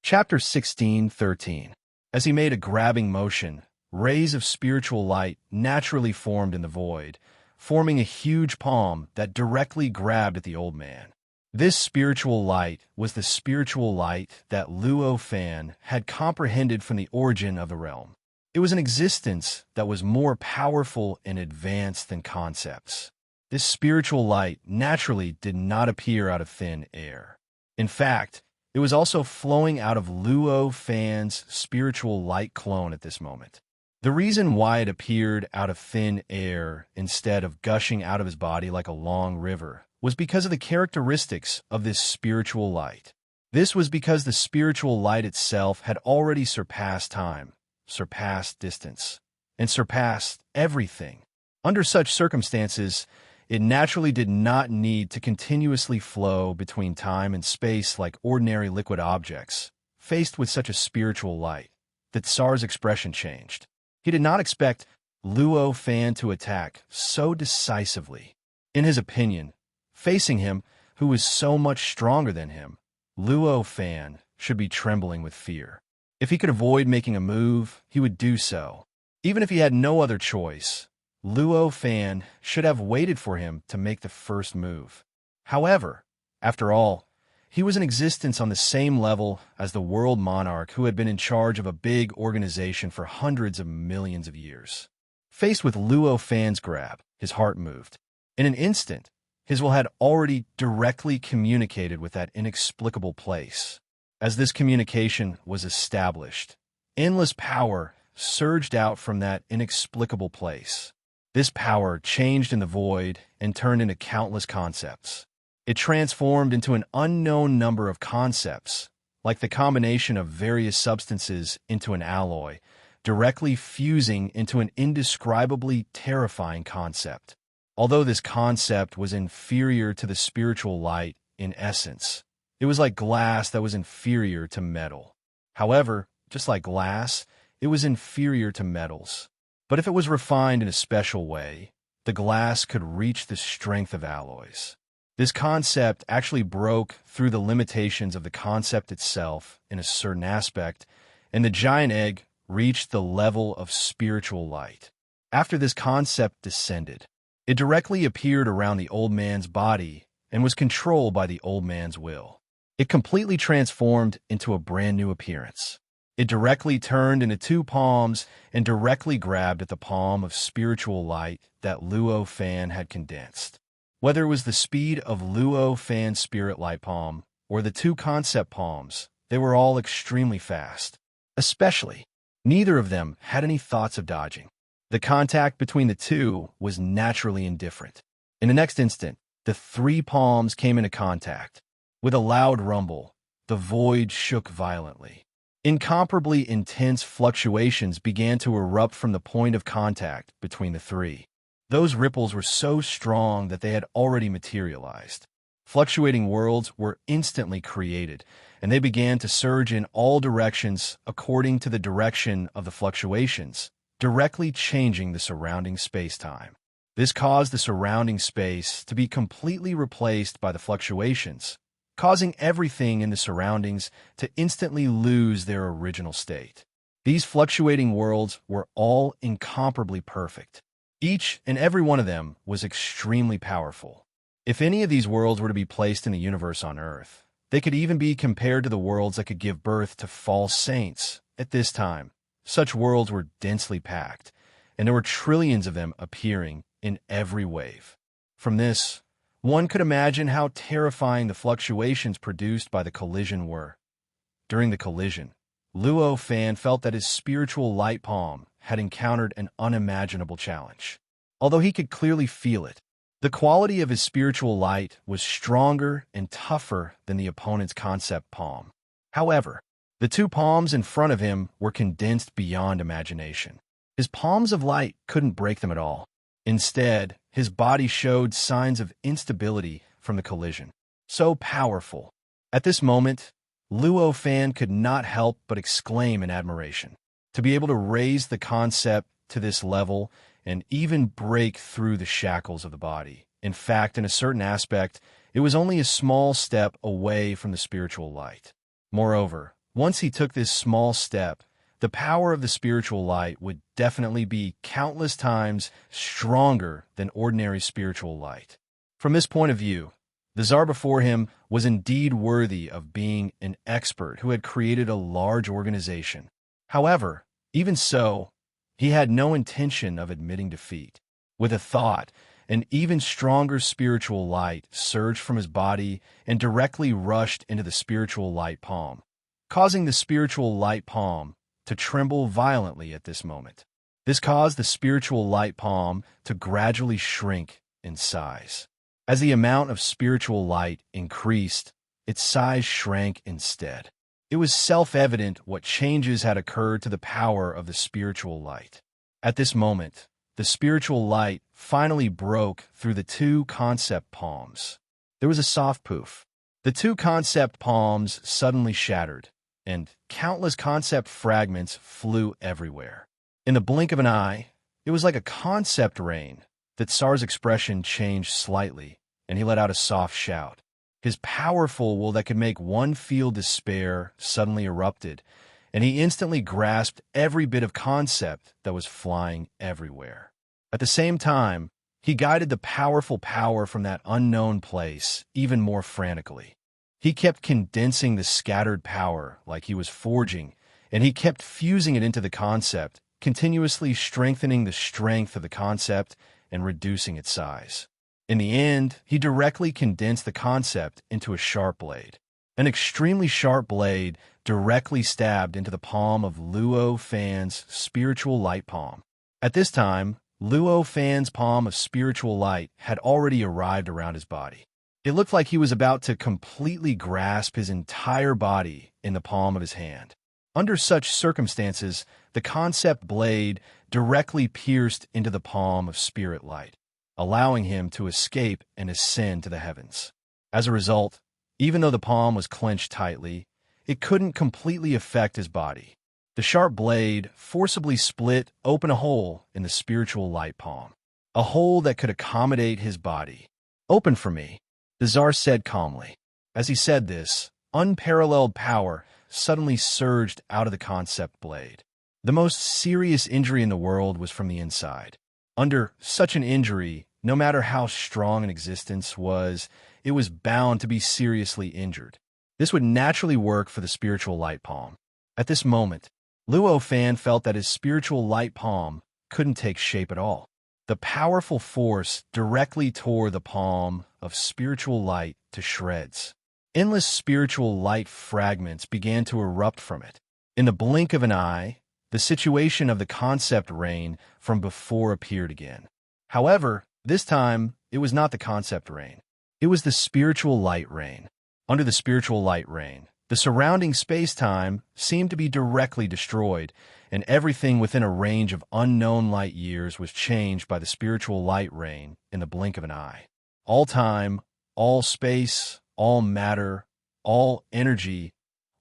Chapter 16:13. As he made a grabbing motion, rays of spiritual light naturally formed in the void, forming a huge palm that directly grabbed at the old man. This spiritual light was the spiritual light that Luo Fan had comprehended from the origin of the realm. It was an existence that was more powerful and advanced than concepts. This spiritual light naturally did not appear out of thin air. In fact, it was also flowing out of Luo Fan's spiritual light clone at this moment. The reason why it appeared out of thin air instead of gushing out of his body like a long river was because of the characteristics of this spiritual light. This was because the spiritual light itself had already surpassed time, surpassed distance, and surpassed everything. Under such circumstances, it naturally did not need to continuously flow between time and space like ordinary liquid objects. Faced with such a spiritual light, the Tsar's expression changed. He did not expect Luo Fan to attack so decisively. In his opinion, facing him, who was so much stronger than him, Luo Fan should be trembling with fear. If he could avoid making a move, he would do so. Even if he had no other choice, Luo Fan should have waited for him to make the first move. However, after all, he was in existence on the same level as the world monarch who had been in charge of a big organization for hundreds of millions of years. Faced with Luo Fan's grab, his heart moved. In an instant, his will had already directly communicated with that inexplicable place. As this communication was established, endless power surged out from that inexplicable place. This power changed in the void and turned into countless concepts. It transformed into an unknown number of concepts, like the combination of various substances into an alloy, directly fusing into an indescribably terrifying concept. Although this concept was inferior to the spiritual light in essence, it was like glass that was inferior to metal. However, just like glass, it was inferior to metals. But if it was refined in a special way, the glass could reach the strength of alloys. This concept actually broke through the limitations of the concept itself in a certain aspect, and the giant egg reached the level of spiritual light. After this concept descended, it directly appeared around the old man's body and was controlled by the old man's will. It completely transformed into a brand new appearance. It directly turned into two palms and directly grabbed at the palm of spiritual light that Luo Fan had condensed. Whether it was the speed of Luo Fan's spirit light palm or the two concept palms, they were all extremely fast. Especially, neither of them had any thoughts of dodging. The contact between the two was naturally indifferent. In the next instant, the three palms came into contact. With a loud rumble, the void shook violently. Incomparably intense fluctuations began to erupt from the point of contact between the three. Those ripples were so strong that they had already materialized. Fluctuating worlds were instantly created, and they began to surge in all directions according to the direction of the fluctuations, directly changing the surrounding space-time. This caused the surrounding space to be completely replaced by the fluctuations, causing everything in the surroundings to instantly lose their original state. These fluctuating worlds were all incomparably perfect. Each and every one of them was extremely powerful. If any of these worlds were to be placed in the universe on Earth, they could even be compared to the worlds that could give birth to false saints at this time. Such worlds were densely packed, and there were trillions of them appearing in every wave. From this, one could imagine how terrifying the fluctuations produced by the collision were. During the collision, Luo Fan felt that his spiritual light palm had encountered an unimaginable challenge. Although he could clearly feel it, the quality of his spiritual light was stronger and tougher than the opponent's concept palm. However, the two palms in front of him were condensed beyond imagination. His palms of light couldn't break them at all. Instead, his body showed signs of instability from the collision. So powerful. At this moment, Luo Fan could not help but exclaim in admiration. To be able to raise the concept to this level and even break through the shackles of the body. In fact, in a certain aspect, it was only a small step away from the spiritual light. Moreover, once he took this small step, the power of the spiritual light would definitely be countless times stronger than ordinary spiritual light. From this point of view, the Tsar before him was indeed worthy of being an expert who had created a large organization. However, even so, he had no intention of admitting defeat. With a thought, an even stronger spiritual light surged from his body and directly rushed into the spiritual light palm, causing the spiritual light palm to tremble violently at this moment. This caused the spiritual light palm to gradually shrink in size. As the amount of spiritual light increased, its size shrank instead. It was self-evident what changes had occurred to the power of the spiritual light. At this moment, the spiritual light finally broke through the two concept palms. There was a soft poof. The two concept palms suddenly shattered, and countless concept fragments flew everywhere. In the blink of an eye, it was like a concept rain. The Tsar's expression changed slightly, and he let out a soft shout. His powerful will that could make one feel despair suddenly erupted, and he instantly grasped every bit of concept that was flying everywhere. At the same time, he guided the powerful power from that unknown place even more frantically. He kept condensing the scattered power like he was forging, and he kept fusing it into the concept, continuously strengthening the strength of the concept and reducing its size. In the end, he directly condensed the concept into a sharp blade. An extremely sharp blade directly stabbed into the palm of Luo Fan's spiritual light palm. At this time, Luo Fan's palm of spiritual light had already arrived around his body. It looked like he was about to completely grasp his entire body in the palm of his hand. Under such circumstances, the concept blade directly pierced into the palm of spirit light, allowing him to escape and ascend to the heavens. As a result, even though the palm was clenched tightly, it couldn't completely affect his body. The sharp blade forcibly split open a hole in the spiritual light palm, a hole that could accommodate his body. "Open for me," the Tsar said calmly. As he said this, unparalleled power suddenly surged out of the concept blade. The most serious injury in the world was from the inside. Under such an injury, no matter how strong an existence was, it was bound to be seriously injured. This would naturally work for the spiritual light palm. At this moment, Luo Fan felt that his spiritual light palm couldn't take shape at all. The powerful force directly tore the palm of spiritual light to shreds. Endless spiritual light fragments began to erupt from it. In the blink of an eye, the situation of the concept rain from before appeared again. However, this time, it was not the concept rain. It was the spiritual light rain. Under the spiritual light rain, the surrounding space-time seemed to be directly destroyed, and everything within a range of unknown light years was changed by the spiritual light rain in the blink of an eye. All time, all space, all matter, all energy,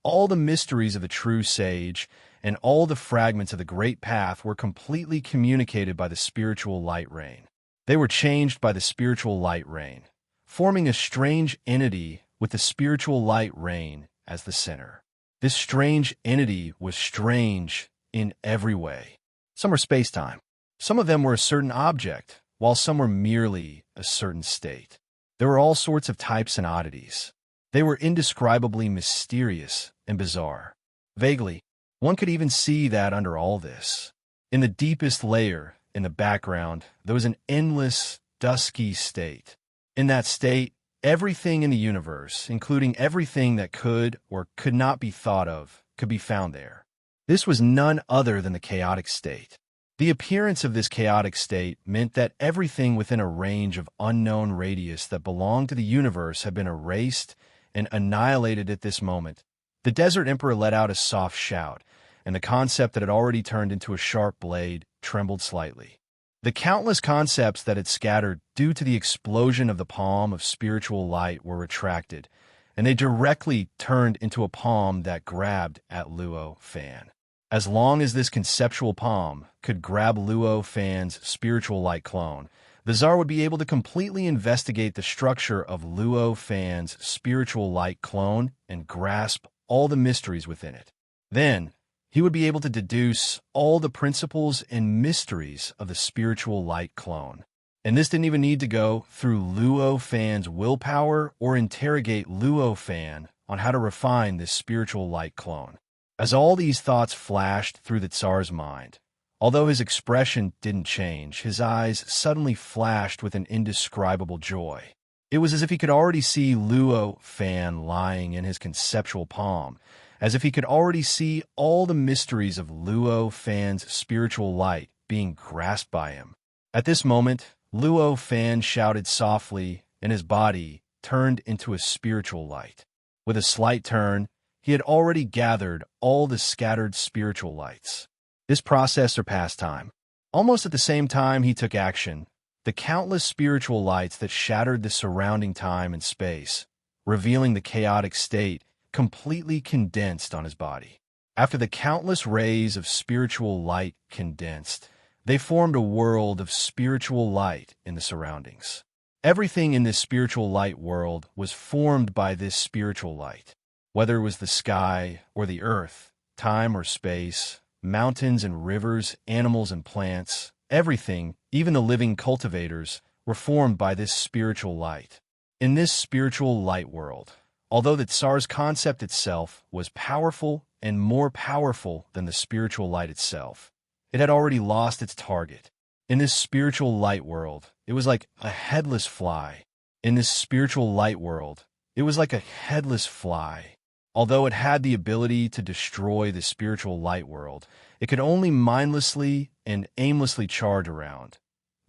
all the mysteries of the true sage, and all the fragments of the great path were completely communicated by the spiritual light rain. They were changed by the spiritual light rain, forming a strange entity with the spiritual light rain as the center. This strange entity was strange in every way. Some were space-time. Some of them were a certain object, while some were merely a certain state. There were all sorts of types and oddities. They were indescribably mysterious and bizarre. Vaguely, one could even see that under all this, in the deepest layer, in the background, there was an endless, dusky state. In that state, everything in the universe, including everything that could or could not be thought of, could be found there. This was none other than the chaotic state. The appearance of this chaotic state meant that everything within a range of unknown radius that belonged to the universe had been erased and annihilated at this moment. The Desert Emperor let out a soft shout, and the concept that had already turned into a sharp blade trembled slightly. The countless concepts that had scattered due to the explosion of the palm of spiritual light were retracted, and they directly turned into a palm that grabbed at Luo Fan. As long as this conceptual palm could grab Luo Fan's spiritual light clone, the Tsar would be able to completely investigate the structure of Luo Fan's spiritual light clone and grasp all the mysteries within it. Then, he would be able to deduce all the principles and mysteries of the spiritual light clone. And this didn't even need to go through Luo Fan's willpower or interrogate Luo Fan on how to refine this spiritual light clone. As all these thoughts flashed through the Tsar's mind, although his expression didn't change, his eyes suddenly flashed with an indescribable joy. It was as if he could already see Luo Fan lying in his conceptual palm, as if he could already see all the mysteries of Luo Fan's spiritual light being grasped by him. At this moment, Luo Fan shouted softly, and his body turned into a spiritual light. With a slight turn, he had already gathered all the scattered spiritual lights. This process surpassed time. Almost at the same time he took action, the countless spiritual lights that shattered the surrounding time and space, revealing the chaotic state, completely condensed on his body. After the countless rays of spiritual light condensed, they formed a world of spiritual light in the surroundings. Everything in this spiritual light world was formed by this spiritual light. Whether it was the sky or the earth, time or space, mountains and rivers, animals and plants, everything, even the living cultivators, were formed by this spiritual light. In this spiritual light world, although the Tsar's concept itself was powerful and more powerful than the spiritual light itself, it had already lost its target. In this spiritual light world, it was like a headless fly. In this spiritual light world, it was like a headless fly. Although it had the ability to destroy the spiritual light world, it could only mindlessly and aimlessly charge around.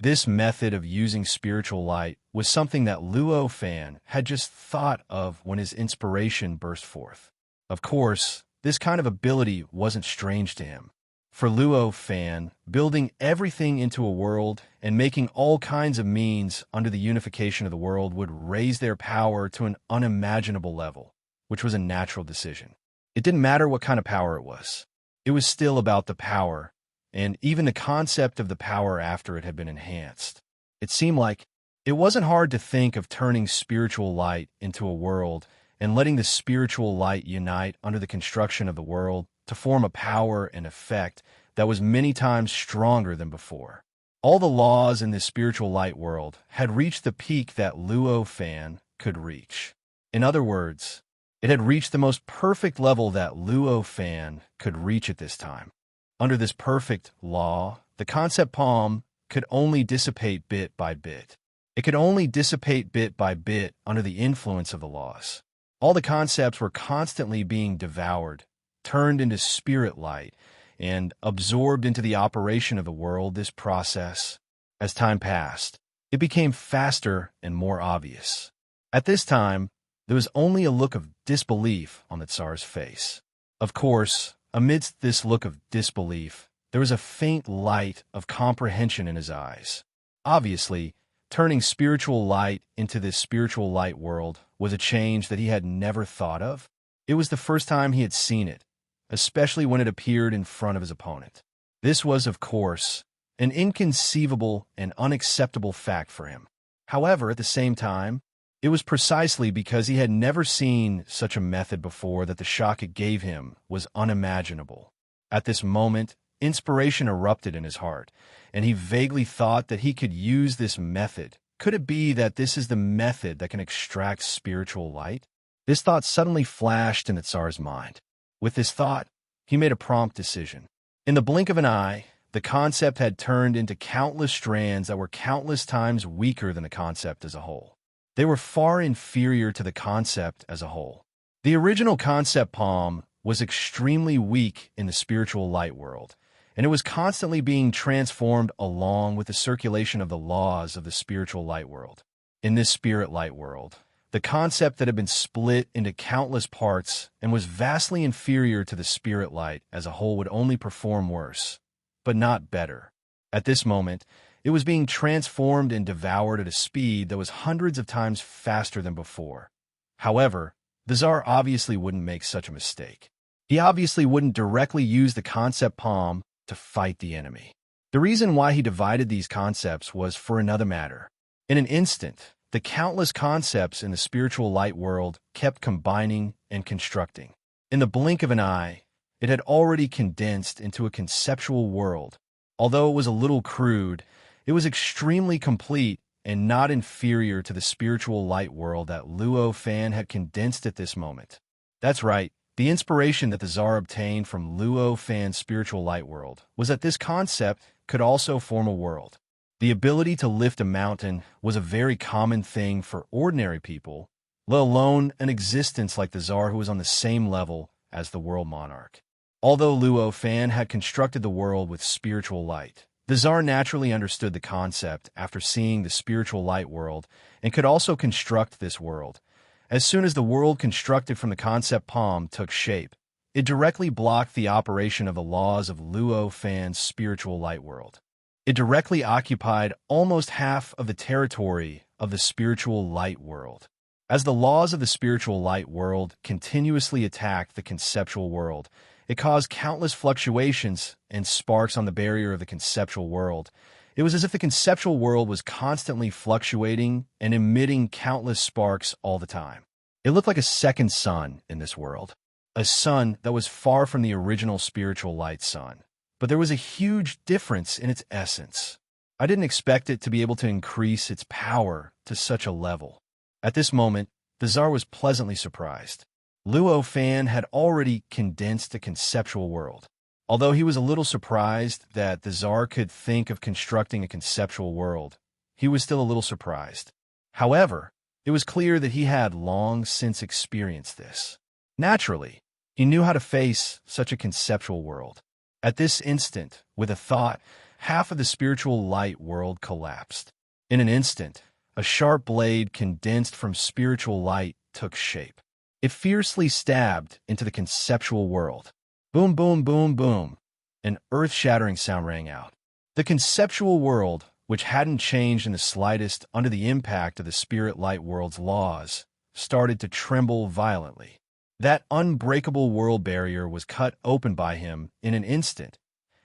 This method of using spiritual light was something that Luo Fan had just thought of when his inspiration burst forth. Of course, this kind of ability wasn't strange to him. For Luo Fan, building everything into a world and making all kinds of means under the unification of the world would raise their power to an unimaginable level, which was a natural decision. It didn't matter what kind of power it was. It was still about the power, and even the concept of the power after it had been enhanced. It seemed like it wasn't hard to think of turning spiritual light into a world and letting the spiritual light unite under the construction of the world to form a power and effect that was many times stronger than before. All the laws in this spiritual light world had reached the peak that Luo Fan could reach. In other words, it had reached the most perfect level that Luo Fan could reach at this time. Under this perfect law, the concept palm could only dissipate bit by bit. It could only dissipate bit by bit under the influence of the laws. All the concepts were constantly being devoured, turned into spirit light, and absorbed into the operation of the world. This process, as time passed, it became faster and more obvious. At this time, there was only a look of disbelief on the Tsar's face. Of course, amidst this look of disbelief, there was a faint light of comprehension in his eyes. Obviously, turning spiritual light into this spiritual light world was a change that he had never thought of. It was the first time he had seen it, especially when it appeared in front of his opponent. This was, of course, an inconceivable and unacceptable fact for him. However, at the same time, it was precisely because he had never seen such a method before that the shock it gave him was unimaginable. At this moment, inspiration erupted in his heart, and he vaguely thought that he could use this method. Could it be that this is the method that can extract spiritual light? This thought suddenly flashed in the Tsar's mind. With this thought, he made a prompt decision. In the blink of an eye, the concept had turned into countless strands that were countless times weaker than the concept as a whole. They were far inferior to the concept as a whole. The original concept palm was extremely weak in the spiritual light world, and it was constantly being transformed along with the circulation of the laws of the spiritual light world. In this spirit light world, the concept that had been split into countless parts and was vastly inferior to the spirit light as a whole would only perform worse, but not better. At this moment, it was being transformed and devoured at a speed that was hundreds of times faster than before. However, the Tsar obviously wouldn't make such a mistake. He obviously wouldn't directly use the concept palm to fight the enemy. The reason why he divided these concepts was for another matter. In an instant, the countless concepts in the spiritual light world kept combining and constructing. In the blink of an eye, it had already condensed into a conceptual world. Although it was a little crude, it was extremely complete and not inferior to the spiritual light world that Luo Fan had condensed at this moment. That's right, the inspiration that the Tsar obtained from Luo Fan's spiritual light world was that this concept could also form a world. The ability to lift a mountain was a very common thing for ordinary people, let alone an existence like the Tsar who was on the same level as the world monarch. Although Luo Fan had constructed the world with spiritual light, the Tsar naturally understood the concept after seeing the spiritual light world and could also construct this world. As soon as the world constructed from the concept palm took shape, it directly blocked the operation of the laws of Luo Fan's spiritual light world. It directly occupied almost half of the territory of the spiritual light world. As the laws of the spiritual light world continuously attacked the conceptual world, it caused countless fluctuations and sparks on the barrier of the conceptual world. It was as if the conceptual world was constantly fluctuating and emitting countless sparks all the time. It looked like a second sun in this world, a sun that was far from the original spiritual light sun. But there was a huge difference in its essence. I didn't expect it to be able to increase its power to such a level. At this moment, the Tsar was pleasantly surprised. Luo Fan had already condensed a conceptual world. Although he was a little surprised that the Tsar could think of constructing a conceptual world, he was still a little surprised. However, it was clear that he had long since experienced this. Naturally, he knew how to face such a conceptual world. At this instant, with a thought, half of the spiritual light world collapsed. In an instant, a sharp blade condensed from spiritual light took shape. It fiercely stabbed into the conceptual world. Boom, boom, boom, boom. An earth-shattering sound rang out. The conceptual world, which hadn't changed in the slightest under the impact of the spirit light world's laws, started to tremble violently. That unbreakable world barrier was cut open by him in an instant.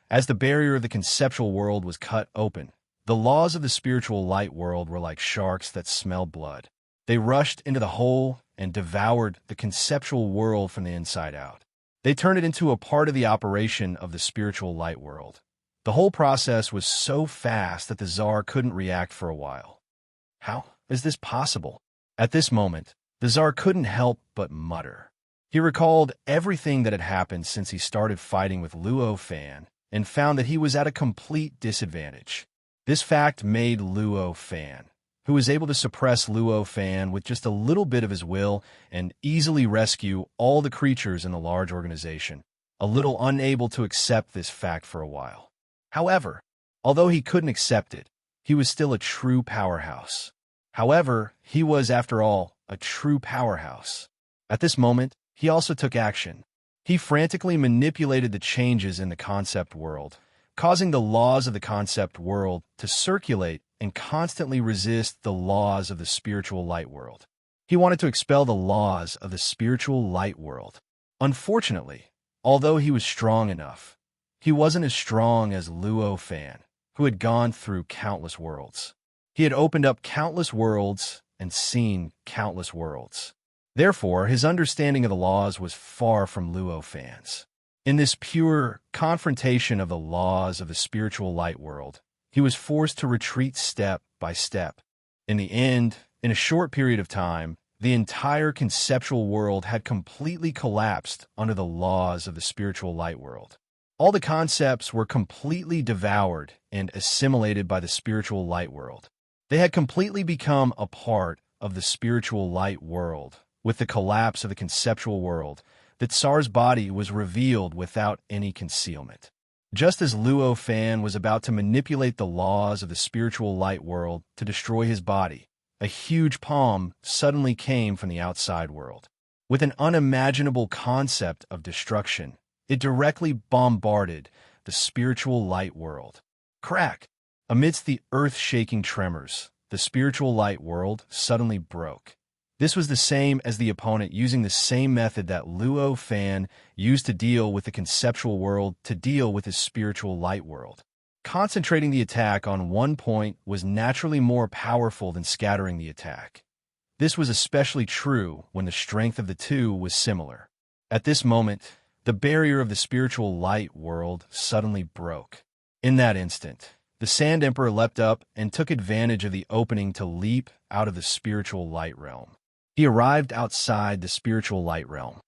As the barrier of the conceptual world was cut open, the laws of the spiritual light world were like sharks that smelled blood. They rushed into the hole and devoured the conceptual world from the inside out. They turned it into a part of the operation of the spiritual light world. The whole process was so fast that the Tsar couldn't react for a while. How is this possible? At this moment, the Tsar couldn't help but mutter. He recalled everything that had happened since he started fighting with Luo Fan and found that he was at a complete disadvantage. This fact made Luo Fan, who was able to suppress Luo Fan with just a little bit of his will and easily rescue all the creatures in the large organization, a little unable to accept this fact for a while. However, although he couldn't accept it, he was still a true powerhouse. However, he was, after all, a true powerhouse. At this moment, he also took action. He frantically manipulated the changes in the concept world, causing the laws of the concept world to circulate and constantly resist the laws of the spiritual light world. He wanted to expel the laws of the spiritual light world. Unfortunately, although he was strong enough, he wasn't as strong as Luo Fan, who had gone through countless worlds. He had opened up countless worlds and seen countless worlds. Therefore, his understanding of the laws was far from Luo Fan's. In this pure confrontation of the laws of the spiritual light world, he was forced to retreat step by step. In the end, in a short period of time, the entire conceptual world had completely collapsed under the laws of the spiritual light world. All the concepts were completely devoured and assimilated by the spiritual light world. They had completely become a part of the spiritual light world. With the collapse of the conceptual world, the Tsar's body was revealed without any concealment. Just as Luo Fan was about to manipulate the laws of the spiritual light world to destroy his body, a huge palm suddenly came from the outside world. With an unimaginable concept of destruction, it directly bombarded the spiritual light world. Crack! Amidst the earth-shaking tremors, the spiritual light world suddenly broke. This was the same as the opponent using the same method that Luo Fan used to deal with the conceptual world to deal with his spiritual light world. Concentrating the attack on one point was naturally more powerful than scattering the attack. This was especially true when the strength of the two was similar. At this moment, the barrier of the spiritual light world suddenly broke. In that instant, the Sand Emperor leapt up and took advantage of the opening to leap out of the spiritual light realm. He arrived outside the spiritual light realm.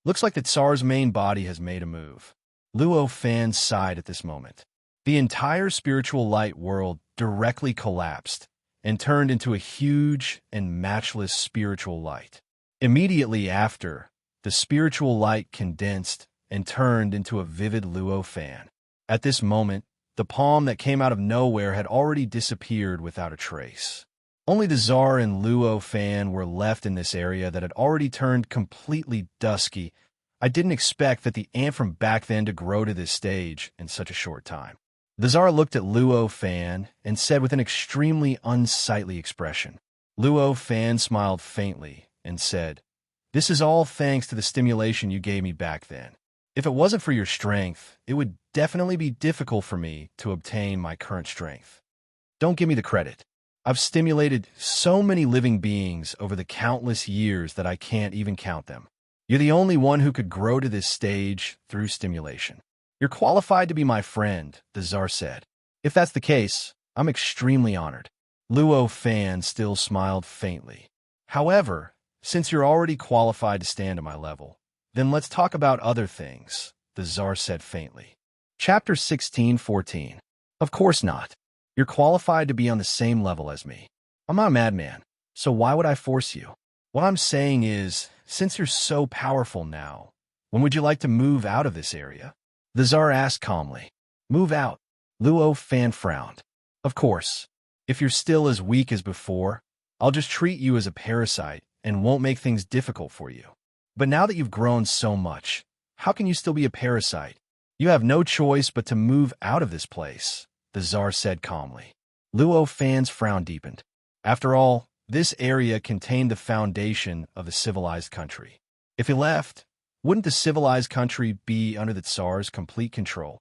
Looks like the Tsar's main body has made a move. Luo Fan sighed at this moment. The entire spiritual light world directly collapsed and turned into a huge and matchless spiritual light. Immediately after, the spiritual light condensed and turned into a vivid Luo Fan. At this moment, the palm that came out of nowhere had already disappeared without a trace. Only the Tsar and Luo Fan were left in this area that had already turned completely dusky. I didn't expect that the ant from back then to grow to this stage in such a short time. The Tsar looked at Luo Fan and said with an extremely unsightly expression. Luo Fan smiled faintly and said, "This is all thanks to the stimulation you gave me back then. If it wasn't for your strength, it would definitely be difficult for me to obtain my current strength. Don't give me the credit. I've stimulated so many living beings over the countless years that I can't even count them. You're the only one who could grow to this stage through stimulation. You're qualified to be my friend," the Tsar said. "If that's the case, I'm extremely honored." Luo Fan still smiled faintly. "However, since you're already qualified to stand at my level, then let's talk about other things," the Tsar said faintly. Chapter 16:14. Of course not. You're qualified to be on the same level as me. I'm not a madman, so why would I force you? What I'm saying is, since you're so powerful now, when would you like to move out of this area? The Tsar asked calmly. Move out? Luo Fan frowned. Of course. If you're still as weak as before, I'll just treat you as a parasite and won't make things difficult for you. But now that you've grown so much, how can you still be a parasite? You have no choice but to move out of this place, the Tsar said calmly. Luo Fan's frown deepened. After all, this area contained the foundation of the civilized country. If he left, wouldn't the civilized country be under the Tsar's complete control?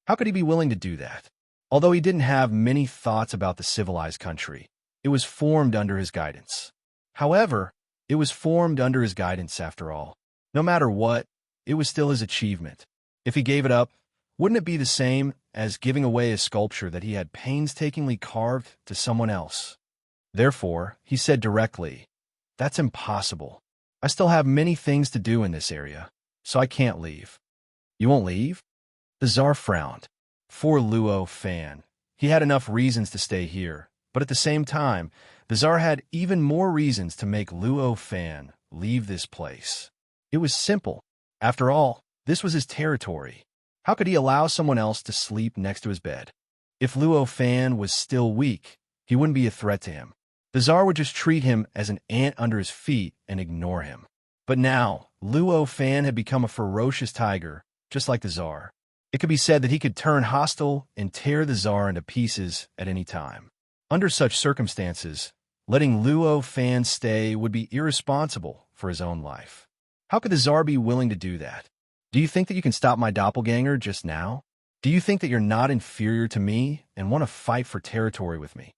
How could he be willing to do that? Although he didn't have many thoughts about the civilized country, it was formed under his guidance. However, it was formed under his guidance after all. No matter what, it was still his achievement. If he gave it up, wouldn't it be the same as giving away a sculpture that he had painstakingly carved to someone else? Therefore, he said directly, "That's impossible. I still have many things to do in this area, so I can't leave." You won't leave? The Tsar frowned. For Luo Fan, he had enough reasons to stay here, but at the same time, the Tsar had even more reasons to make Luo Fan leave this place. It was simple. After all, this was his territory. How could he allow someone else to sleep next to his bed? If Luo Fan was still weak, he wouldn't be a threat to him. The Tsar would just treat him as an ant under his feet and ignore him. But now, Luo Fan had become a ferocious tiger, just like the Tsar. It could be said that he could turn hostile and tear the Tsar into pieces at any time. Under such circumstances, letting Luo Fan stay would be irresponsible for his own life. How could the Tsar be willing to do that? Do you think that you can stop my doppelganger just now? Do you think that you're not inferior to me and want to fight for territory with me?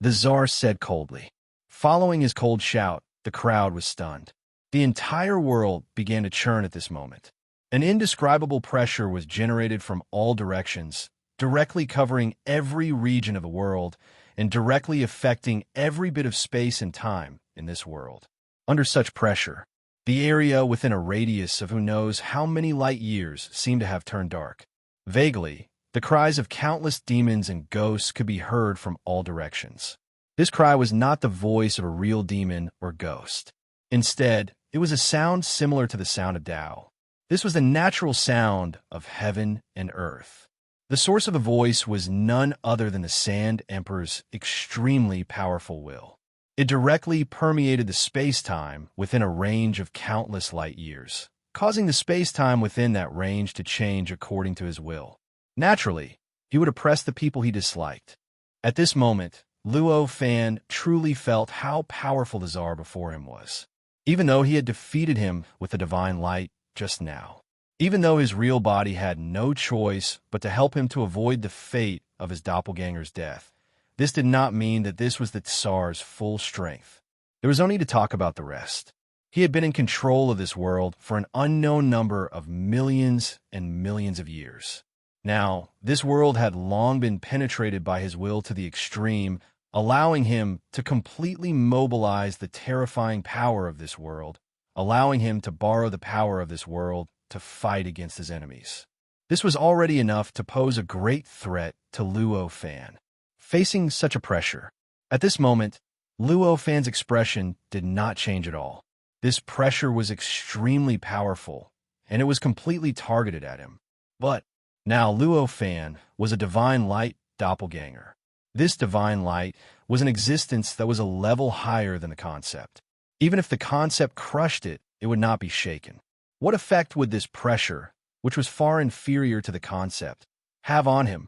The Tsar said coldly. Following his cold shout, the crowd was stunned. The entire world began to churn at this moment. An indescribable pressure was generated from all directions, directly covering every region of the world and directly affecting every bit of space and time in this world. Under such pressure, the area within a radius of who knows how many light years seemed to have turned dark. Vaguely, the cries of countless demons and ghosts could be heard from all directions. This cry was not the voice of a real demon or ghost. Instead, it was a sound similar to the sound of Tao. This was the natural sound of heaven and earth. The source of the voice was none other than the Sand Emperor's extremely powerful will. It directly permeated the space-time within a range of countless light years, causing the space-time within that range to change according to his will. Naturally, he would oppress the people he disliked. At this moment, Luo Fan truly felt how powerful the Tsar before him was. Even though he had defeated him with the divine light just now. Even though his real body had no choice but to help him to avoid the fate of his doppelganger's death, this did not mean that this was the Tsar's full strength. There was no need to talk about the rest. He had been in control of this world for an unknown number of millions and millions of years. Now, this world had long been penetrated by his will to the extreme, allowing him to completely mobilize the terrifying power of this world, allowing him to borrow the power of this world to fight against his enemies. This was already enough to pose a great threat to Luo Fan. Facing such a pressure, at this moment, Luo Fan's expression did not change at all. This pressure was extremely powerful, and it was completely targeted at him. But now Luo Fan was a divine light doppelganger. This divine light was an existence that was a level higher than the concept. Even if the concept crushed it, it would not be shaken. What effect would this pressure, which was far inferior to the concept, have on him?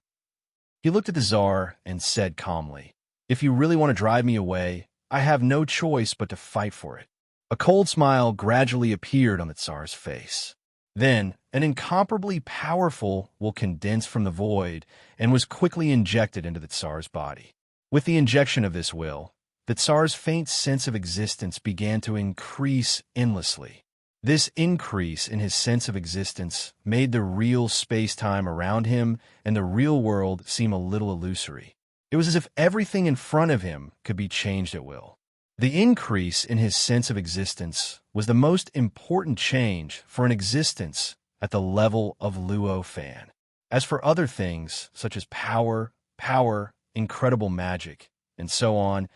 He looked at the Tsar and said calmly, "If you really want to drive me away, I have no choice but to fight for it." A cold smile gradually appeared on the Tsar's face. Then, an incomparably powerful will condensed from the void and was quickly injected into the Tsar's body. With the injection of this will, the Tsar's faint sense of existence began to increase endlessly. This increase in his sense of existence made the real space-time around him and the real world seem a little illusory. It was as if everything in front of him could be changed at will. The increase in his sense of existence was the most important change for an existence at the level of Luo Fan. As for other things, such as power, incredible magic, and so on,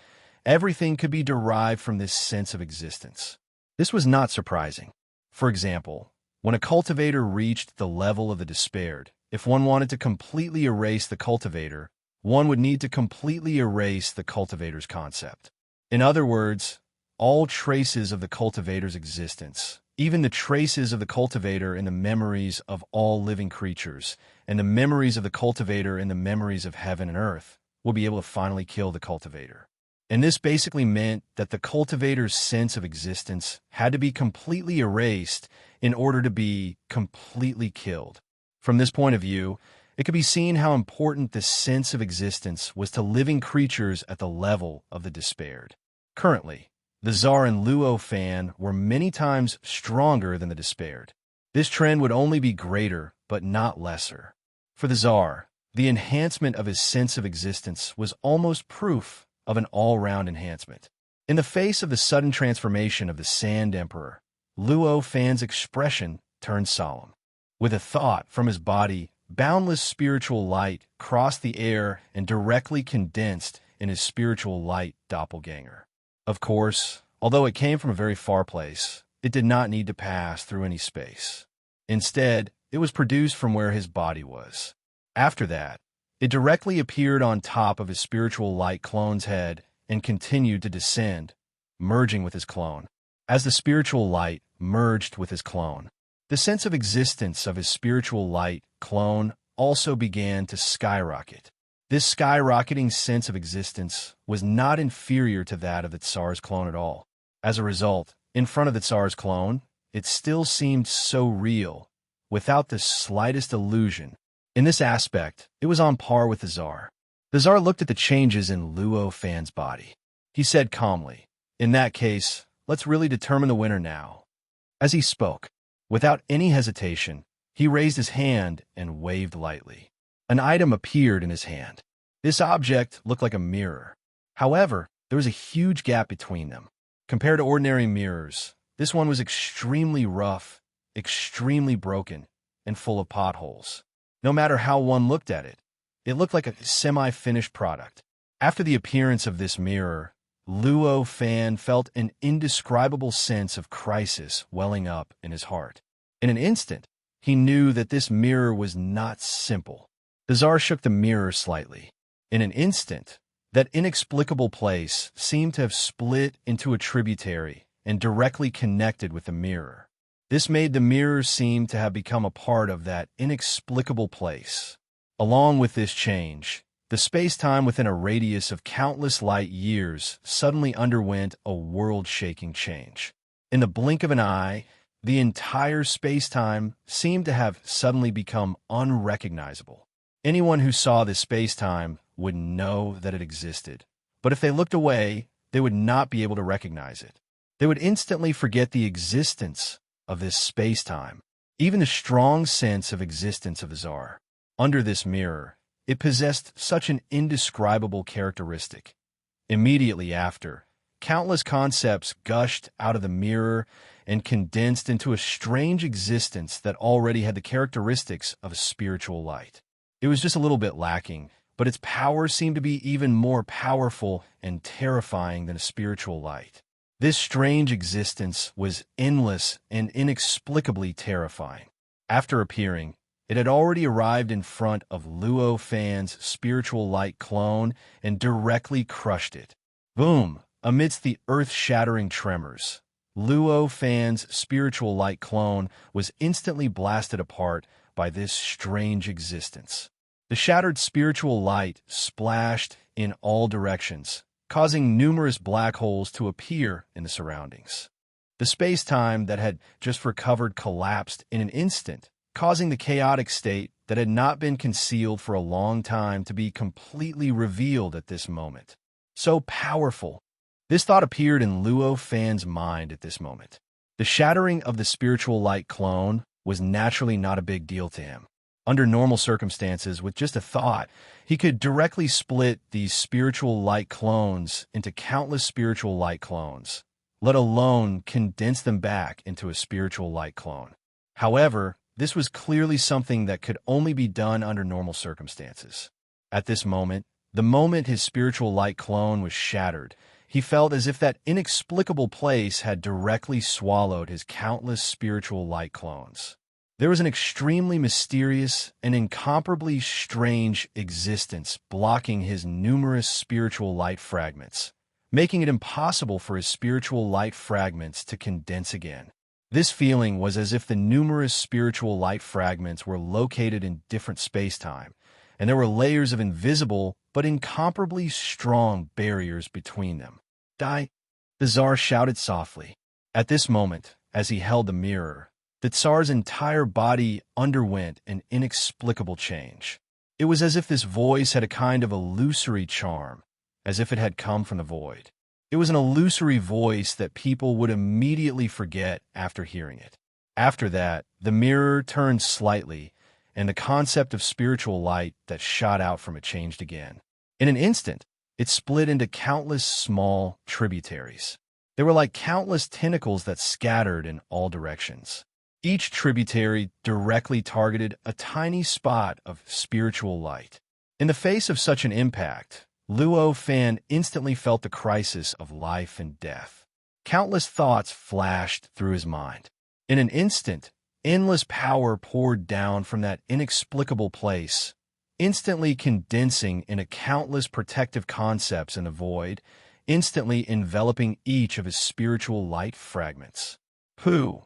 everything could be derived from this sense of existence. This was not surprising. For example, when a cultivator reached the level of the despaired, if one wanted to completely erase the cultivator, one would need to completely erase the cultivator's concept. In other words, all traces of the cultivator's existence, even the traces of the cultivator in the memories of all living creatures, and the memories of the cultivator in the memories of heaven and earth, will be able to finally kill the cultivator. And this basically meant that the cultivator's sense of existence had to be completely erased in order to be completely killed. From this point of view, it could be seen how important this sense of existence was to living creatures at the level of the despaired. Currently, the Tsar and Luo Fan were many times stronger than the despaired. This trend would only be greater, but not lesser. For the Tsar, the enhancement of his sense of existence was almost proof of an all-round enhancement. In the face of the sudden transformation of the Sand Emperor, Luo Fan's expression turned solemn. With a thought from his body, boundless spiritual light crossed the air and directly condensed in his spiritual light doppelganger. Of course, although it came from a very far place, it did not need to pass through any space. Instead, it was produced from where his body was. After that, it directly appeared on top of his spiritual light clone's head and continued to descend, merging with his clone. As the spiritual light merged with his clone, the sense of existence of his spiritual light clone also began to skyrocket. This skyrocketing sense of existence was not inferior to that of the Tsar's clone at all. As a result, in front of the Tsar's clone, it still seemed so real, without the slightest illusion. In this aspect, it was on par with the Tsar. The Tsar looked at the changes in Luo Fan's body. He said calmly, "In that case, let's really determine the winner now." As he spoke, without any hesitation, he raised his hand and waved lightly. An item appeared in his hand. This object looked like a mirror. However, there was a huge gap between them. Compared to ordinary mirrors, this one was extremely rough, extremely broken, and full of potholes. No matter how one looked at it, it looked like a semi-finished product. After the appearance of this mirror, Luo Fan felt an indescribable sense of crisis welling up in his heart. In an instant, he knew that this mirror was not simple. The Tsar shook the mirror slightly. In an instant, that inexplicable place seemed to have split into a tributary and directly connected with the mirror. This made the mirror seem to have become a part of that inexplicable place. Along with this change, the space-time within a radius of countless light years suddenly underwent a world-shaking change. In the blink of an eye, the entire space-time seemed to have suddenly become unrecognizable. Anyone who saw this space-time would know that it existed, but if they looked away, they would not be able to recognize it. They would instantly forget the existence of this space-time, even the strong sense of existence of the Tsar. Under this mirror, it possessed such an indescribable characteristic. Immediately after, countless concepts gushed out of the mirror and condensed into a strange existence that already had the characteristics of a spiritual light. It was just a little bit lacking, but its power seemed to be even more powerful and terrifying than a spiritual light. This strange existence was endless and inexplicably terrifying. After appearing, it had already arrived in front of Luo Fan's spiritual light clone and directly crushed it. Boom! Amidst the earth-shattering tremors, Luo Fan's spiritual light clone was instantly blasted apart by this strange existence. The shattered spiritual light splashed in all directions, causing numerous black holes to appear in the surroundings. The space-time that had just recovered collapsed in an instant, causing the chaotic state that had not been concealed for a long time to be completely revealed at this moment. So powerful. This thought appeared in Luo Fan's mind at this moment. The shattering of the spiritual light clone was naturally not a big deal to him. Under normal circumstances, with just a thought, he could directly split these spiritual light clones into countless spiritual light clones, let alone condense them back into a spiritual light clone. However, this was clearly something that could only be done under normal circumstances. At this moment, the moment his spiritual light clone was shattered, he felt as if that inexplicable place had directly swallowed his countless spiritual light clones. There was an extremely mysterious and incomparably strange existence blocking his numerous spiritual light fragments, making it impossible for his spiritual light fragments to condense again. This feeling was as if the numerous spiritual light fragments were located in different space-time, and there were layers of invisible but incomparably strong barriers between them. Die! The Tsar shouted softly. At this moment, as he held the mirror, the Tsar's entire body underwent an inexplicable change. It was as if this voice had a kind of illusory charm, as if it had come from the void. It was an illusory voice that people would immediately forget after hearing it. After that, the mirror turned slightly, and the concept of spiritual light that shot out from it changed again. In an instant, it split into countless small tributaries. They were like countless tentacles that scattered in all directions. Each tributary directly targeted a tiny spot of spiritual light. In the face of such an impact, Luo Fan instantly felt the crisis of life and death. Countless thoughts flashed through his mind. In an instant, endless power poured down from that inexplicable place, instantly condensing into countless protective concepts in the void, instantly enveloping each of his spiritual light fragments. Pu.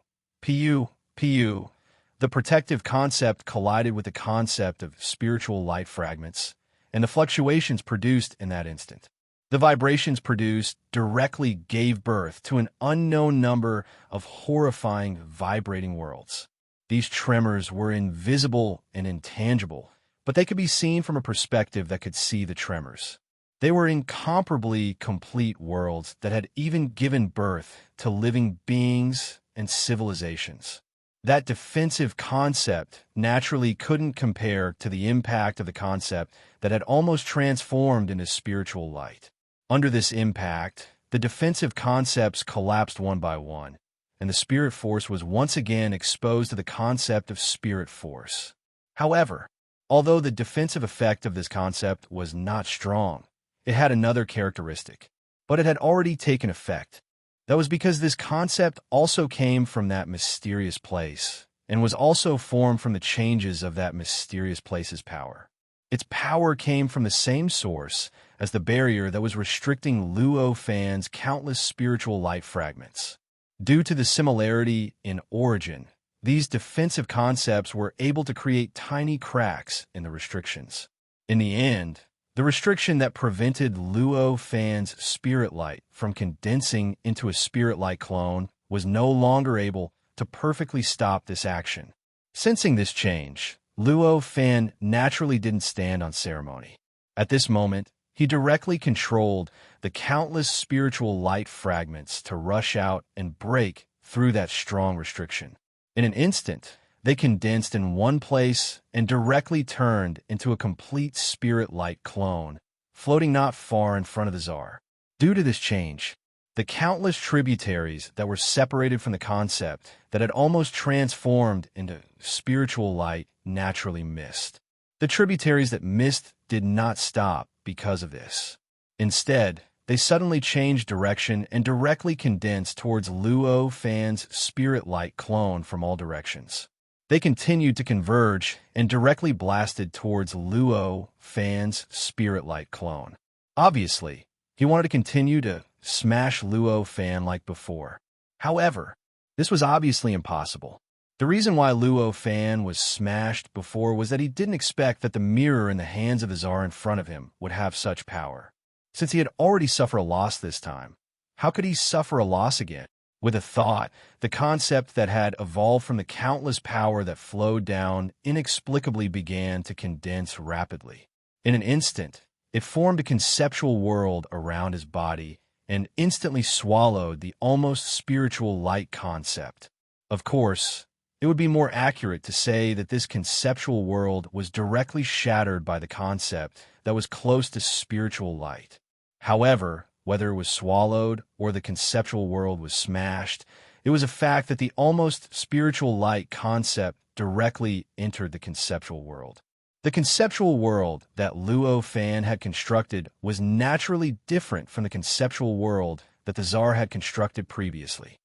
The protective concept collided with the concept of spiritual light fragments, and the fluctuations produced in that instant. The vibrations produced directly gave birth to an unknown number of horrifying vibrating worlds. These tremors were invisible and intangible, but they could be seen from a perspective that could see the tremors. They were incomparably complete worlds that had even given birth to living beings and civilizations. That defensive concept naturally couldn't compare to the impact of the concept that had almost transformed into spiritual light. Under this impact, the defensive concepts collapsed one by one, and the spirit force was once again exposed to the concept of spirit force. However, although the defensive effect of this concept was not strong, it had another characteristic, but it had already taken effect. That was because this concept also came from that mysterious place, and was also formed from the changes of that mysterious place's power. Its power came from the same source as the barrier that was restricting Luo Fan's countless spiritual light fragments. Due to the similarity in origin, these defensive concepts were able to create tiny cracks in the restrictions. In the end, the restriction that prevented Luo Fan's spirit light from condensing into a spirit light clone was no longer able to perfectly stop this action. Sensing this change, Luo Fan naturally didn't stand on ceremony. At this moment, He directly controlled the countless spiritual light fragments to rush out and break through that strong restriction. In an instant, they condensed in one place and directly turned into a complete spirit light clone, floating not far in front of the Tsar. Due to this change, the countless tributaries that were separated from the concept that had almost transformed into spiritual light naturally missed. The tributaries that missed did not stop because of this. Instead, they suddenly changed direction and directly condensed towards Luo Fan's spirit light clone from all directions. They continued to converge and directly blasted towards Luo Fan's spirit light clone. Obviously, he wanted to continue to smash Luo Fan like before. However, this was obviously impossible. The reason why Luo Fan was smashed before was that he didn't expect that the mirror in the hands of the Tsar in front of him would have such power. Since he had already suffered a loss this time, how could he suffer a loss again? With a thought, the concept that had evolved from the countless power that flowed down inexplicably began to condense rapidly. In an instant, it formed a conceptual world around his body and instantly swallowed the almost spiritual light concept. Of course, it would be more accurate to say that this conceptual world was directly shattered by the concept that was close to spiritual light. However, whether it was swallowed or the conceptual world was smashed, it was a fact that the almost spiritual light concept directly entered the conceptual world. The conceptual world that Luo Fan had constructed was naturally different from the conceptual world that the Tsar had constructed previously.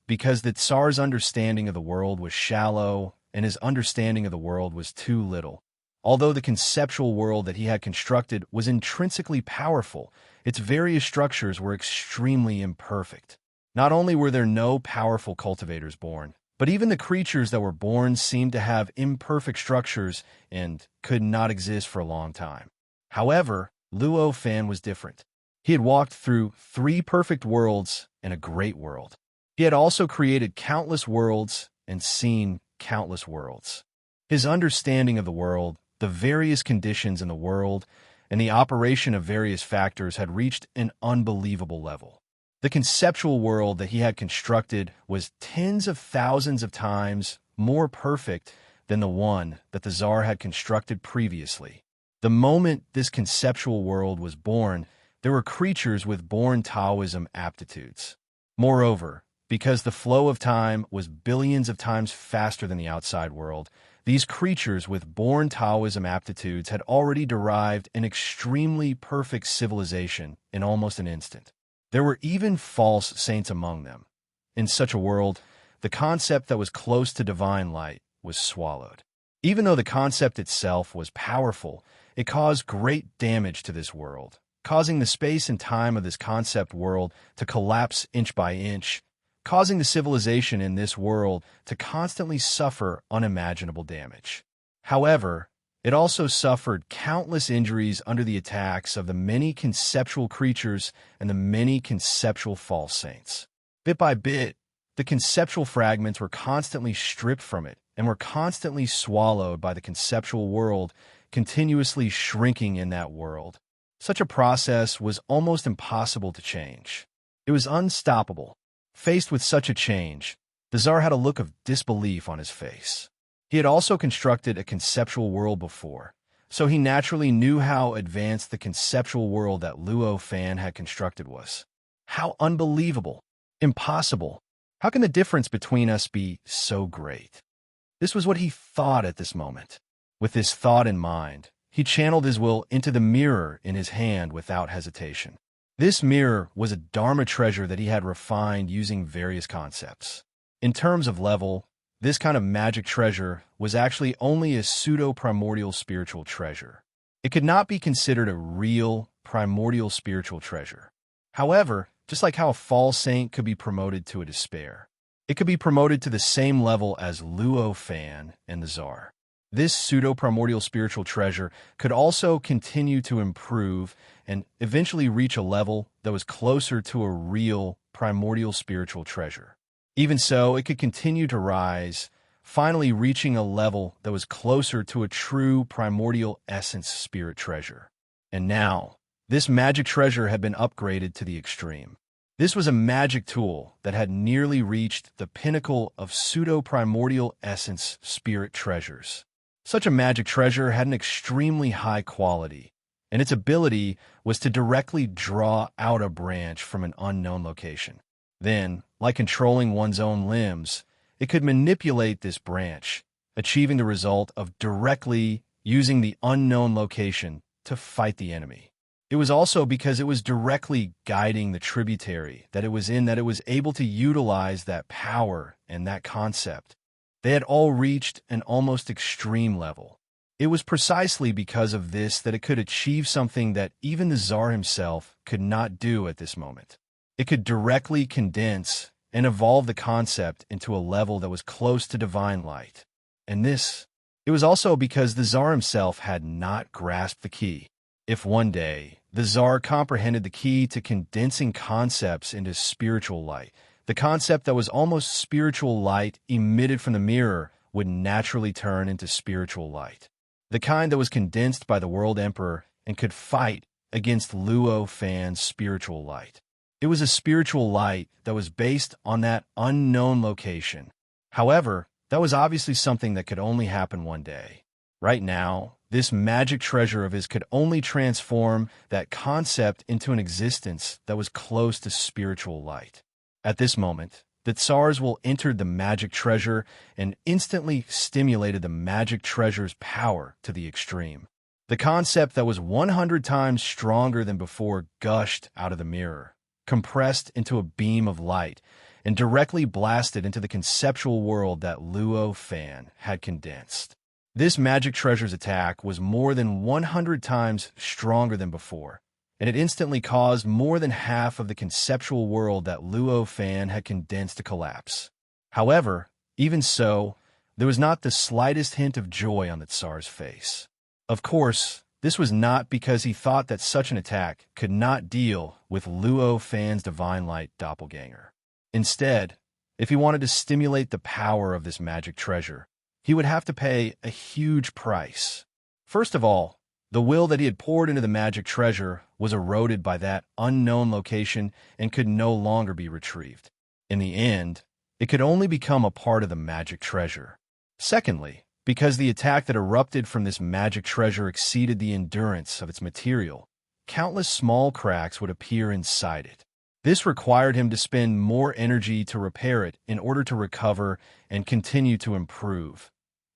Because the Tsar's understanding of the world was shallow and his understanding of the world was too little. Although the conceptual world that he had constructed was intrinsically powerful, its various structures were extremely imperfect. Not only were there no powerful cultivators born, but even the creatures that were born seemed to have imperfect structures and could not exist for a long time. However, Luo Fan was different. He had walked through 3 perfect worlds and a great world. He had also created countless worlds and seen countless worlds. His understanding of the world, the various conditions in the world, and the operation of various factors had reached an unbelievable level. The conceptual world that he had constructed was tens of thousands of times more perfect than the one that the Tsar had constructed previously. The moment this conceptual world was born, there were creatures with born Taoism aptitudes. Moreover, because the flow of time was billions of times faster than the outside world, these creatures with born Taoism aptitudes had already derived an extremely perfect civilization in almost an instant. There were even false saints among them. In such a world, the concept that was close to divine light was swallowed. Even though the concept itself was powerful, it caused great damage to this world, causing the space and time of this concept world to collapse inch by inch, causing the civilization in this world to constantly suffer unimaginable damage. However, it also suffered countless injuries under the attacks of the many conceptual creatures and the many conceptual false saints. Bit by bit, the conceptual fragments were constantly stripped from it and were constantly swallowed by the conceptual world, continuously shrinking in that world. Such a process was almost impossible to change. It was unstoppable. Faced with such a change, the Tsar had a look of disbelief on his face. He had also constructed a conceptual world before, so he naturally knew how advanced the conceptual world that Luo Fan had constructed was. How unbelievable! Impossible! How can the difference between us be so great? This was what he thought at this moment. With this thought in mind, he channeled his will into the mirror in his hand without hesitation. This mirror was a Dharma treasure that he had refined using various concepts. In terms of level, this kind of magic treasure was actually only a pseudo-primordial spiritual treasure. It could not be considered a real, primordial spiritual treasure. However, just like how a false saint could be promoted to a despair, it could be promoted to the same level as Luo Fan and the Tsar. This pseudo-primordial spiritual treasure could also continue to improve and eventually reach a level that was closer to a real, primordial spiritual treasure. Even so, it could continue to rise, finally reaching a level that was closer to a true primordial essence spirit treasure. And now, this magic treasure had been upgraded to the extreme. This was a magic tool that had nearly reached the pinnacle of pseudo-primordial essence spirit treasures. Such a magic treasure had an extremely high quality, and its ability was to directly draw out a branch from an unknown location. Then, like controlling one's own limbs, it could manipulate this branch, achieving the result of directly using the unknown location to fight the enemy. It was also because it was directly guiding the tributary that it was in that it was able to utilize that power and that concept. They had all reached an almost extreme level. It was precisely because of this that it could achieve something that even the Tsar himself could not do at this moment. It could directly condense and evolve the concept into a level that was close to divine light. And it was also because the Tsar himself had not grasped the key. If one day the Tsar comprehended the key to condensing concepts into spiritual light, the concept that was almost spiritual light emitted from the mirror would naturally turn into spiritual light. The kind that was condensed by the World Emperor and could fight against Luo Fan's spiritual light. It was a spiritual light that was based on that unknown location. However, that was obviously something that could only happen one day. Right now, this magic treasure of his could only transform that concept into an existence that was close to spiritual light. At this moment, the Tsar's will entered the magic treasure and instantly stimulated the magic treasure's power to the extreme. The concept that was 100 times stronger than before gushed out of the mirror, compressed into a beam of light, and directly blasted into the conceptual world that Luo Fan had condensed. This magic treasure's attack was more than 100 times stronger than before, and it instantly caused more than half of the conceptual world that Luo Fan had condensed to collapse. However, even so, there was not the slightest hint of joy on the Tsar's face. Of course, this was not because he thought that such an attack could not deal with Luo Fan's divine light doppelganger. Instead, if he wanted to stimulate the power of this magic treasure, he would have to pay a huge price. First of all, the will that he had poured into the magic treasure was eroded by that unknown location and could no longer be retrieved. In the end, it could only become a part of the magic treasure. Secondly, because the attack that erupted from this magic treasure exceeded the endurance of its material, countless small cracks would appear inside it. This required him to spend more energy to repair it in order to recover and continue to improve.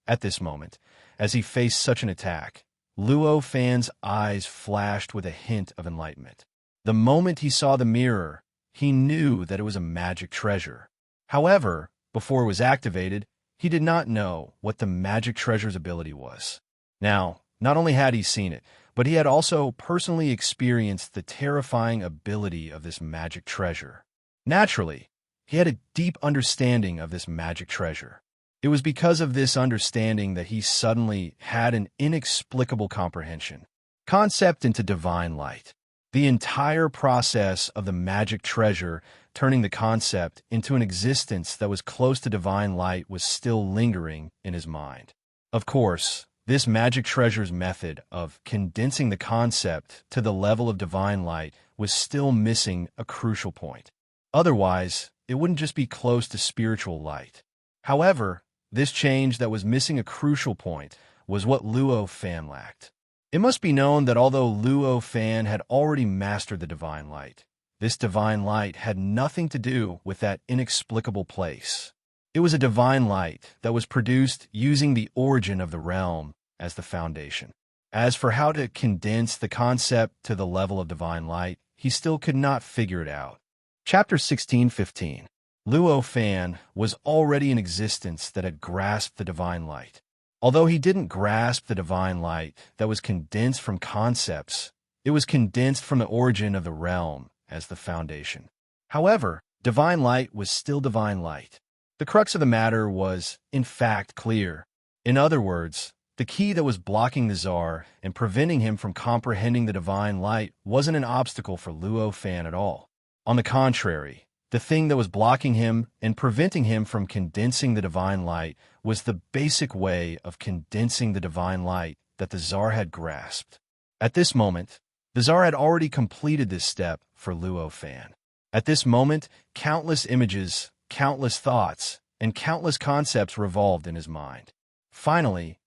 At this moment, as he faced such an attack, Luo Fan's eyes flashed with a hint of enlightenment. The moment he saw the mirror, he knew that it was a magic treasure. However, before it was activated, he did not know what the magic treasure's ability was. Now, not only had he seen it, but he had also personally experienced the terrifying ability of this magic treasure. Naturally, he had a deep understanding of this magic treasure. It was because of this understanding that he suddenly had an inexplicable comprehension. Concept into divine light. The entire process of the magic treasure turning the concept into an existence that was close to divine light was still lingering in his mind. Of course, this magic treasure's method of condensing the concept to the level of divine light was still missing a crucial point. Otherwise, it wouldn't just be close to spiritual light. However, this change that was missing a crucial point was what Luo Fan lacked. It must be known that although Luo Fan had already mastered the divine light, this divine light had nothing to do with that inexplicable place. It was a divine light that was produced using the origin of the realm as the foundation. As for how to condense the concept to the level of divine light, he still could not figure it out. Chapter 16:15. Luo Fan was already an existence that had grasped the divine light. Although he didn't grasp the divine light that was condensed from concepts, it was condensed from the origin of the realm as the foundation. However, divine light was still divine light. The crux of the matter was, in fact, clear. In other words, the key that was blocking the Tsar and preventing him from comprehending the divine light wasn't an obstacle for Luo Fan at all. On the contrary, the thing that was blocking him and preventing him from condensing the divine light was the basic way of condensing the divine light that the Tsar had grasped. At this moment, The Tsar had already completed this step for Luo Fan. At this moment, countless images, countless thoughts, and countless concepts revolved in his mind. Finally,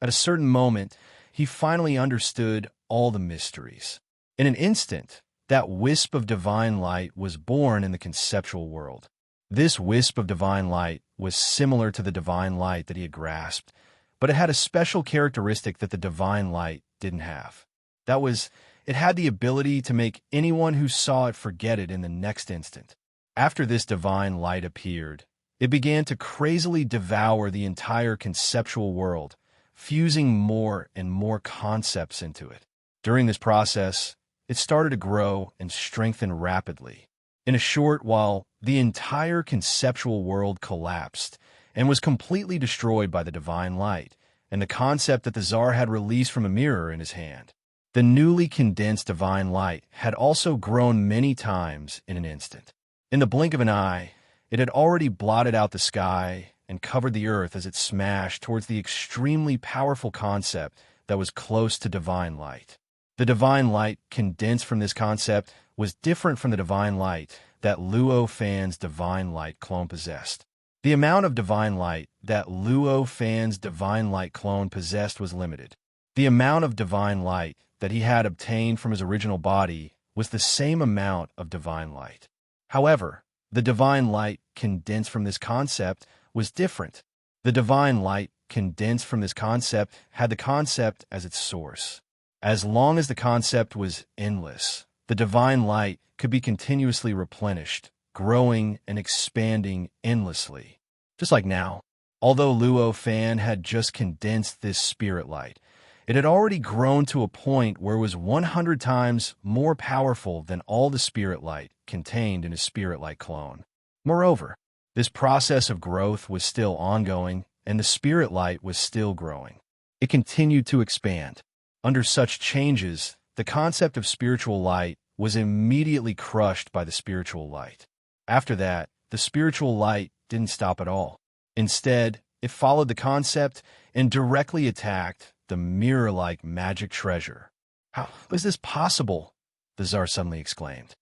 at a certain moment, he finally understood all the mysteries. In an instant, that wisp of divine light was born in the conceptual world. This wisp of divine light was similar to the divine light that he had grasped, but it had a special characteristic that the divine light didn't have. That was, it had the ability to make anyone who saw it forget it in the next instant. After this divine light appeared, it began to crazily devour the entire conceptual world, fusing more and more concepts into it. During this process, it started to grow and strengthen rapidly. In a short while, the entire conceptual world collapsed and was completely destroyed by the divine light and the concept that the Tsar had released from a mirror in his hand. The newly condensed divine light had also grown many times in an instant. In the blink of an eye, it had already blotted out the sky and covered the earth as it smashed towards the extremely powerful concept that was close to divine light. The divine light condensed from this concept was different from the divine light that Luo Fan's divine light clone possessed. The amount of divine light that Luo Fan's divine light clone possessed was limited. The amount of divine light that he had obtained from his original body was the same amount of divine light. However, the divine light condensed from this concept was different. The divine light condensed from this concept had the concept as its source. As long as the concept was endless, the divine light could be continuously replenished, growing and expanding endlessly. Just like now, although Luo Fan had just condensed this spirit light, it had already grown to a point where it was 100 times more powerful than all the spirit light contained in his spirit light clone. Moreover, this process of growth was still ongoing, and the spirit light was still growing. It continued to expand. Under such changes, the concept of spiritual light was immediately crushed by the spiritual light. After that, the spiritual light didn't stop at all. Instead, it followed the concept and directly attacked the mirror-like magic treasure. How is this possible? The Tsar suddenly exclaimed.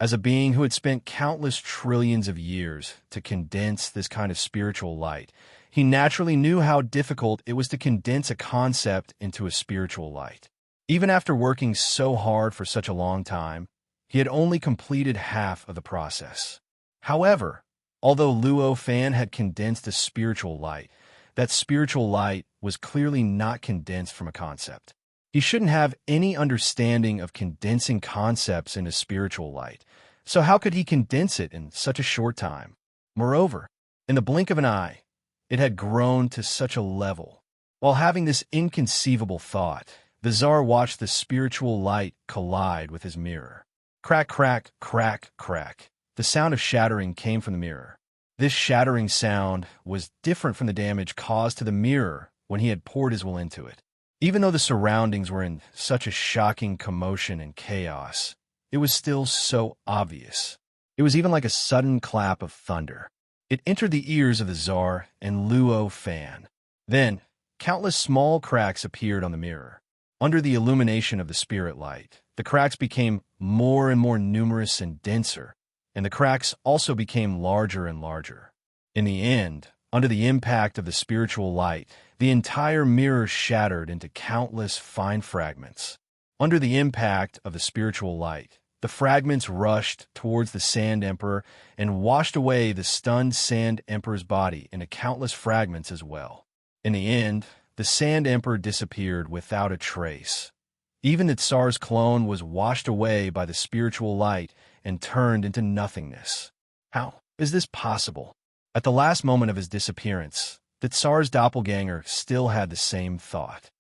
As a being who had spent countless trillions of years to condense this kind of spiritual light, he naturally knew how difficult it was to condense a concept into a spiritual light. Even after working so hard for such a long time, he had only completed half of the process. However, although Luo Fan had condensed a spiritual light, that spiritual light was clearly not condensed from a concept. He shouldn't have any understanding of condensing concepts into spiritual light, so how could he condense it in such a short time? Moreover, in the blink of an eye, it had grown to such a level. While having this inconceivable thought, the Tsar watched the spiritual light collide with his mirror. Crack, crack, crack, crack. The sound of shattering came from the mirror. This shattering sound was different from the damage caused to the mirror when he had poured his will into it. Even though the surroundings were in such a shocking commotion and chaos, it was still so obvious. It was even like a sudden clap of thunder. It entered the ears of the Tsar and Luo Fan. Then, countless small cracks appeared on the mirror. Under the illumination of the spirit light, the cracks became more and more numerous and denser, and the cracks also became larger and larger. In the end, under the impact of the spiritual light, the entire mirror shattered into countless fine fragments. Under the impact of the spiritual light, the fragments rushed towards the Sand Emperor and washed away the stunned Sand Emperor's body into countless fragments as well. In the end, the Sand Emperor disappeared without a trace. Even the Tsar's clone was washed away by the spiritual light and turned into nothingness. How is this possible? At the last moment of his disappearance, the Tsar's doppelganger still had the same thought.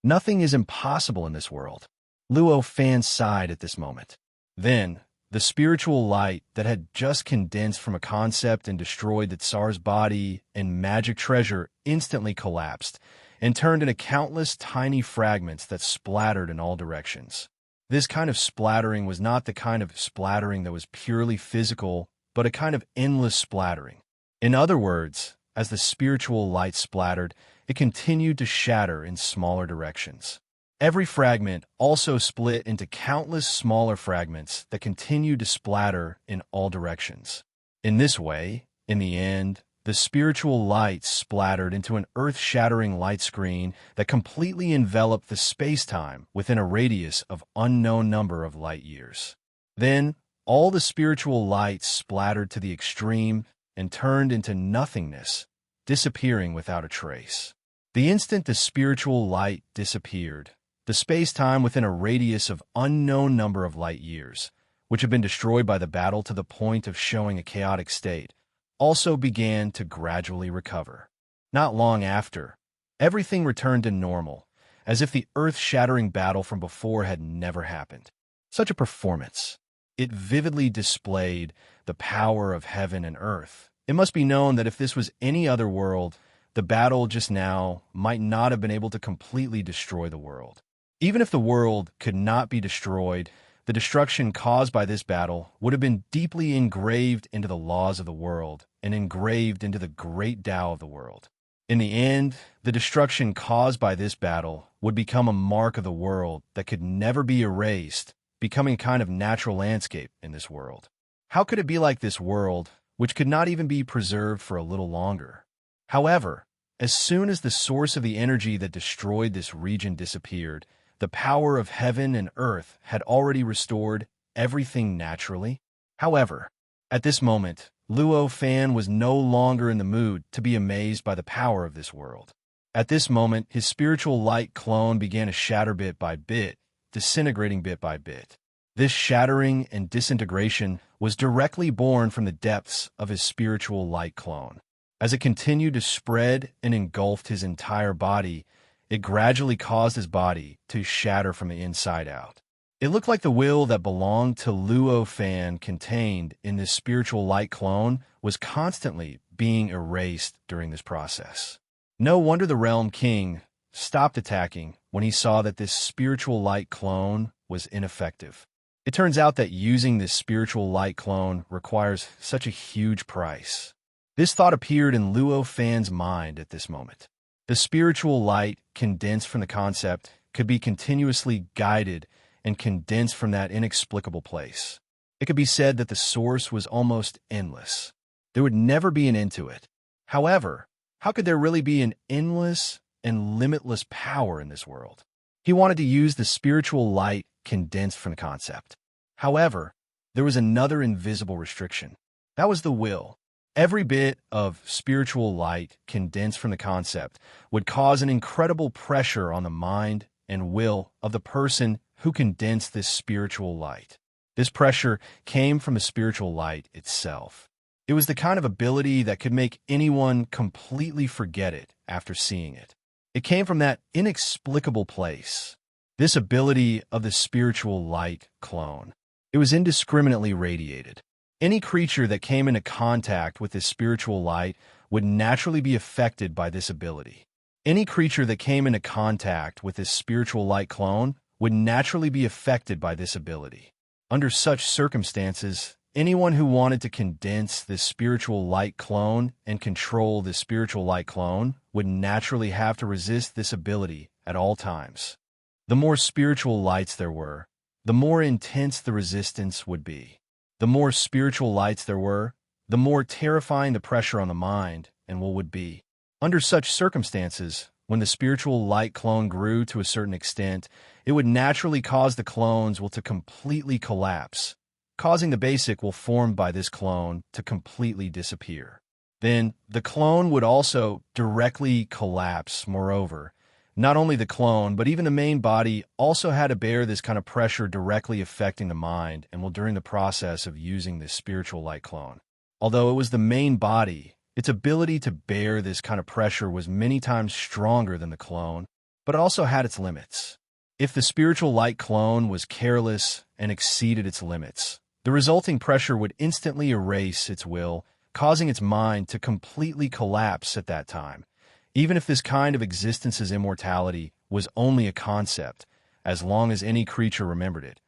Nothing is impossible in this world. Luo Fan sighed at this moment. Then, the spiritual light that had just condensed from a concept and destroyed the Tsar's body and magic treasure instantly collapsed and turned into countless tiny fragments that splattered in all directions. This kind of splattering was not the kind of splattering that was purely physical, but a kind of endless splattering. In other words, as the spiritual light splattered, it continued to shatter in smaller directions. Every fragment also split into countless smaller fragments that continued to splatter in all directions. In this way, in the end, the spiritual light splattered into an earth-shattering light screen that completely enveloped the space-time within a radius of unknown number of light years. Then, all the spiritual light splattered to the extreme and turned into nothingness, disappearing without a trace. The instant the spiritual light disappeared, the space-time within a radius of unknown number of light years, which had been destroyed by the battle to the point of showing a chaotic state, also began to gradually recover. Not long after, everything returned to normal, as if the earth-shattering battle from before had never happened. Such a performance. It vividly displayed the power of heaven and earth. It must be known that if this was any other world, the battle just now might not have been able to completely destroy the world. Even if the world could not be destroyed, the destruction caused by this battle would have been deeply engraved into the laws of the world and engraved into the great Tao of the world. In the end, the destruction caused by this battle would become a mark of the world that could never be erased, becoming a kind of natural landscape in this world. How could it be like this world, which could not even be preserved for a little longer? However, as soon as the source of the energy that destroyed this region disappeared, the power of heaven and earth had already restored everything naturally. However, at this moment, Luo Fan was no longer in the mood to be amazed by the power of this world. At this moment, his spiritual light clone began to shatter bit by bit, disintegrating bit by bit. This shattering and disintegration was directly born from the depths of his spiritual light clone. As it continued to spread and engulfed his entire body, it gradually caused his body to shatter from the inside out. It looked like the will that belonged to Luo Fan contained in this spiritual light clone was constantly being erased during this process. No wonder the Realm King stopped attacking when he saw that this spiritual light clone was ineffective. It turns out that using this spiritual light clone requires such a huge price. This thought appeared in Luo Fan's mind at this moment. The spiritual light condensed from the concept could be continuously guided and condensed from that inexplicable place. It could be said that the source was almost endless. There would never be an end to it. However, how could there really be an endless and limitless power in this world? He wanted to use the spiritual light condensed from the concept. However, there was another invisible restriction. That was the will. Every bit of spiritual light condensed from the concept would cause an incredible pressure on the mind and will of the person who condensed this spiritual light. This pressure came from the spiritual light itself. It was the kind of ability that could make anyone completely forget it after seeing it. It came from that inexplicable place. This ability of the spiritual light clone. It was indiscriminately radiated. Any creature that came into contact with this spiritual light would naturally be affected by this ability. Any creature that came into contact with this spiritual light clone would naturally be affected by this ability. Under such circumstances, anyone who wanted to condense this spiritual light clone and control this spiritual light clone would naturally have to resist this ability at all times. The more spiritual lights there were, the more intense the resistance would be. The more spiritual lights there were, the more terrifying the pressure on the mind and will would be. Under such circumstances, when the spiritual light clone grew to a certain extent, it would naturally cause the clone's will to completely collapse, causing the basic will formed by this clone to completely disappear. Then, the clone would also directly collapse. Moreover, not only the clone, but even the main body also had to bear this kind of pressure directly affecting the mind and will during the process of using this spiritual light clone. Although it was the main body, its ability to bear this kind of pressure was many times stronger than the clone, but it also had its limits. If the spiritual light clone was careless and exceeded its limits, the resulting pressure would instantly erase its will, causing its mind to completely collapse at that time. Even if this kind of existence's immortality was only a concept, as long as any creature remembered it,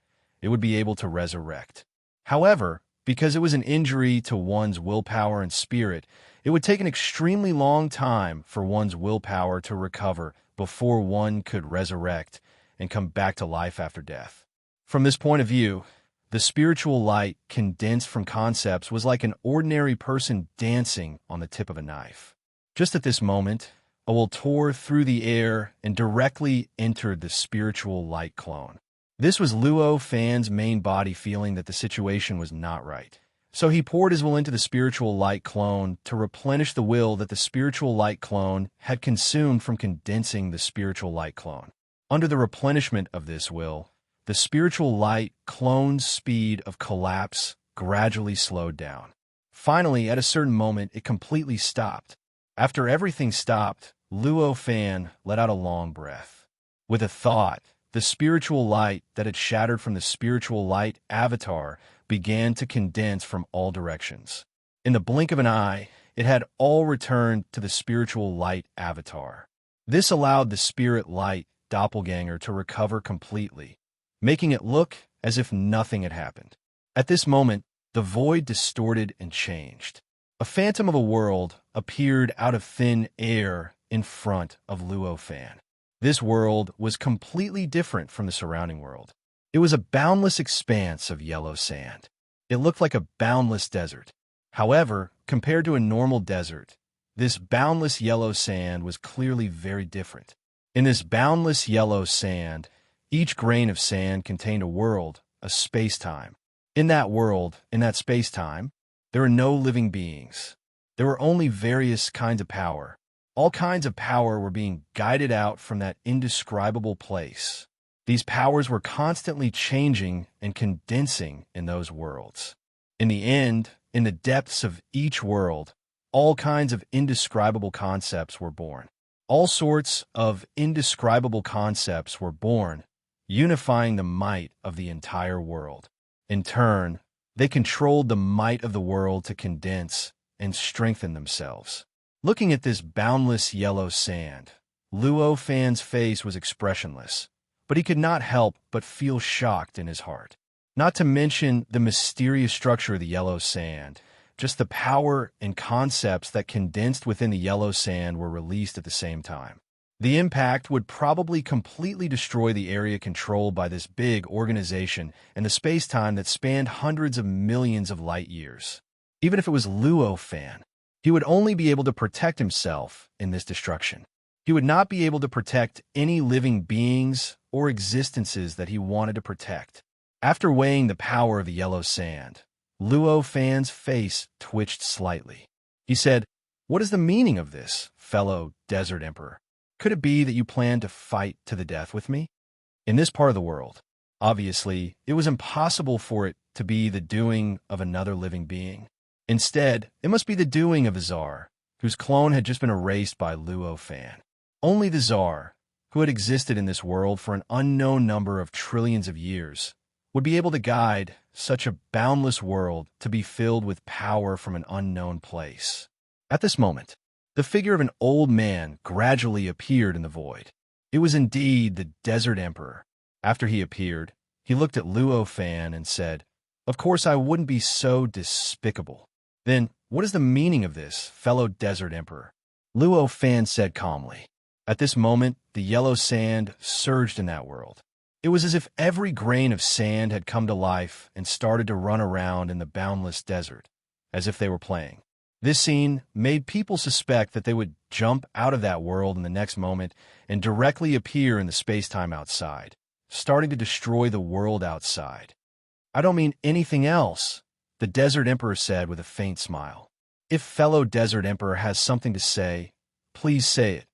it would be able to resurrect. However, because it was an injury to one's willpower and spirit, it would take an extremely long time for one's willpower to recover before one could resurrect, and come back to life after death. From this point of view, the spiritual light condensed from concepts was like an ordinary person dancing on the tip of a knife. Just at this moment, a will tore through the air and directly entered the spiritual light clone. This was Luo Fan's main body feeling that the situation was not right. So he poured his will into the spiritual light clone to replenish the will that the spiritual light clone had consumed from condensing the spiritual light clone. Under the replenishment of this will, the spiritual light clone's speed of collapse gradually slowed down. Finally, at a certain moment, it completely stopped. After everything stopped, Luo Fan let out a long breath. With a thought, the spiritual light that had shattered from the spiritual light avatar began to condense from all directions. In the blink of an eye, it had all returned to the spiritual light avatar. This allowed the spirit light doppelganger to recover completely, making it look as if nothing had happened. At this moment, the void distorted and changed. A phantom of a world appeared out of thin air in front of Luo Fan. This world was completely different from the surrounding world. It was a boundless expanse of yellow sand. It looked like a boundless desert. However, compared to a normal desert, this boundless yellow sand was clearly very different. In this boundless yellow sand, each grain of sand contained a world, a space-time. In that world, in that space-time, there were no living beings. There were only various kinds of power. All kinds of power were being guided out from that indescribable place. These powers were constantly changing and condensing in those worlds. In the end, in the depths of each world, all kinds of indescribable concepts were born. All sorts of indescribable concepts were born, unifying the might of the entire world. In turn, they controlled the might of the world to condense and strengthen themselves. Looking at this boundless yellow sand, Luo Fan's face was expressionless, but he could not help but feel shocked in his heart. Not to mention the mysterious structure of the yellow sand, just the power and concepts that condensed within the yellow sand were released at the same time. The impact would probably completely destroy the area controlled by this big organization and the space-time that spanned hundreds of millions of light years. Even if it was Luo Fan, he would only be able to protect himself in this destruction. He would not be able to protect any living beings or existences that he wanted to protect. After weighing the power of the yellow sand, Luo Fan's face twitched slightly. He said, "What is the meaning of this, fellow Desert Emperor? Could it be that you plan to fight to the death with me?" In this part of the world, obviously, it was impossible for it to be the doing of another living being. Instead, it must be the doing of a czar, whose clone had just been erased by Luo Fan. Only the czar, who had existed in this world for an unknown number of trillions of years, would be able to guide such a boundless world to be filled with power from an unknown place. At this moment, the figure of an old man gradually appeared in the void. It was indeed the Desert Emperor. After he appeared, he looked at Luo Fan and said, "Of course I wouldn't be so despicable. Then, what is the meaning of this, fellow Desert Emperor?" Luo Fan said calmly. At this moment, the yellow sand surged in that world. It was as if every grain of sand had come to life and started to run around in the boundless desert, as if they were playing. This scene made people suspect that they would jump out of that world in the next moment and directly appear in the space-time outside, starting to destroy the world outside. "I don't mean anything else," the Desert Emperor said with a faint smile. "If fellow Desert Emperor has something to say, please say it,"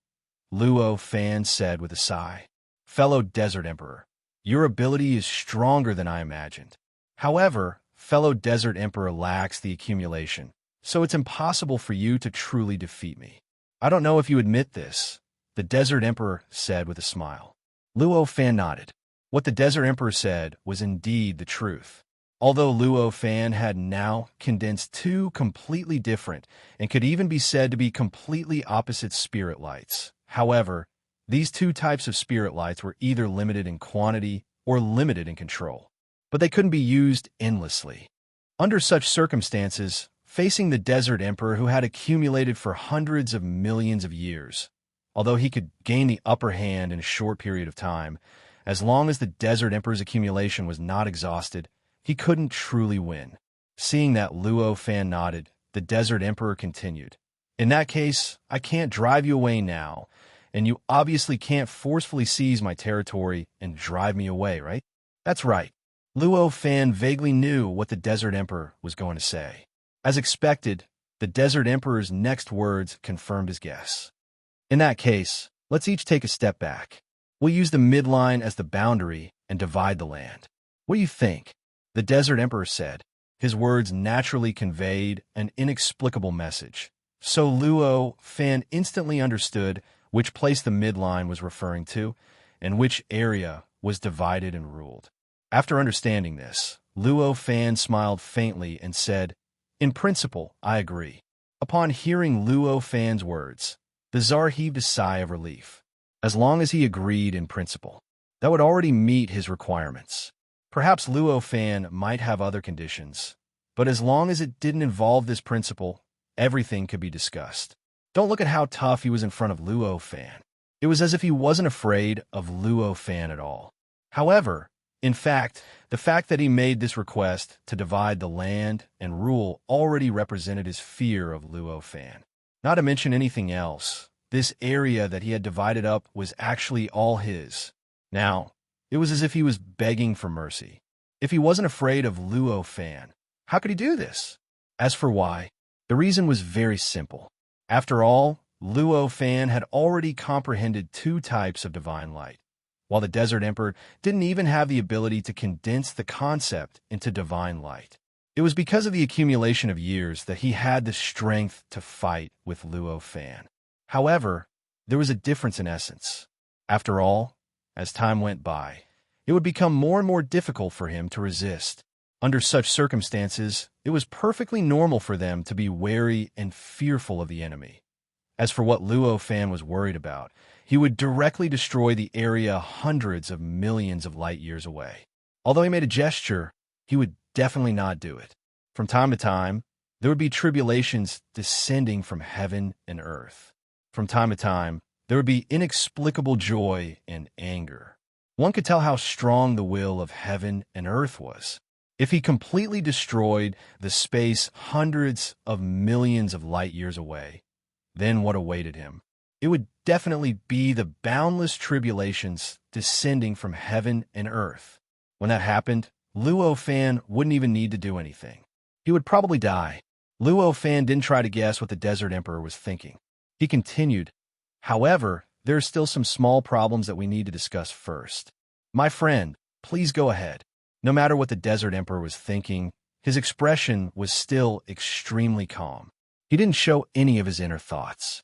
Luo Fan said with a sigh. "Fellow Desert Emperor, your ability is stronger than I imagined. However, fellow Desert Emperor lacks the accumulation, so it's impossible for you to truly defeat me. I don't know if you admit this," the Desert Emperor said with a smile. Luo Fan nodded. What the Desert Emperor said was indeed the truth. Although Luo Fan had now condensed two completely different and could even be said to be completely opposite spirit lights. However, these two types of spirit lights were either limited in quantity or limited in control, but they couldn't be used endlessly. Under such circumstances, facing the Desert Emperor who had accumulated for hundreds of millions of years, although he could gain the upper hand in a short period of time, As long as the Desert Emperor's accumulation was not exhausted, he couldn't truly win. Seeing that Luo Fan nodded, the Desert Emperor continued. In that case, I can't drive you away now, and you obviously can't forcefully seize my territory and drive me away, right? That's right. Luo Fan vaguely knew what the Desert Emperor was going to say. As expected, the Desert Emperor's next words confirmed his guess. In that case, let's each take a step back. We'll use the midline as the boundary and divide the land. What do you think? The Desert Emperor said. His words naturally conveyed an inexplicable message. So Luo Fan instantly understood which place the midline was referring to and which area was divided and ruled. After understanding this, Luo Fan smiled faintly and said, "In principle, I agree." Upon hearing Luo Fan's words, the Tsar heaved a sigh of relief. As long as he agreed in principle, that would already meet his requirements. Perhaps Luo Fan might have other conditions, but as long as it didn't involve this principle, everything could be discussed. Don't look at how tough he was in front of Luo Fan. It was as if he wasn't afraid of Luo Fan at all. However, in fact, the fact that he made this request to divide the land and rule already represented his fear of Luo Fan. Not to mention anything else, this area that he had divided up was actually all his. Now, it was as if he was begging for mercy. If he wasn't afraid of Luo Fan, how could he do this? As for why, the reason was very simple. After all, Luo Fan had already comprehended two types of divine light, while the Desert Emperor didn't even have the ability to condense the concept into divine light. It was because of the accumulation of years that he had the strength to fight with Luo Fan. However, there was a difference in essence. After all, as time went by, it would become more and more difficult for him to resist. Under such circumstances, it was perfectly normal for them to be wary and fearful of the enemy. As for what Luo Fan was worried about, he would directly destroy the area hundreds of millions of light years away. Although he made a gesture, he would definitely not do it. From time to time, there would be tribulations descending from heaven and earth. From time to time, there would be inexplicable joy and anger. One could tell how strong the will of heaven and earth was. If he completely destroyed the space hundreds of millions of light years away, then what awaited him? It would definitely be the boundless tribulations descending from heaven and earth. When that happened, Luo Fan wouldn't even need to do anything. He would probably die. Luo Fan didn't try to guess what the Desert Emperor was thinking. He continued, "However, there are still some small problems that we need to discuss first. My friend, please go ahead." No matter what the Desert Emperor was thinking, his expression was still extremely calm. He didn't show any of his inner thoughts.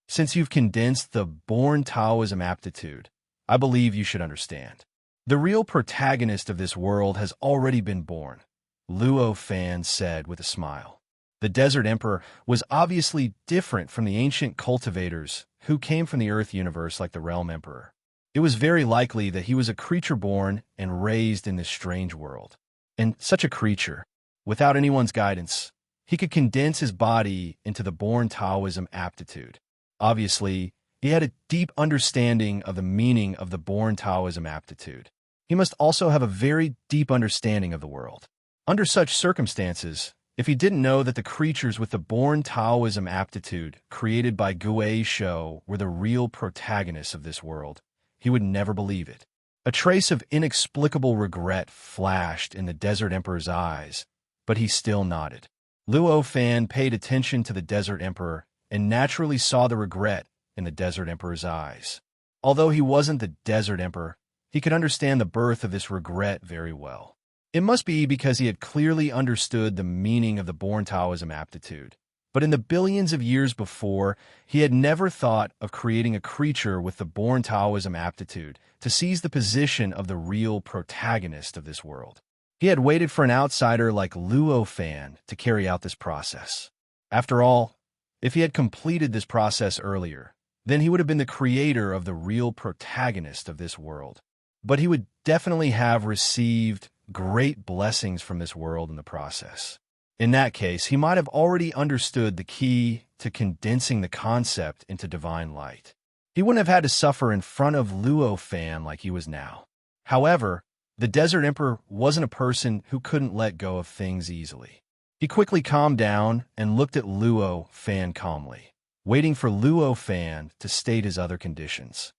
Since you've condensed the born Taoism aptitude, I believe you should understand. The real protagonist of this world has already been born, Luo Fan said with a smile. The Desert Emperor was obviously different from the ancient cultivators who came from the Earth universe like the Realm Emperor. It was very likely that he was a creature born and raised in this strange world. And such a creature, without anyone's guidance, he could condense his body into the born Taoism aptitude. Obviously, he had a deep understanding of the meaning of the born Taoism aptitude. He must also have a very deep understanding of the world. Under such circumstances, if he didn't know that the creatures with the born Taoism aptitude created by Gui's show were the real protagonists of this world, he would never believe it. A trace of inexplicable regret flashed in the Desert Emperor's eyes, but he still nodded. Luo Fan paid attention to the Desert Emperor and naturally saw the regret in the Desert Emperor's eyes. Although he wasn't the Desert Emperor, he could understand the birth of this regret very well. It must be because he had clearly understood the meaning of the born Taoism aptitude. But in the billions of years before, he had never thought of creating a creature with the born Taoism aptitude to seize the position of the real protagonist of this world. He had waited for an outsider like Luo Fan to carry out this process. After all, if he had completed this process earlier, then he would have been the creator of the real protagonist of this world. But he would definitely have received great blessings from this world in the process. In that case, he might have already understood the key to condensing the concept into divine light. He wouldn't have had to suffer in front of Luo Fan like he was now. However, the Desert Emperor wasn't a person who couldn't let go of things easily. He quickly calmed down and looked at Luo Fan calmly, waiting for Luo Fan to state his other conditions.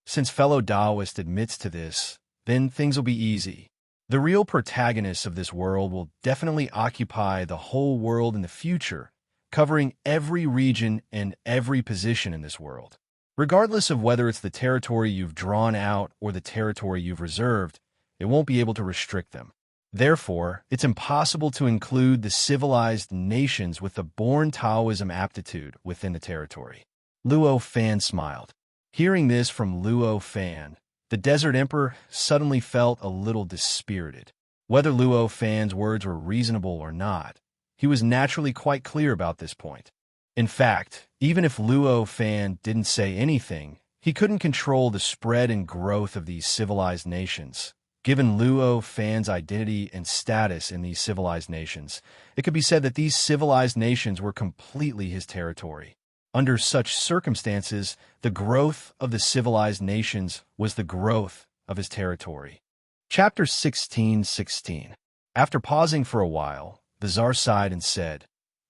Since fellow Taoist admits to this, then things will be easy. The real protagonists of this world will definitely occupy the whole world in the future, covering every region and every position in this world. Regardless of whether it's the territory you've drawn out or the territory you've reserved, it won't be able to restrict them. Therefore, it's impossible to include the civilized nations with the born Taoism aptitude within the territory. Luo Fan smiled. Hearing this from Luo Fan, the Desert Emperor suddenly felt a little dispirited. Whether Luo Fan's words were reasonable or not, he was naturally quite clear about this point. In fact, even if Luo Fan didn't say anything, he couldn't control the spread and growth of these civilized nations. Given Luo Fan's identity and status in these civilized nations, it could be said that these civilized nations were completely his territory. Under such circumstances, the growth of the civilized nations was the growth of his territory. Chapter 16:16. After pausing for a while, the Tsar sighed and said,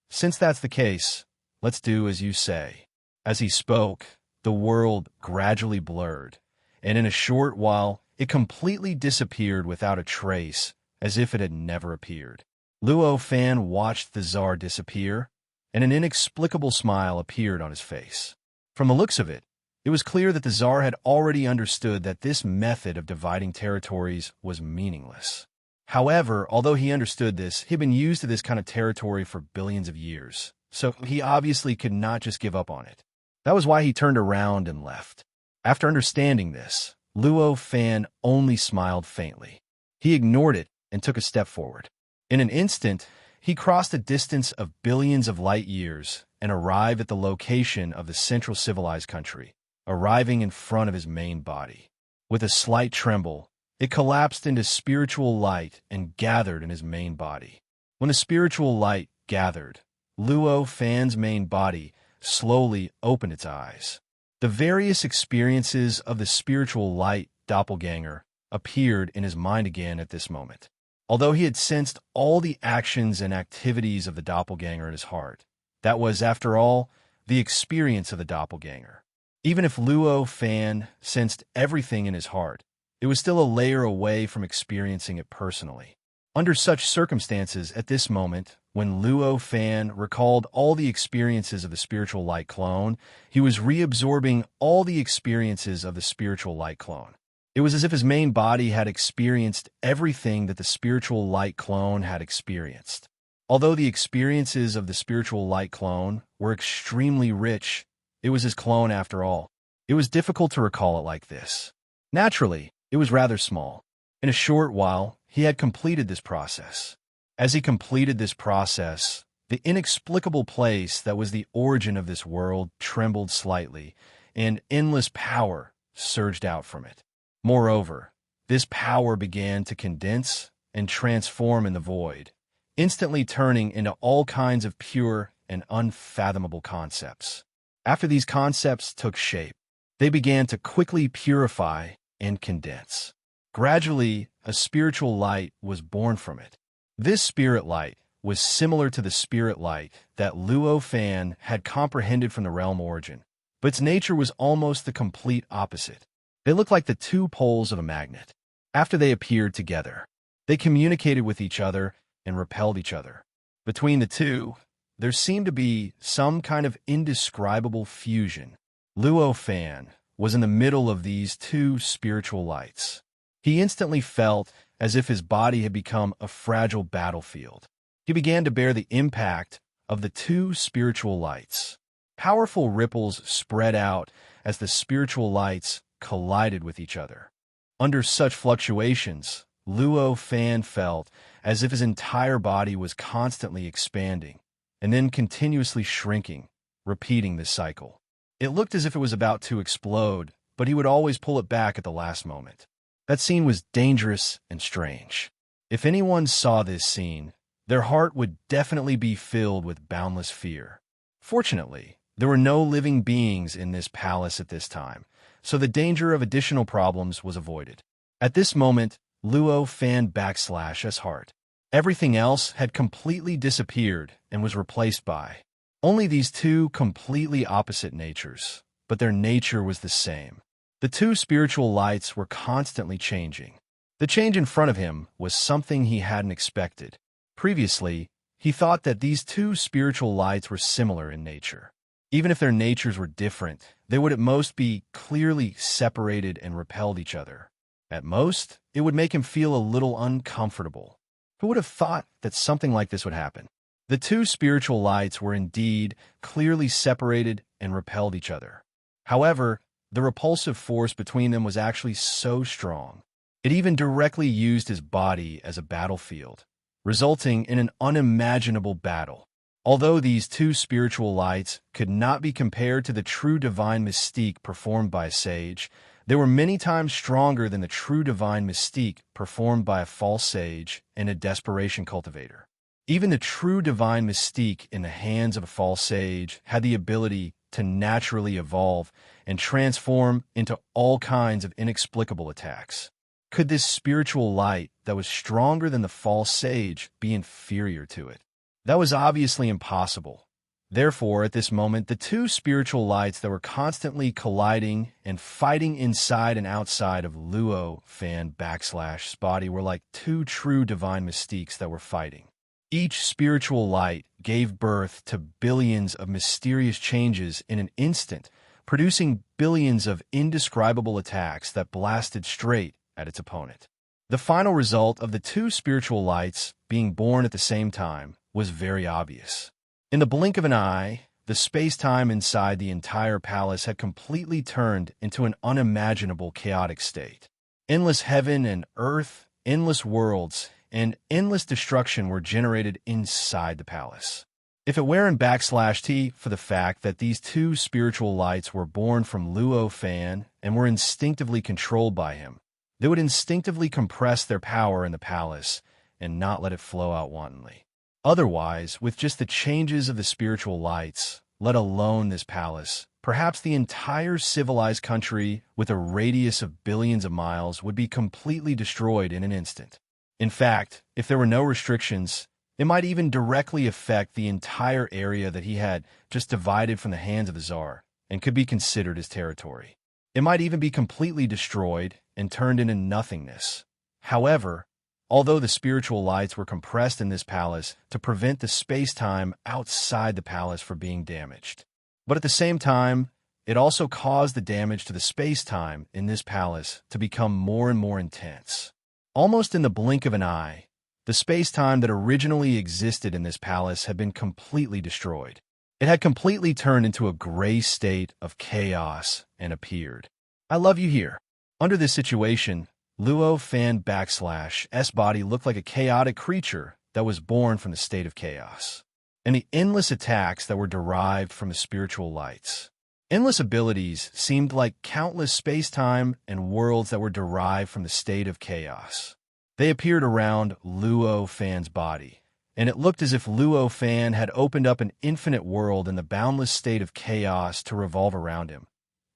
"Since that's the case, let's do as you say." As he spoke, the world gradually blurred, and in a short while, it completely disappeared without a trace, as if it had never appeared. Luo Fan watched the Tsar disappear, and an inexplicable smile appeared on his face. From the looks of it, it was clear that the Tsar had already understood that this method of dividing territories was meaningless. However, although he understood this, he'd been used to this kind of territory for billions of years, so he obviously could not just give up on it. That was why he turned around and left. After understanding this, Luo Fan only smiled faintly. He ignored it and took a step forward. In an instant, he crossed a distance of billions of light years and arrived at the location of the central civilized country, arriving in front of his main body. With a slight tremble, it collapsed into spiritual light and gathered in his main body. When the spiritual light gathered, Luo Fan's main body slowly opened its eyes. The various experiences of the spiritual light doppelganger appeared in his mind again at this moment. Although he had sensed all the actions and activities of the doppelganger in his heart, that was, after all, the experience of the doppelganger. Even if Luo Fan sensed everything in his heart, it was still a layer away from experiencing it personally. Under such circumstances, at this moment, when Luo Fan recalled all the experiences of the spiritual light clone, he was reabsorbing all the experiences of the spiritual light clone. It was as if his main body had experienced everything that the spiritual light clone had experienced. Although the experiences of the spiritual light clone were extremely rich, it was his clone after all. It was difficult to recall it like this. Naturally, it was rather small. In a short while, he had completed this process. As he completed this process, the inexplicable place that was the origin of this world trembled slightly, and endless power surged out from it. Moreover, this power began to condense and transform in the void, instantly turning into all kinds of pure and unfathomable concepts. After these concepts took shape, they began to quickly purify and condense. Gradually, a spiritual light was born from it. This spirit light was similar to the spirit light that Luo Fan had comprehended from the realm origin, but its nature was almost the complete opposite. They looked like the two poles of a magnet. After they appeared together, they communicated with each other and repelled each other. Between the two, there seemed to be some kind of indescribable fusion. Luo Fan was in the middle of these two spiritual lights. He instantly felt as if his body had become a fragile battlefield. He began to bear the impact of the two spiritual lights. Powerful ripples spread out as the spiritual lights collided with each other. Under such fluctuations, Luo Fan felt as if his entire body was constantly expanding and then continuously shrinking, repeating this cycle. It looked as if it was about to explode, but he would always pull it back at the last moment. That scene was dangerous and strange. If anyone saw this scene, their heart would definitely be filled with boundless fear. Fortunately, there were no living beings in this palace at this time, so the danger of additional problems was avoided. At this moment, Luo fanned /S heart. Everything else had completely disappeared and was replaced by only these two completely opposite natures, but their nature was the same. The two spiritual lights were constantly changing. The change in front of him was something he hadn't expected. Previously, he thought that these two spiritual lights were similar in nature. Even if their natures were different, they would at most be clearly separated and repelled each other. At most, it would make him feel a little uncomfortable. Who would have thought that something like this would happen? The two spiritual lights were indeed clearly separated and repelled each other. However, the repulsive force between them was actually so strong. It even directly used his body as a battlefield, resulting in an unimaginable battle. Although these two spiritual lights could not be compared to the true divine mystique performed by a sage, they were many times stronger than the true divine mystique performed by a false sage and a desperation cultivator. Even the true divine mystique in the hands of a false sage had the ability to naturally evolve and transform into all kinds of inexplicable attacks. Could this spiritual light that was stronger than the false sage be inferior to it? That was obviously impossible. Therefore, at this moment, the two spiritual lights that were constantly colliding and fighting inside and outside of Luo fan /S body were like two true divine mystiques that were fighting. Each spiritual light gave birth to billions of mysterious changes in an instant, producing billions of indescribable attacks that blasted straight at its opponent. The final result of the two spiritual lights being born at the same time was very obvious. In the blink of an eye, the space-time inside the entire palace had completely turned into an unimaginable chaotic state. Endless heaven and earth, endless worlds, and endless destruction were generated inside the palace. If it weren't /T for the fact that these two spiritual lights were born from Luo Fan and were instinctively controlled by him, they would instinctively compress their power in the palace and not let it flow out wantonly. Otherwise, with just the changes of the spiritual lights, let alone this palace, perhaps the entire civilized country with a radius of billions of miles would be completely destroyed in an instant. In fact, if there were no restrictions, it might even directly affect the entire area that he had just divided from the hands of the Tsar and could be considered his territory. It might even be completely destroyed and turned into nothingness. However, although the spiritual lights were compressed in this palace to prevent the space-time outside the palace from being damaged. But at the same time, it also caused the damage to the space-time in this palace to become more and more intense. Almost in the blink of an eye, the space-time that originally existed in this palace had been completely destroyed. It had completely turned into a gray state of chaos and appeared. I love you here. Under this situation, Luo fan /S body looked like a chaotic creature that was born from the state of chaos, and the endless attacks that were derived from the spiritual lights. Endless abilities seemed like countless space-time and worlds that were derived from the state of chaos. They appeared around Luo Fan's body, and it looked as if Luo Fan had opened up an infinite world in the boundless state of chaos to revolve around him.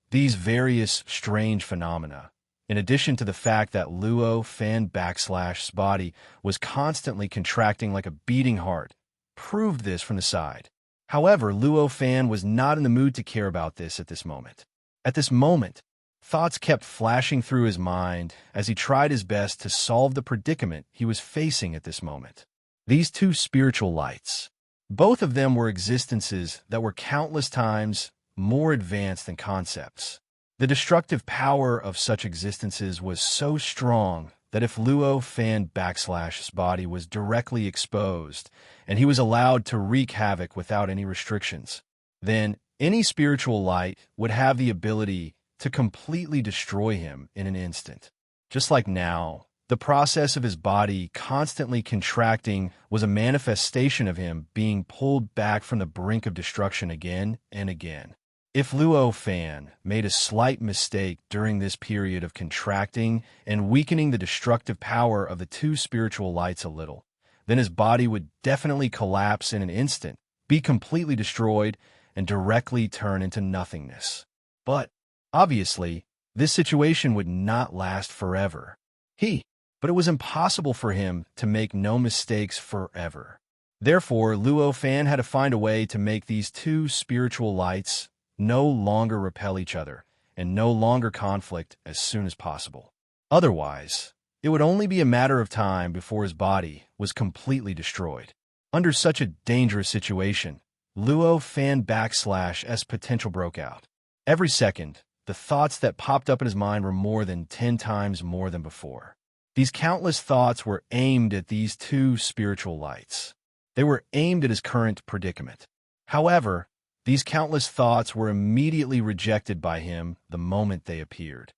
These various strange phenomena, in addition to the fact that Luo fan /S body was constantly contracting like a beating heart, proved this from the side. However, Luo Fan was not in the mood to care about this at this moment. At this moment, thoughts kept flashing through his mind as he tried his best to solve the predicament he was facing at this moment. These two spiritual lights, both of them were existences that were countless times more advanced than concepts. The destructive power of such existences was so strong that if Luo fan /S body was directly exposed and he was allowed to wreak havoc without any restrictions, then any spiritual light would have the ability to completely destroy him in an instant. Just like now, the process of his body constantly contracting was a manifestation of him being pulled back from the brink of destruction again and again. If Luo Fan made a slight mistake during this period of contracting and weakening the destructive power of the two spiritual lights a little, then his body would definitely collapse in an instant, be completely destroyed, and directly turn into nothingness. But, obviously, this situation would not last forever. But it was impossible for him to make no mistakes forever. Therefore, Luo Fan had to find a way to make these two spiritual lights no longer repel each other and no longer conflict as soon as possible. Otherwise, it would only be a matter of time before his body was completely destroyed. Under such a dangerous situation, Luo Fan /S potential broke out. Every second, the thoughts that popped up in his mind were more than 10 times more than before. These countless thoughts were aimed at these two spiritual lights. They were aimed at his current predicament. However, these countless thoughts were immediately rejected by him the moment they appeared.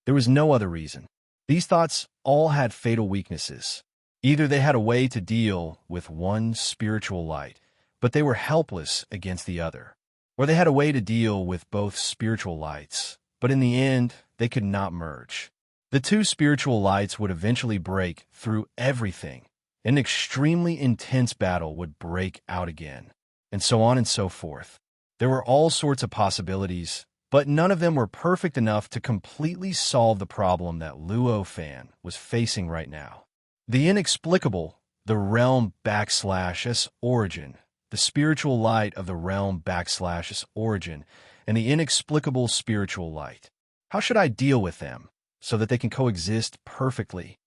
There was no other reason. These thoughts all had fatal weaknesses. Either they had a way to deal with one spiritual light, but they were helpless against the other, or they had a way to deal with both spiritual lights, but in the end, they could not merge. The two spiritual lights would eventually break through everything. An extremely intense battle would break out again, and so on and so forth. There were all sorts of possibilities, but none of them were perfect enough to completely solve the problem that Luo Fan was facing right now. The inexplicable, the realm /S origin, the spiritual light of the realm /S origin, and the inexplicable spiritual light. How should I deal with them so that they can coexist perfectly?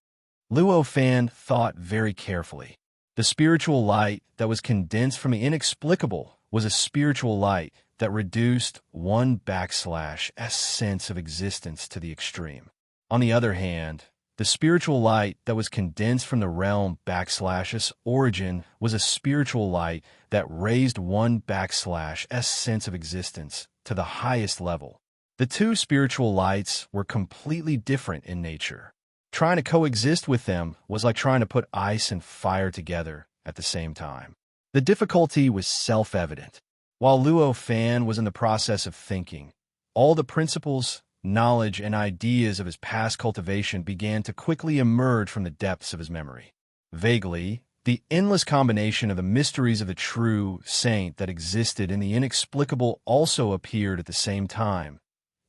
Luo Fan thought very carefully. The spiritual light that was condensed from the inexplicable was a spiritual light that reduced one /S sense of existence to the extreme. On the other hand, the spiritual light that was condensed from the realm /S origin was a spiritual light that raised one /S sense of existence to the highest level. The two spiritual lights were completely different in nature. Trying to coexist with them was like trying to put ice and fire together at the same time. The difficulty was self-evident. While Luo Fan was in the process of thinking, all the principles, knowledge, and ideas of his past cultivation began to quickly emerge from the depths of his memory. Vaguely, the endless combination of the mysteries of the true saint that existed in the inexplicable also appeared at the same time.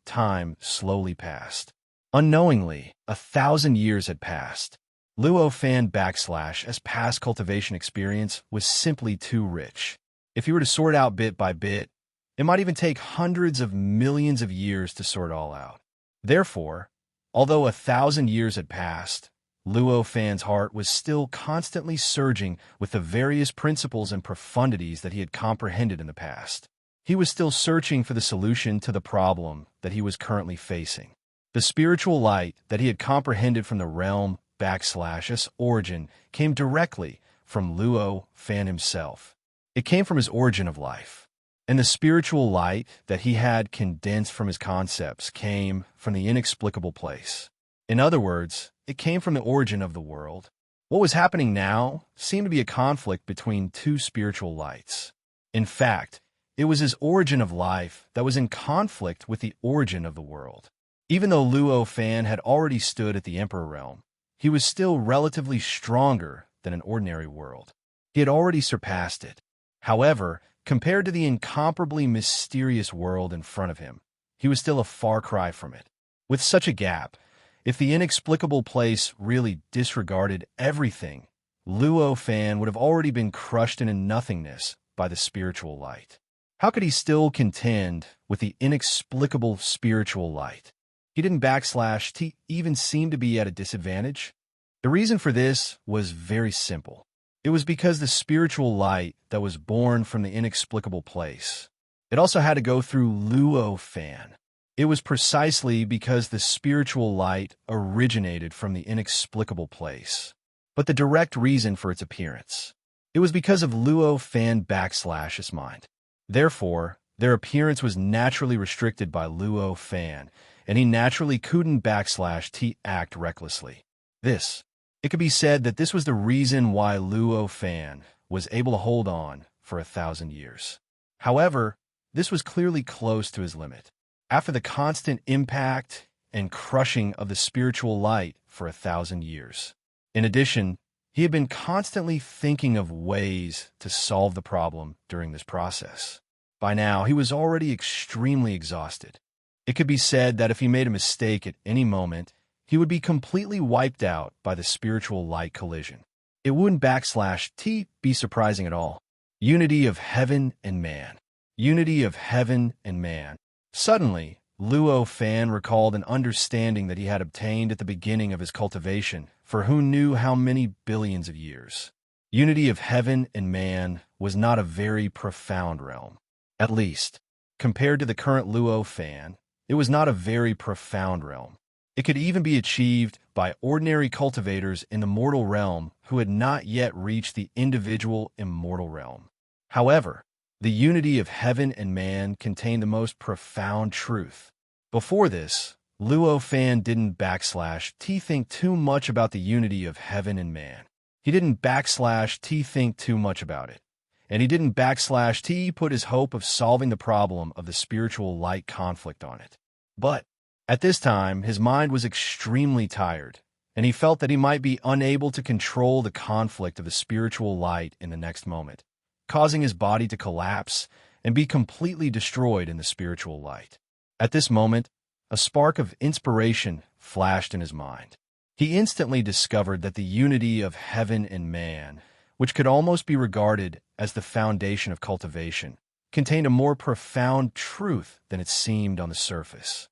Time slowly passed. Unknowingly, 1,000 years had passed. Luo Fan /S past cultivation experience was simply too rich. If you were to sort out bit by bit, it might even take hundreds of millions of years to sort all out. Therefore, although 1,000 years had passed, Luo Fan's heart was still constantly surging with the various principles and profundities that he had comprehended in the past. He was still searching for the solution to the problem that he was currently facing. The spiritual light that he had comprehended from the realm /S origin came directly from Luo Fan himself. It came from his origin of life. And the spiritual light that he had condensed from his concepts came from the inexplicable place. In other words, it came from the origin of the world. What was happening now seemed to be a conflict between two spiritual lights. In fact, it was his origin of life that was in conflict with the origin of the world. Even though Luo Fan had already stood at the Emperor realm, he was still relatively stronger than an ordinary world. He had already surpassed it. However, compared to the incomparably mysterious world in front of him, he was still a far cry from it. With such a gap, if the inexplicable place really disregarded everything, Luo Fan would have already been crushed into nothingness by the spiritual light. How could he still contend with the inexplicable spiritual light? He didn't /T even seem to be at a disadvantage. The reason for this was very simple. It was because the spiritual light that was born from the inexplicable place, it also had to go through Luo Fan. It was precisely because the spiritual light originated from the inexplicable place. But the direct reason for its appearance, it was because of Luo Fan /his mind. Therefore, their appearance was naturally restricted by Luo Fan, and he naturally couldn't /T act recklessly. It could be said that this was the reason why Luo Fan was able to hold on for 1,000 years. However, this was clearly close to his limit. After the constant impact and crushing of the spiritual light for 1,000 years. In addition, he had been constantly thinking of ways to solve the problem during this process. By now, he was already extremely exhausted. It could be said that if he made a mistake at any moment, he would be completely wiped out by the spiritual light collision. It wouldn't be surprising at all. Unity of heaven and man. Unity of heaven and man. Suddenly, Luo Fan recalled an understanding that he had obtained at the beginning of his cultivation for who knew how many billions of years. Unity of heaven and man was not a very profound realm. At least, compared to the current Luo Fan, it was not a very profound realm. It could even be achieved by ordinary cultivators in the mortal realm who had not yet reached the individual immortal realm. However, the unity of heaven and man contained the most profound truth. Before this, Luo Fan didn't think too much about the unity of heaven and man. He didn't think too much about it. And he didn't put his hope of solving the problem of the spiritual light conflict on it. But at this time, his mind was extremely tired, and he felt that he might be unable to control the conflict of the spiritual light in the next moment, causing his body to collapse and be completely destroyed in the spiritual light. At this moment, a spark of inspiration flashed in his mind. He instantly discovered that the unity of heaven and man, which could almost be regarded as the foundation of cultivation, contained a more profound truth than it seemed on the surface.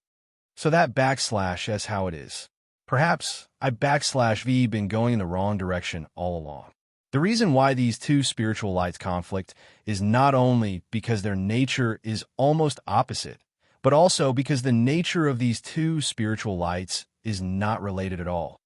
So that as how it is. Perhaps I been going in the wrong direction all along. The reason why these two spiritual lights conflict is not only because their nature is almost opposite, but also because the nature of these two spiritual lights is not related at all.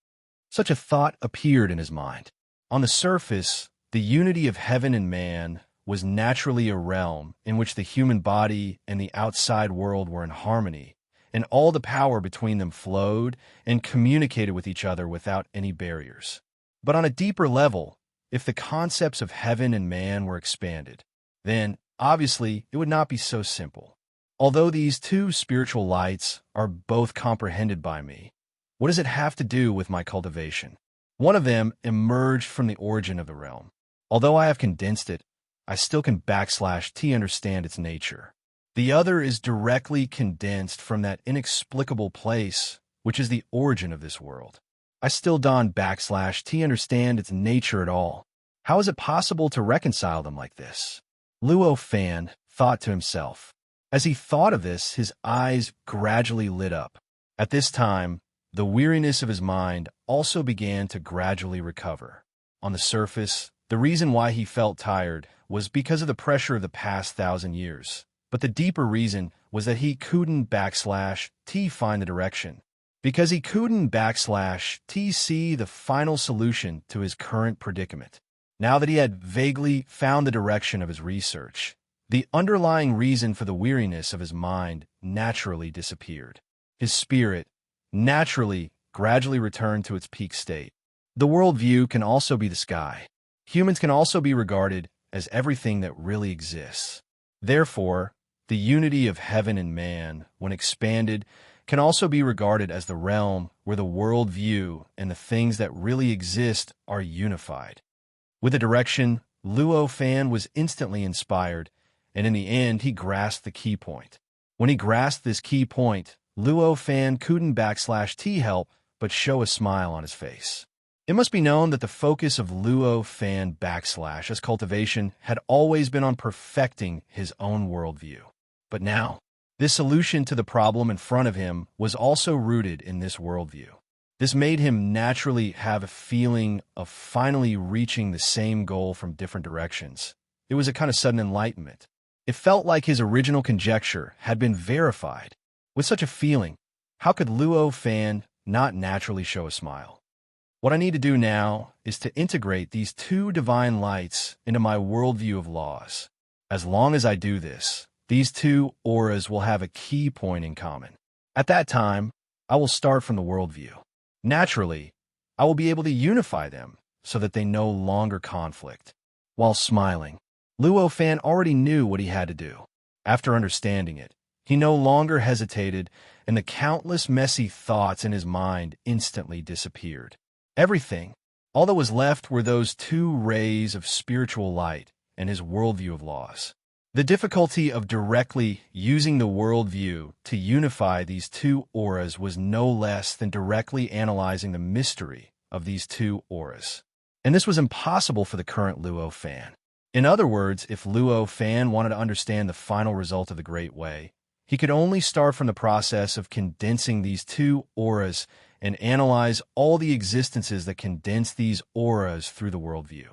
Such a thought appeared in his mind. On the surface, the unity of heaven and man was naturally a realm in which the human body and the outside world were in harmony, and all the power between them flowed and communicated with each other without any barriers. But on a deeper level, if the concepts of heaven and man were expanded, then, obviously, it would not be so simple. Although these two spiritual lights are both comprehended by me, what does it have to do with my cultivation? One of them emerged from the origin of the realm. Although I have condensed it, I still can understand its nature. The other is directly condensed from that inexplicable place, which is the origin of this world. I still don't understand its nature at all. How is it possible to reconcile them like this? Luo Fan thought to himself. As he thought of this, his eyes gradually lit up. At this time, the weariness of his mind also began to gradually recover. On the surface, the reason why he felt tired was because of the pressure of the past 1,000 years. But the deeper reason was that he couldn't find the direction. Because he couldn't see the final solution to his current predicament. Now that he had vaguely found the direction of his research, the underlying reason for the weariness of his mind naturally disappeared. His spirit naturally gradually returned to its peak state. The worldview can also be the sky. Humans can also be regarded as everything that really exists. Therefore, the unity of heaven and man, when expanded, can also be regarded as the realm where the worldview and the things that really exist are unified. With a direction, Luo Fan was instantly inspired, and in the end, he grasped the key point. When he grasped this key point, Luo Fan couldn't help but show a smile on his face. It must be known that the focus of Luo Fan as cultivation had always been on perfecting his own worldview. But now, this solution to the problem in front of him was also rooted in this worldview. This made him naturally have a feeling of finally reaching the same goal from different directions. It was a kind of sudden enlightenment. It felt like his original conjecture had been verified. With such a feeling, how could Luo Fan not naturally show a smile? What I need to do now is to integrate these two divine lights into my worldview of laws. As long as I do this, these two auras will have a key point in common. At that time, I will start from the worldview. Naturally, I will be able to unify them so that they no longer conflict. While smiling, Luo Fan already knew what he had to do. After understanding it, he no longer hesitated, and the countless messy thoughts in his mind instantly disappeared. Everything, all that was left were those two rays of spiritual light and his worldview of laws. The difficulty of directly using the worldview to unify these two auras was no less than directly analyzing the mystery of these two auras. And this was impossible for the current Luo fan. In other words, if Luo fan wanted to understand the final result of the Great Way, he could only start from the process of condensing these two auras and analyze all the existences that condense these auras through the worldview.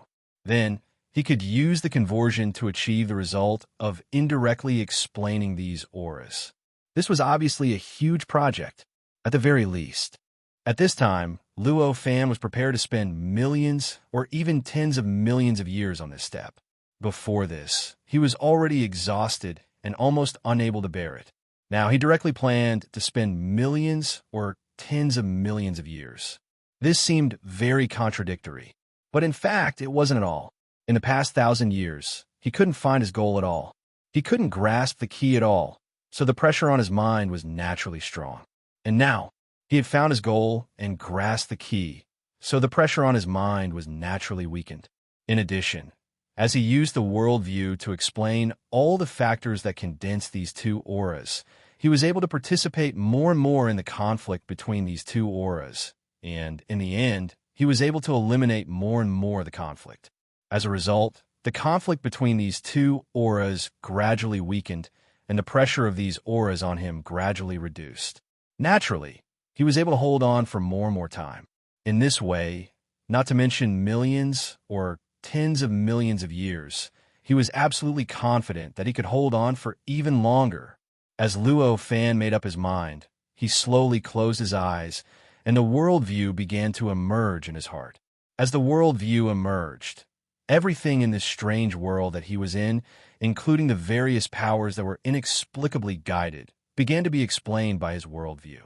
Then, he could use the conversion to achieve the result of indirectly explaining these auras. This was obviously a huge project, at the very least. At this time, Luo fan was prepared to spend millions or even tens of millions of years on this step. Before this, he was already exhausted and almost unable to bear it. Now, he directly planned to spend millions or tens of millions of years. This seemed very contradictory, but in fact, it wasn't at all. In the past 1,000 years, he couldn't find his goal at all. He couldn't grasp the key at all, so the pressure on his mind was naturally strong. And now, he had found his goal and grasped the key, so the pressure on his mind was naturally weakened. In addition, as he used the worldview to explain all the factors that condense these two auras, he was able to participate more and more in the conflict between these two auras, and, in the end, he was able to eliminate more and more of the conflict. As a result, the conflict between these two auras gradually weakened, and the pressure of these auras on him gradually reduced. Naturally, he was able to hold on for more and more time. In this way, not to mention millions or tens of millions of years, he was absolutely confident that he could hold on for even longer. As Luo fan made up his mind, he slowly closed his eyes, and the worldview began to emerge in his heart. As the worldview emerged, everything in this strange world that he was in, including the various powers that were inexplicably guided, began to be explained by his worldview.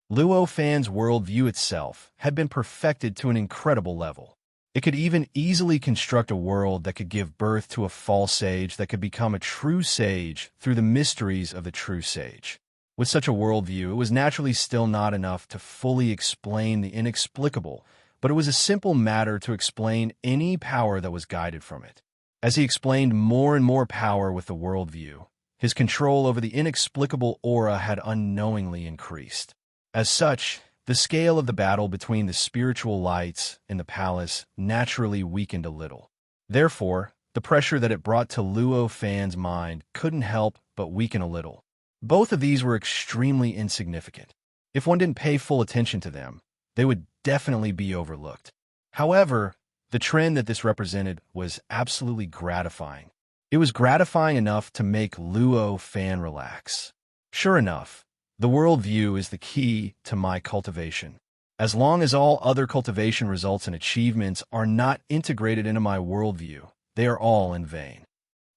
Luo fan's worldview itself had been perfected to an incredible level. It could even easily construct a world that could give birth to a false sage that could become a true sage through the mysteries of the true sage. With such a worldview, it was naturally still not enough to fully explain the inexplicable, but it was a simple matter to explain any power that was guided from it. As he explained more and more power with the worldview, his control over the inexplicable aura had unknowingly increased. As such, the scale of the battle between the spiritual lights and the palace naturally weakened a little. Therefore, the pressure that it brought to Luo fan's mind couldn't help but weaken a little. Both of these were extremely insignificant. If one didn't pay full attention to them, they would definitely be overlooked. However, the trend that this represented was absolutely gratifying. It was gratifying enough to make Luo fan relax. Sure enough, the worldview is the key to my cultivation. As long as all other cultivation results and achievements are not integrated into my worldview, they are all in vain.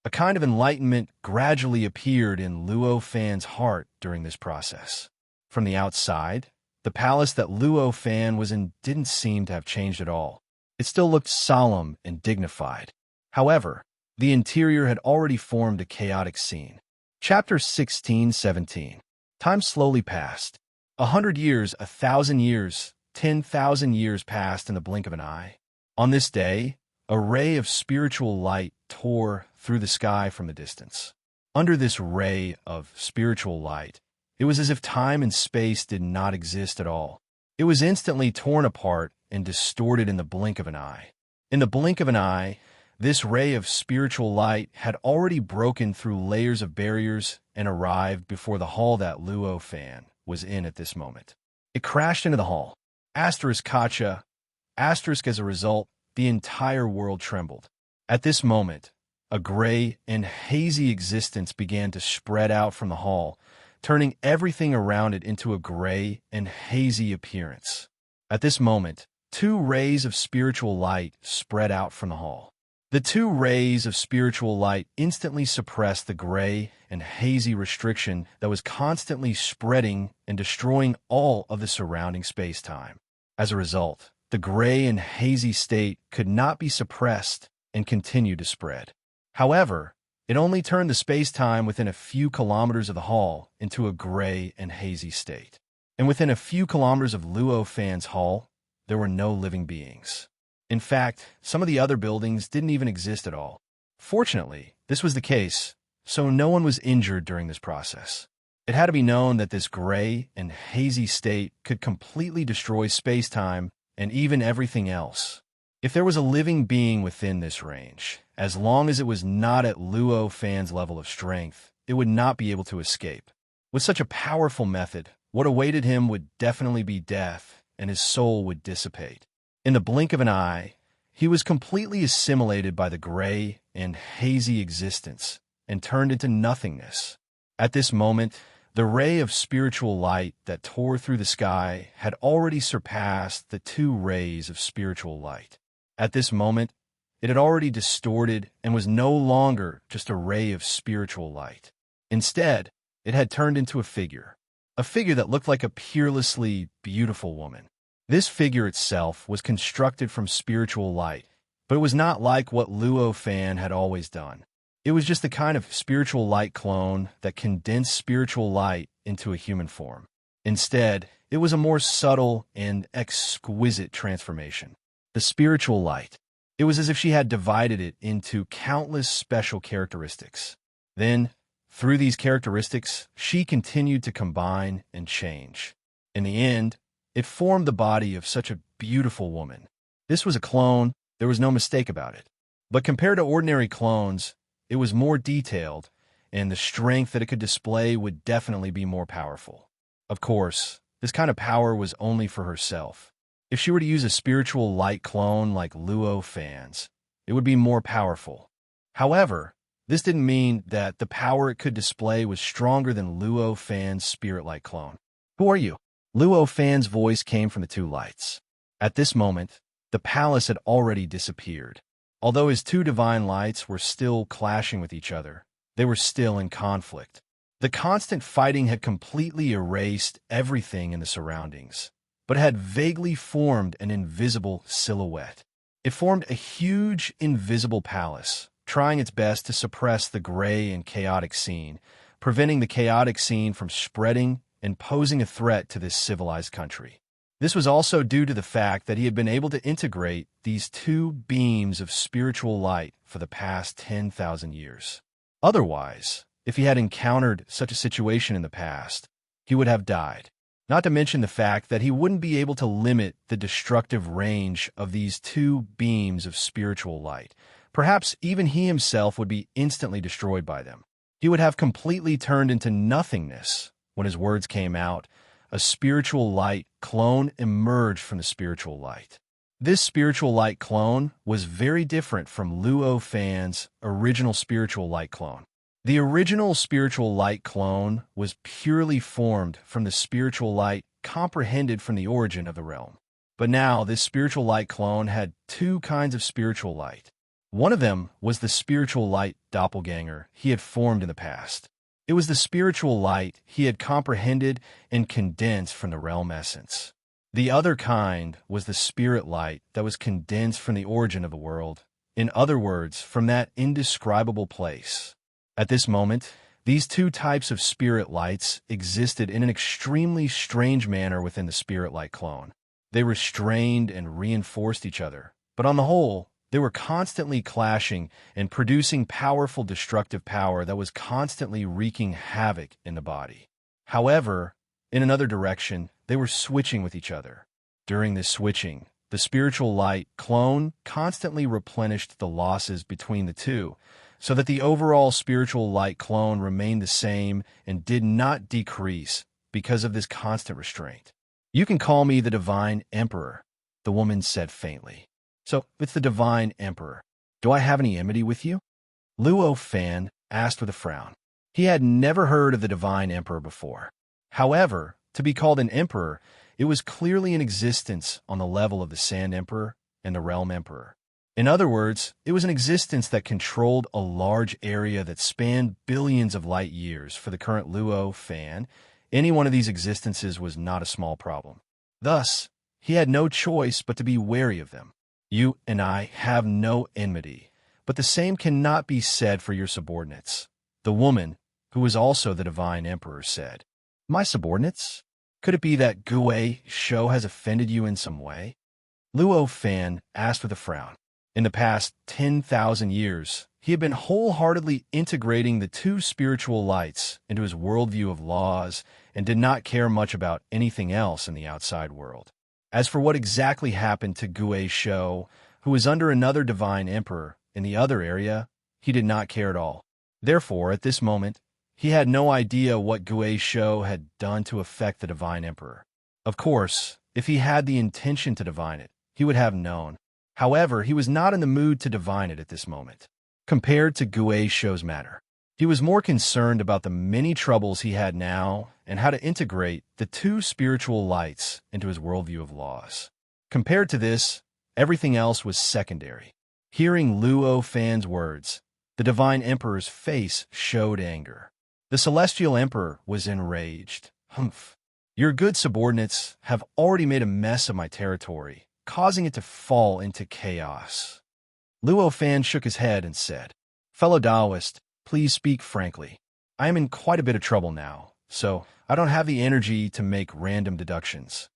A kind of enlightenment gradually appeared in Luo fan's heart during this process. From the outside, the palace that Luo fan was in didn't seem to have changed at all. It still looked solemn and dignified. However, the interior had already formed a chaotic scene. Chapter 16-17. Time slowly passed. 100 years, 1,000 years, 10,000 years passed in the blink of an eye. On this day, a ray of spiritual light tore through the sky from a distance. Under this ray of spiritual light, it was as if time and space did not exist at all. It was instantly torn apart and distorted in the blink of an eye. In the blink of an eye, this ray of spiritual light had already broken through layers of barriers and arrived before the hall that Luo fan was in at this moment. It crashed into the hall. Asterisk Kacha. Asterisk as a result, the entire world trembled. At this moment, a gray and hazy existence began to spread out from the hall, turning everything around it into a gray and hazy appearance. At this moment, two rays of spiritual light spread out from the hall. The two rays of spiritual light instantly suppressed the gray and hazy restriction that was constantly spreading and destroying all of the surrounding space-time. As a result, the gray and hazy state could not be suppressed and continued to spread. However, it only turned the space-time within a few kilometers of the hall into a gray and hazy state. And within a few kilometers of Luo fan's hall, there were no living beings. In fact, some of the other buildings didn't even exist at all. Fortunately, this was the case so no one was injured during this process. It had to be known that this gray and hazy state could completely destroy space-time and even everything else. If there was a living being within this range, as long as it was not at Luo Fan's level of strength, it would not be able to escape. With such a powerful method, what awaited him would definitely be death, and his soul would dissipate. In the blink of an eye, he was completely assimilated by the gray and hazy existence and turned into nothingness. At this moment, the ray of spiritual light that tore through the sky had already surpassed the two rays of spiritual light. At this moment, it had already distorted and was no longer just a ray of spiritual light. Instead, it had turned into a figure that looked like a peerlessly beautiful woman. This figure itself was constructed from spiritual light, but it was not like what Luo Fan had always done. It was just the kind of spiritual light clone that condensed spiritual light into a human form. Instead, it was a more subtle and exquisite transformation. The spiritual light. It was as if she had divided it into countless special characteristics. Then, through these characteristics, she continued to combine and change. In the end, it formed the body of such a beautiful woman. This was a clone, there was no mistake about it. But compared to ordinary clones, it was more detailed, and the strength that it could display would definitely be more powerful. Of course, this kind of power was only for herself. If she were to use a spiritual light clone like Luo Fan's, it would be more powerful. However, this didn't mean that the power it could display was stronger than Luo Fan's spirit light clone. Who are you? Luo Fan's voice came from the two lights. At this moment, the palace had already disappeared. Although his two divine lights were still clashing with each other, they were still in conflict. The constant fighting had completely erased everything in the surroundings, but had vaguely formed an invisible silhouette. It formed a huge, invisible palace, trying its best to suppress the gray and chaotic scene, preventing the chaotic scene from spreading and posing a threat to this civilized country. This was also due to the fact that he had been able to integrate these two beams of spiritual light for the past 10,000 years. Otherwise, if he had encountered such a situation in the past, he would have died. Not to mention the fact that he wouldn't be able to limit the destructive range of these two beams of spiritual light. Perhaps even he himself would be instantly destroyed by them. He would have completely turned into nothingness when his words came out. A spiritual light clone emerged from the spiritual light. This spiritual light clone was very different from Luo Fan's original spiritual light clone. The original spiritual light clone was purely formed from the spiritual light comprehended from the origin of the realm. But now this spiritual light clone had two kinds of spiritual light. One of them was the spiritual light doppelganger he had formed in the past. It was the spiritual light he had comprehended and condensed from the realm essence. The other kind was the spirit light that was condensed from the origin of the world. In other words, from that indescribable place. At this moment, these two types of spirit lights existed in an extremely strange manner within the spirit light clone. They restrained and reinforced each other, but on the whole, they were constantly clashing and producing powerful destructive power that was constantly wreaking havoc in the body. However, in another direction, they were switching with each other. During this switching, the spiritual light clone constantly replenished the losses between the two, so that the overall spiritual light clone remained the same and did not decrease because of this constant restraint. "You can call me the Divine Emperor," the woman said faintly. "So, it's the Divine Emperor. Do I have any enmity with you?" Luo Fan asked with a frown. He had never heard of the Divine Emperor before. However, to be called an emperor, it was clearly in existence on the level of the Sand Emperor and the Realm Emperor. In other words, it was an existence that controlled a large area that spanned billions of light years. For the current Luo Fan, any one of these existences was not a small problem. Thus, he had no choice but to be wary of them. "You and I have no enmity, but the same cannot be said for your subordinates," the woman, who was also the Divine Emperor, said. "My subordinates? Could it be that Gue Shou has offended you in some way?" Luo Fan asked with a frown. In the past 10,000 years, He had been wholeheartedly integrating the two spiritual lights into his worldview of laws and did not care much about anything else in the outside world. As for what exactly happened to Gue Shou, who was under another divine emperor in the other area, he did not care at all. Therefore, at this moment, he had no idea what Gue Shou had done to affect the divine emperor. Of course, if he had the intention to divine it, he would have known. However, he was not in the mood to divine it at this moment. Compared to Gue Shou's matter, he was more concerned about the many troubles he had now and how to integrate the two spiritual lights into his worldview of laws. Compared to this, everything else was secondary. Hearing Luo Fan's words, the divine emperor's face showed anger. The celestial emperor was enraged. Humph. Your good subordinates have already made a mess of my territory, causing it to fall into chaos. Luo Fan shook his head and said, Fellow Taoist, please speak frankly. I am in quite a bit of trouble now, so I don't have the energy to make random deductions.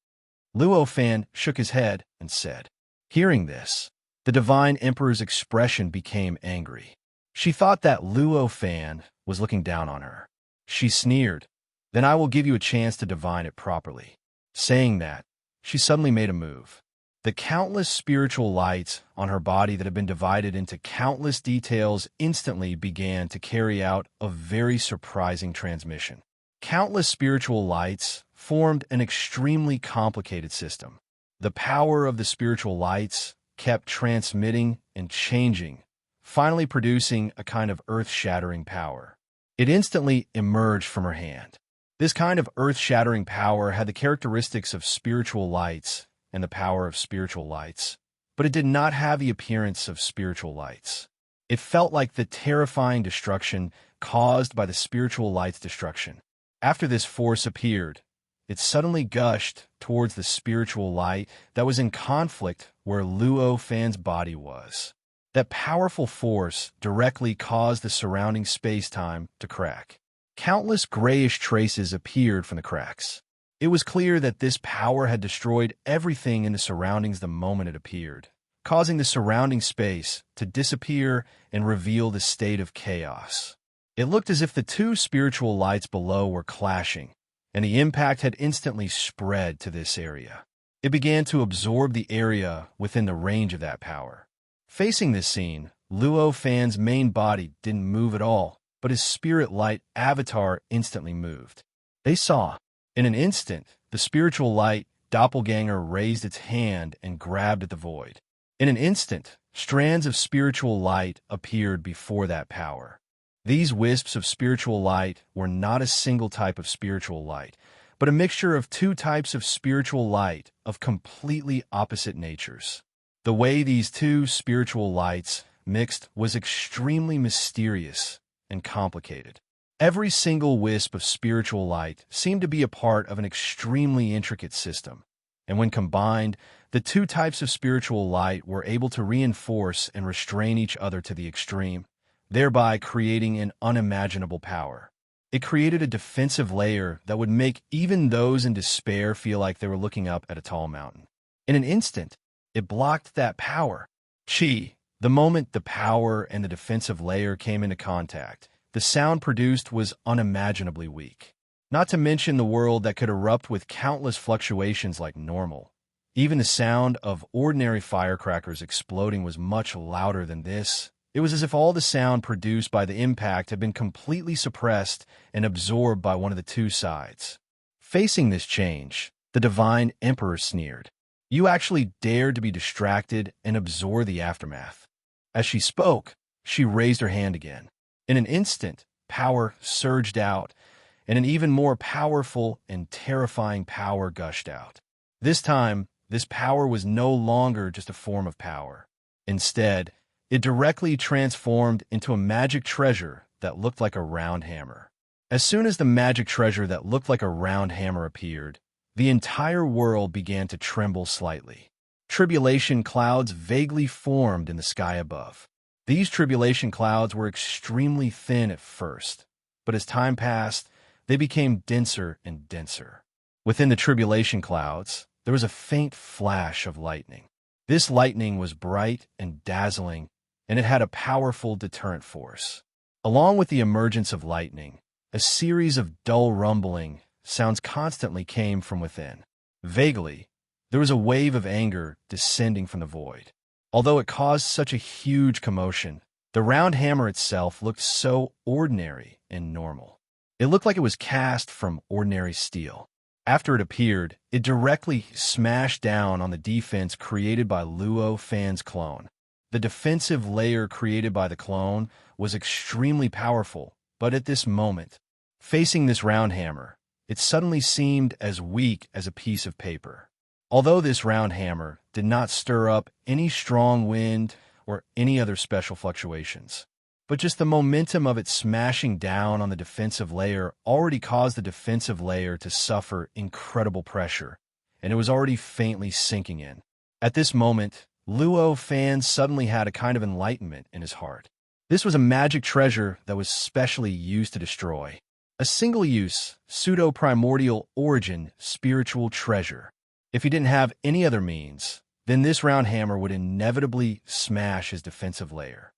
Luo Fan shook his head and said, Hearing this, the divine emperor's expression became angry. She thought that Luo Fan was looking down on her. She sneered, Then I will give you a chance to divine it properly. Saying that, she suddenly made a move. The countless spiritual lights on her body that had been divided into countless details instantly began to carry out a very surprising transmission. Countless spiritual lights formed an extremely complicated system. The power of the spiritual lights kept transmitting and changing, finally producing a kind of earth-shattering power. It instantly emerged from her hand. This kind of earth-shattering power had the characteristics of spiritual lights and the power of spiritual lights, but it did not have the appearance of spiritual lights. It felt like the terrifying destruction caused by the spiritual light's destruction. After this force appeared, it suddenly gushed towards the spiritual light that was in conflict where Luo Fan's body was. That powerful force directly caused the surrounding space-time to crack. Countless grayish traces appeared from the cracks. It was clear that this power had destroyed everything in the surroundings the moment it appeared, causing the surrounding space to disappear and reveal the state of chaos. It looked as if the two spiritual lights below were clashing, and the impact had instantly spread to this area. It began to absorb the area within the range of that power. Facing this scene, Luo Fan's main body didn't move at all, but his spirit light avatar instantly moved. They saw. In an instant, the spiritual light doppelganger raised its hand and grabbed at the void. In an instant, strands of spiritual light appeared before that power. These wisps of spiritual light were not a single type of spiritual light, but a mixture of two types of spiritual light of completely opposite natures. The way these two spiritual lights mixed was extremely mysterious and complicated. Every single wisp of spiritual light seemed to be a part of an extremely intricate system, and when combined, the two types of spiritual light were able to reinforce and restrain each other to the extreme, thereby creating an unimaginable power. It created a defensive layer that would make even those in despair feel like they were looking up at a tall mountain. In an instant, it blocked that power. The moment the power and the defensive layer came into contact, the sound produced was unimaginably weak. Not to mention the world that could erupt with countless fluctuations like normal. Even the sound of ordinary firecrackers exploding was much louder than this. It was as if all the sound produced by the impact had been completely suppressed and absorbed by one of the two sides. Facing this change, the divine emperor sneered. You actually dared to be distracted and absorb the aftermath. As she spoke, she raised her hand again. In an instant, power surged out, and an even more powerful and terrifying power gushed out. This time, this power was no longer just a form of power. Instead, it directly transformed into a magic treasure that looked like a round hammer. As soon as the magic treasure that looked like a round hammer appeared, the entire world began to tremble slightly. Tribulation clouds vaguely formed in the sky above. These tribulation clouds were extremely thin at first, but as time passed, they became denser and denser. Within the tribulation clouds, there was a faint flash of lightning. This lightning was bright and dazzling and it had a powerful deterrent force. Along with the emergence of lightning, a series of dull rumbling sounds constantly came from within. Vaguely, there was a wave of anger descending from the void. Although it caused such a huge commotion, the round hammer itself looked so ordinary and normal. It looked like it was cast from ordinary steel. After it appeared, it directly smashed down on the defense created by Luo Fan's clone. The defensive layer created by the clone was extremely powerful, but at this moment, facing this round hammer, it suddenly seemed as weak as a piece of paper. Although this round hammer did not stir up any strong wind or any other special fluctuations, but just the momentum of it smashing down on the defensive layer already caused the defensive layer to suffer incredible pressure, and it was already faintly sinking in. At this moment, Luo Fan suddenly had a kind of enlightenment in his heart. This was a magic treasure that was specially used to destroy. A single-use, pseudo-primordial origin spiritual treasure. If he didn't have any other means, then this round hammer would inevitably smash his defensive layer.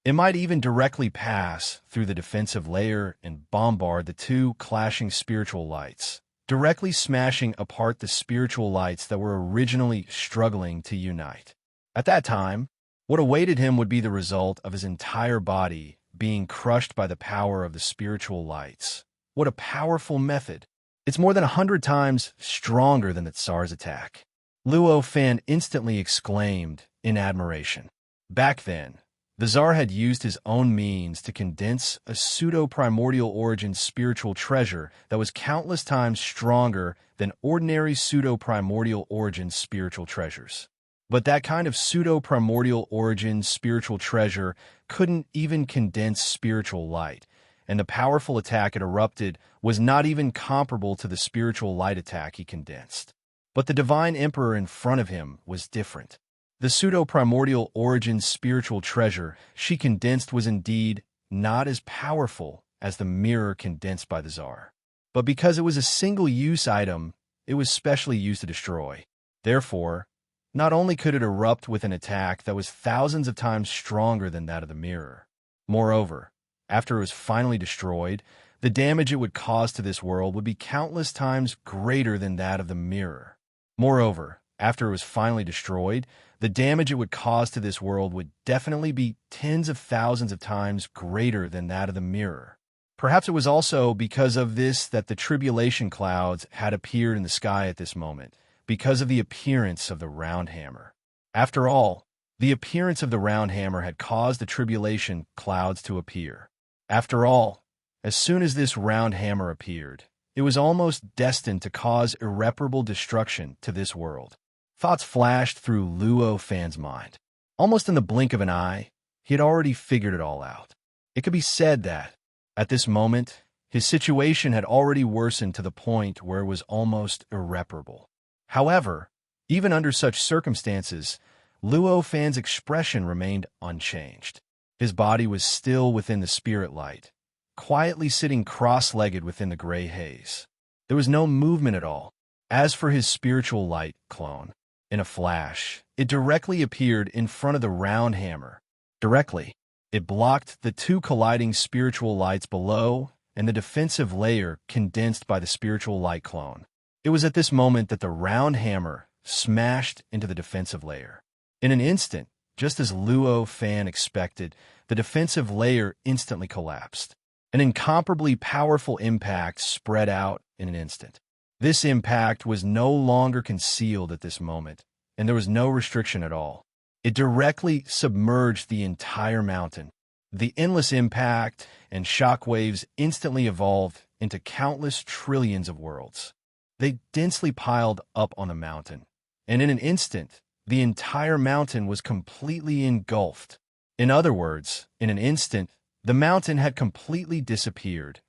It might even directly pass through the defensive layer and bombard the two clashing spiritual lights, directly smashing apart the spiritual lights that were originally struggling to unite. At that time, what awaited him would be the result of his entire body being crushed by the power of the spiritual lights. What a powerful method! It's more than 100 times stronger than the Tsar's attack. Luo Fan instantly exclaimed in admiration. Back then, the Tsar had used his own means to condense a pseudo-primordial origin spiritual treasure that was countless times stronger than ordinary pseudo-primordial origin spiritual treasures. But that kind of pseudo-primordial origin spiritual treasure couldn't even condense spiritual light, and the powerful attack it erupted was not even comparable to the spiritual light attack he condensed. But the divine emperor in front of him was different. The pseudo-primordial origin spiritual treasure she condensed was indeed not as powerful as the mirror condensed by the Tsar. But because it was a single-use item, it was specially used to destroy. Therefore, not only could it erupt with an attack that was thousands of times stronger than that of the mirror. Moreover, after it was finally destroyed, the damage it would cause to this world would be countless times greater than that of the mirror. Moreover, after it was finally destroyed, the damage it would cause to this world would definitely be tens of thousands of times greater than that of the mirror. Perhaps it was also because of this that the tribulation clouds had appeared in the sky at this moment, because of the appearance of the round hammer. After all, the appearance of the round hammer had caused the tribulation clouds to appear. After all, as soon as this round hammer appeared, it was almost destined to cause irreparable destruction to this world. Thoughts flashed through Luo Fan's mind. Almost in the blink of an eye, he had already figured it all out. It could be said that, at this moment, his situation had already worsened to the point where it was almost irreparable. However, even under such circumstances, Luo Fan's expression remained unchanged. His body was still within the spirit light, quietly sitting cross-legged within the gray haze. There was no movement at all. As for his spiritual light clone, in a flash, it directly appeared in front of the round hammer. Directly, it blocked the two colliding spiritual lights below and the defensive layer condensed by the spiritual light clone. It was at this moment that the round hammer smashed into the defensive layer. In an instant, just as Luo Fan expected, the defensive layer instantly collapsed. An incomparably powerful impact spread out in an instant. This impact was no longer concealed at this moment, and there was no restriction at all. It directly submerged the entire mountain. The endless impact and shock waves instantly evolved into countless trillions of worlds. They densely piled up on the mountain, and in an instant, the entire mountain was completely engulfed. In other words, in an instant, the mountain had completely disappeared.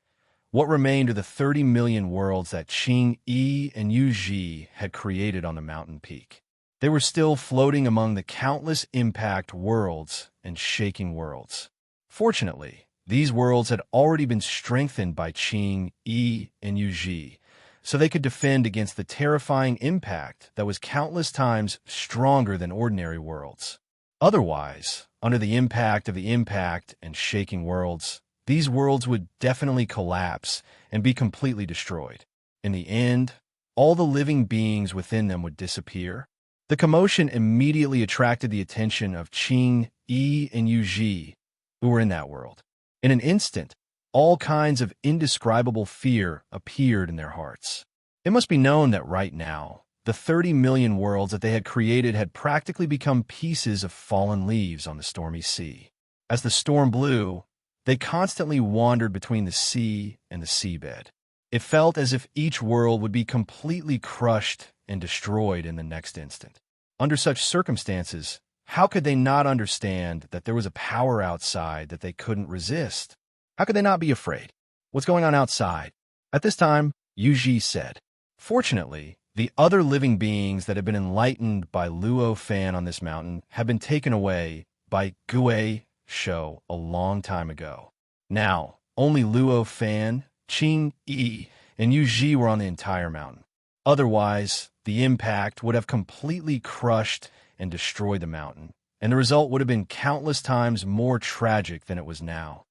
What remained of the 30 million worlds that Qing Yi and Yu Ji had created on the mountain peak. They were still floating among the countless impact worlds and shaking worlds. Fortunately, these worlds had already been strengthened by Qing Yi and Yu Ji, so they could defend against the terrifying impact that was countless times stronger than ordinary worlds. Otherwise, under the impact of the impact and shaking worlds, these worlds would definitely collapse and be completely destroyed. In the end, all the living beings within them would disappear. The commotion immediately attracted the attention of Qing, Yi, and Yuji, who were in that world. In an instant, all kinds of indescribable fear appeared in their hearts. It must be known that right now, the 30 million worlds that they had created had practically become pieces of fallen leaves on the stormy sea. As the storm blew, they constantly wandered between the sea and the seabed. It felt as if each world would be completely crushed and destroyed in the next instant. Under such circumstances, how could they not understand that there was a power outside that they couldn't resist? How could they not be afraid? What's going on outside? At this time, Yuji said. Fortunately, the other living beings that had been enlightened by Luo Fan on this mountain had been taken away by Gue Shou a long time ago. Now, only Luo Fan, Qing Yi, and Yuji were on the entire mountain. Otherwise, the impact would have completely crushed and destroyed the mountain, and the result would have been countless times more tragic than it was now.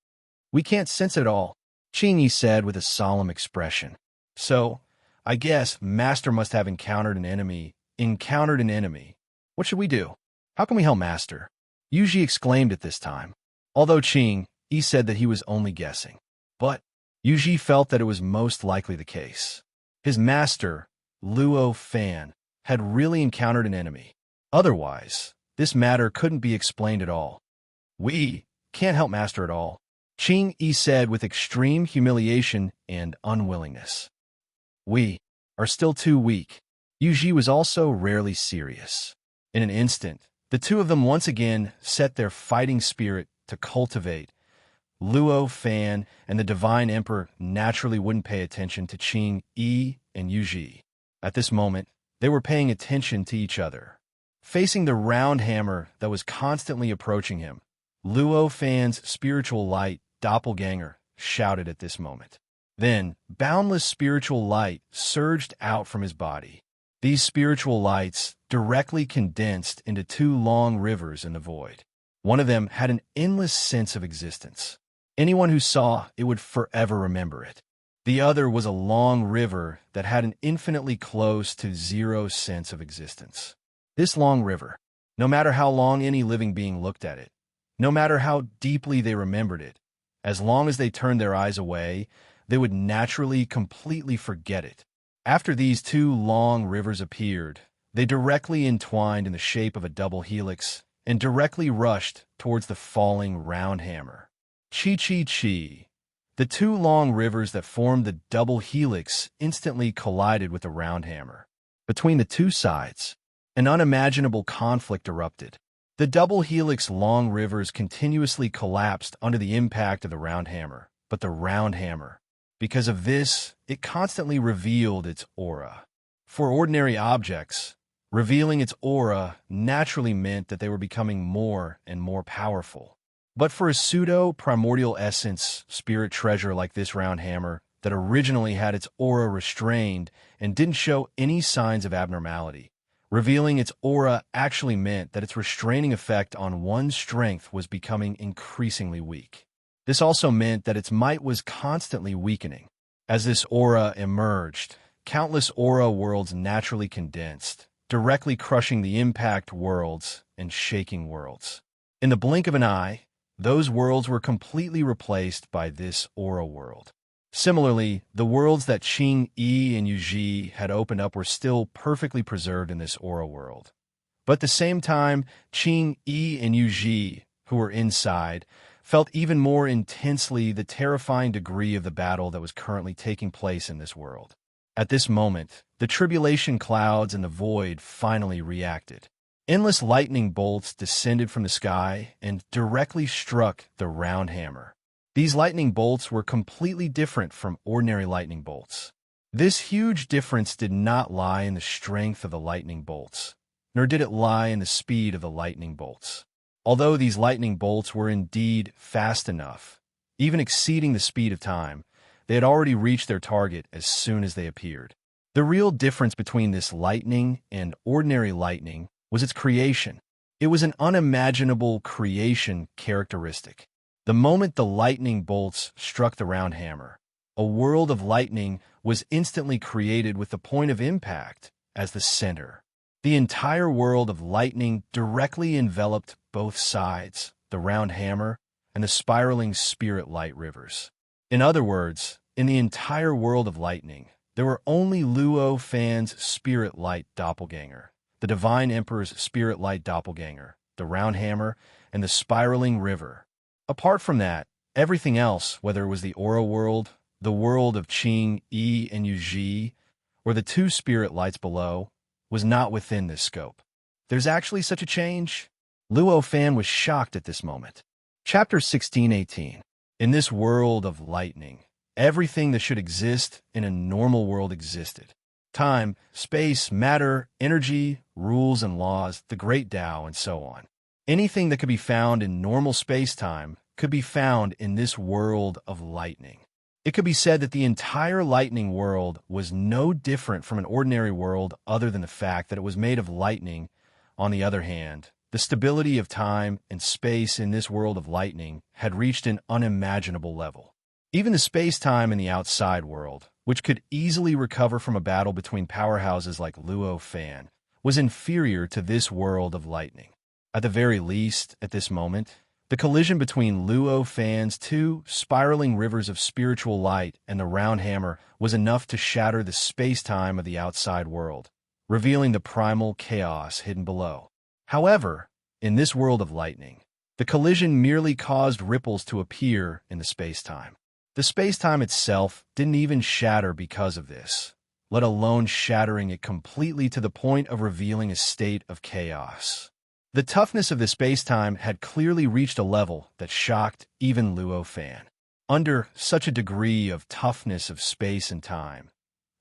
We can't sense it all, Qing Yi said with a solemn expression. So, I guess Master must have encountered an enemy. What should we do? How can we help Master? Yuji exclaimed at this time. Although Qing Yi said that he was only guessing. But Yuji felt that it was most likely the case. His master, Luo Fan, had really encountered an enemy. Otherwise, this matter couldn't be explained at all. We can't help Master at all, Qing Yi said with extreme humiliation and unwillingness. We are still too weak. Yuji was also rarely serious. In an instant, the two of them once again set their fighting spirit to cultivate. Luo Fan and the Divine Emperor naturally wouldn't pay attention to Qing Yi and Yuji. At this moment, they were paying attention to each other. Facing the round hammer that was constantly approaching him, Luo Fan's spiritual light doppelganger shouted at this moment. Then, boundless spiritual light surged out from his body. These spiritual lights directly condensed into two long rivers in the void. One of them had an endless sense of existence. Anyone who saw it would forever remember it. The other was a long river that had an infinitely close to zero sense of existence. This long river, no matter how long any living being looked at it, no matter how deeply they remembered it, as long as they turned their eyes away, they would naturally completely forget it. After these two long rivers appeared, they directly entwined in the shape of a double helix and directly rushed towards the falling round hammer. Chi. The two long rivers that formed the double helix instantly collided with the round hammer. Between the two sides, an unimaginable conflict erupted. The double helix long rivers continuously collapsed under the impact of the round hammer, but the round hammer, because of this, it constantly revealed its aura. For ordinary objects, revealing its aura naturally meant that they were becoming more and more powerful. But for a pseudo-primordial essence spirit treasure like this round hammer that originally had its aura restrained and didn't show any signs of abnormality, revealing its aura actually meant that its restraining effect on one's strength was becoming increasingly weak. This also meant that its might was constantly weakening. As this aura emerged, countless aura worlds naturally condensed, directly crushing the impact worlds and shaking worlds. In the blink of an eye, those worlds were completely replaced by this aura world. Similarly, the worlds that Qing Yi and Yuji had opened up were still perfectly preserved in this aura world. But at the same time, Qing Yi and Yuji, who were inside, felt even more intensely the terrifying degree of the battle that was currently taking place in this world. At this moment, the tribulation clouds and the void finally reacted. Endless lightning bolts descended from the sky and directly struck the round hammer. These lightning bolts were completely different from ordinary lightning bolts. This huge difference did not lie in the strength of the lightning bolts, nor did it lie in the speed of the lightning bolts. Although these lightning bolts were indeed fast enough, even exceeding the speed of time, they had already reached their target as soon as they appeared. The real difference between this lightning and ordinary lightning was its creation. It was an unimaginable creation characteristic. The moment the lightning bolts struck the round hammer, a world of lightning was instantly created with the point of impact as the center. The entire world of lightning directly enveloped both sides, the round hammer and the spiraling spirit light rivers. In other words, in the entire world of lightning, there were only Luo Fan's spirit light doppelganger, the Divine Emperor's spirit light doppelganger, the round hammer, and the spiraling river. Apart from that, everything else, whether it was the Aura world, the world of Qing, Yi, and Yuji, or the two spirit lights below, was not within this scope. There's actually such a change? Luo Fan was shocked at this moment. Chapter 16:18. In this world of lightning, everything that should exist in a normal world existed. Time, space, matter, energy, rules and laws, the great Tao, and so on. Anything that could be found in normal space-time could be found in this world of lightning. It could be said that the entire lightning world was no different from an ordinary world other than the fact that it was made of lightning. On the other hand, the stability of time and space in this world of lightning had reached an unimaginable level. Even the space-time in the outside world, which could easily recover from a battle between powerhouses like Luo Fan, was inferior to this world of lightning. At the very least, at this moment, the collision between Luo Fan's two spiraling rivers of spiritual light and the round hammer was enough to shatter the space-time of the outside world, revealing the primal chaos hidden below. However, in this world of lightning, the collision merely caused ripples to appear in the space-time. The space-time itself didn't even shatter because of this, let alone shattering it completely to the point of revealing a state of chaos. The toughness of the space-time had clearly reached a level that shocked even Luo Fan. Under such a degree of toughness of space and time,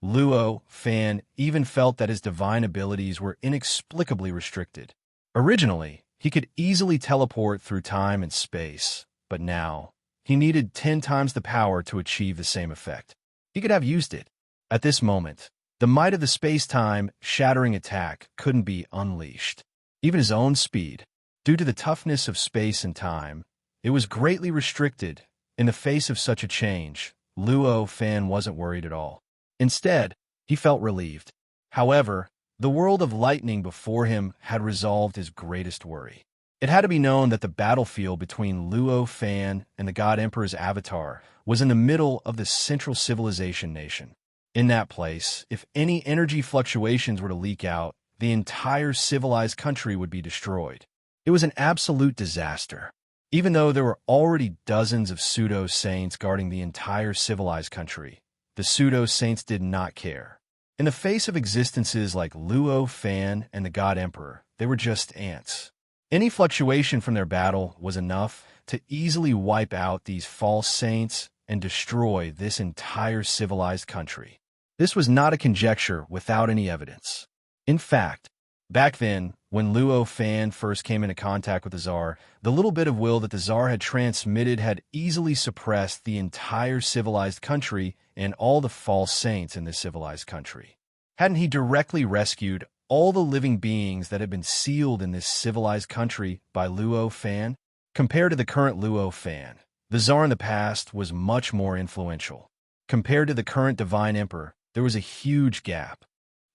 Luo Fan even felt that his divine abilities were inexplicably restricted. Originally, he could easily teleport through time and space, but now, he needed 10 times the power to achieve the same effect. He could have used it. At this moment, the might of the space-time shattering attack couldn't be unleashed. Even his own speed, due to the toughness of space and time, it was greatly restricted. In the face of such a change, Luo Fan wasn't worried at all. Instead, he felt relieved. However, the world of lightning before him had resolved his greatest worry. It had to be known that the battlefield between Luo Fan and the God Emperor's avatar was in the middle of the central civilization nation. In that place, if any energy fluctuations were to leak out, the entire civilized country would be destroyed. It was an absolute disaster. Even though there were already dozens of pseudo-saints guarding the entire civilized country, the pseudo-saints did not care. In the face of existences like Luo Fan and the God Emperor, they were just ants. Any fluctuation from their battle was enough to easily wipe out these false saints and destroy this entire civilized country. This was not a conjecture without any evidence. In fact, back then, when Luo Fan first came into contact with the Tsar, the little bit of will that the Tsar had transmitted had easily suppressed the entire civilized country and all the false saints in this civilized country. Hadn't he directly rescued all the living beings that had been sealed in this civilized country by Luo Fan? Compared to the current Luo Fan, the Tsar in the past was much more influential. Compared to the current Divine Emperor, there was a huge gap.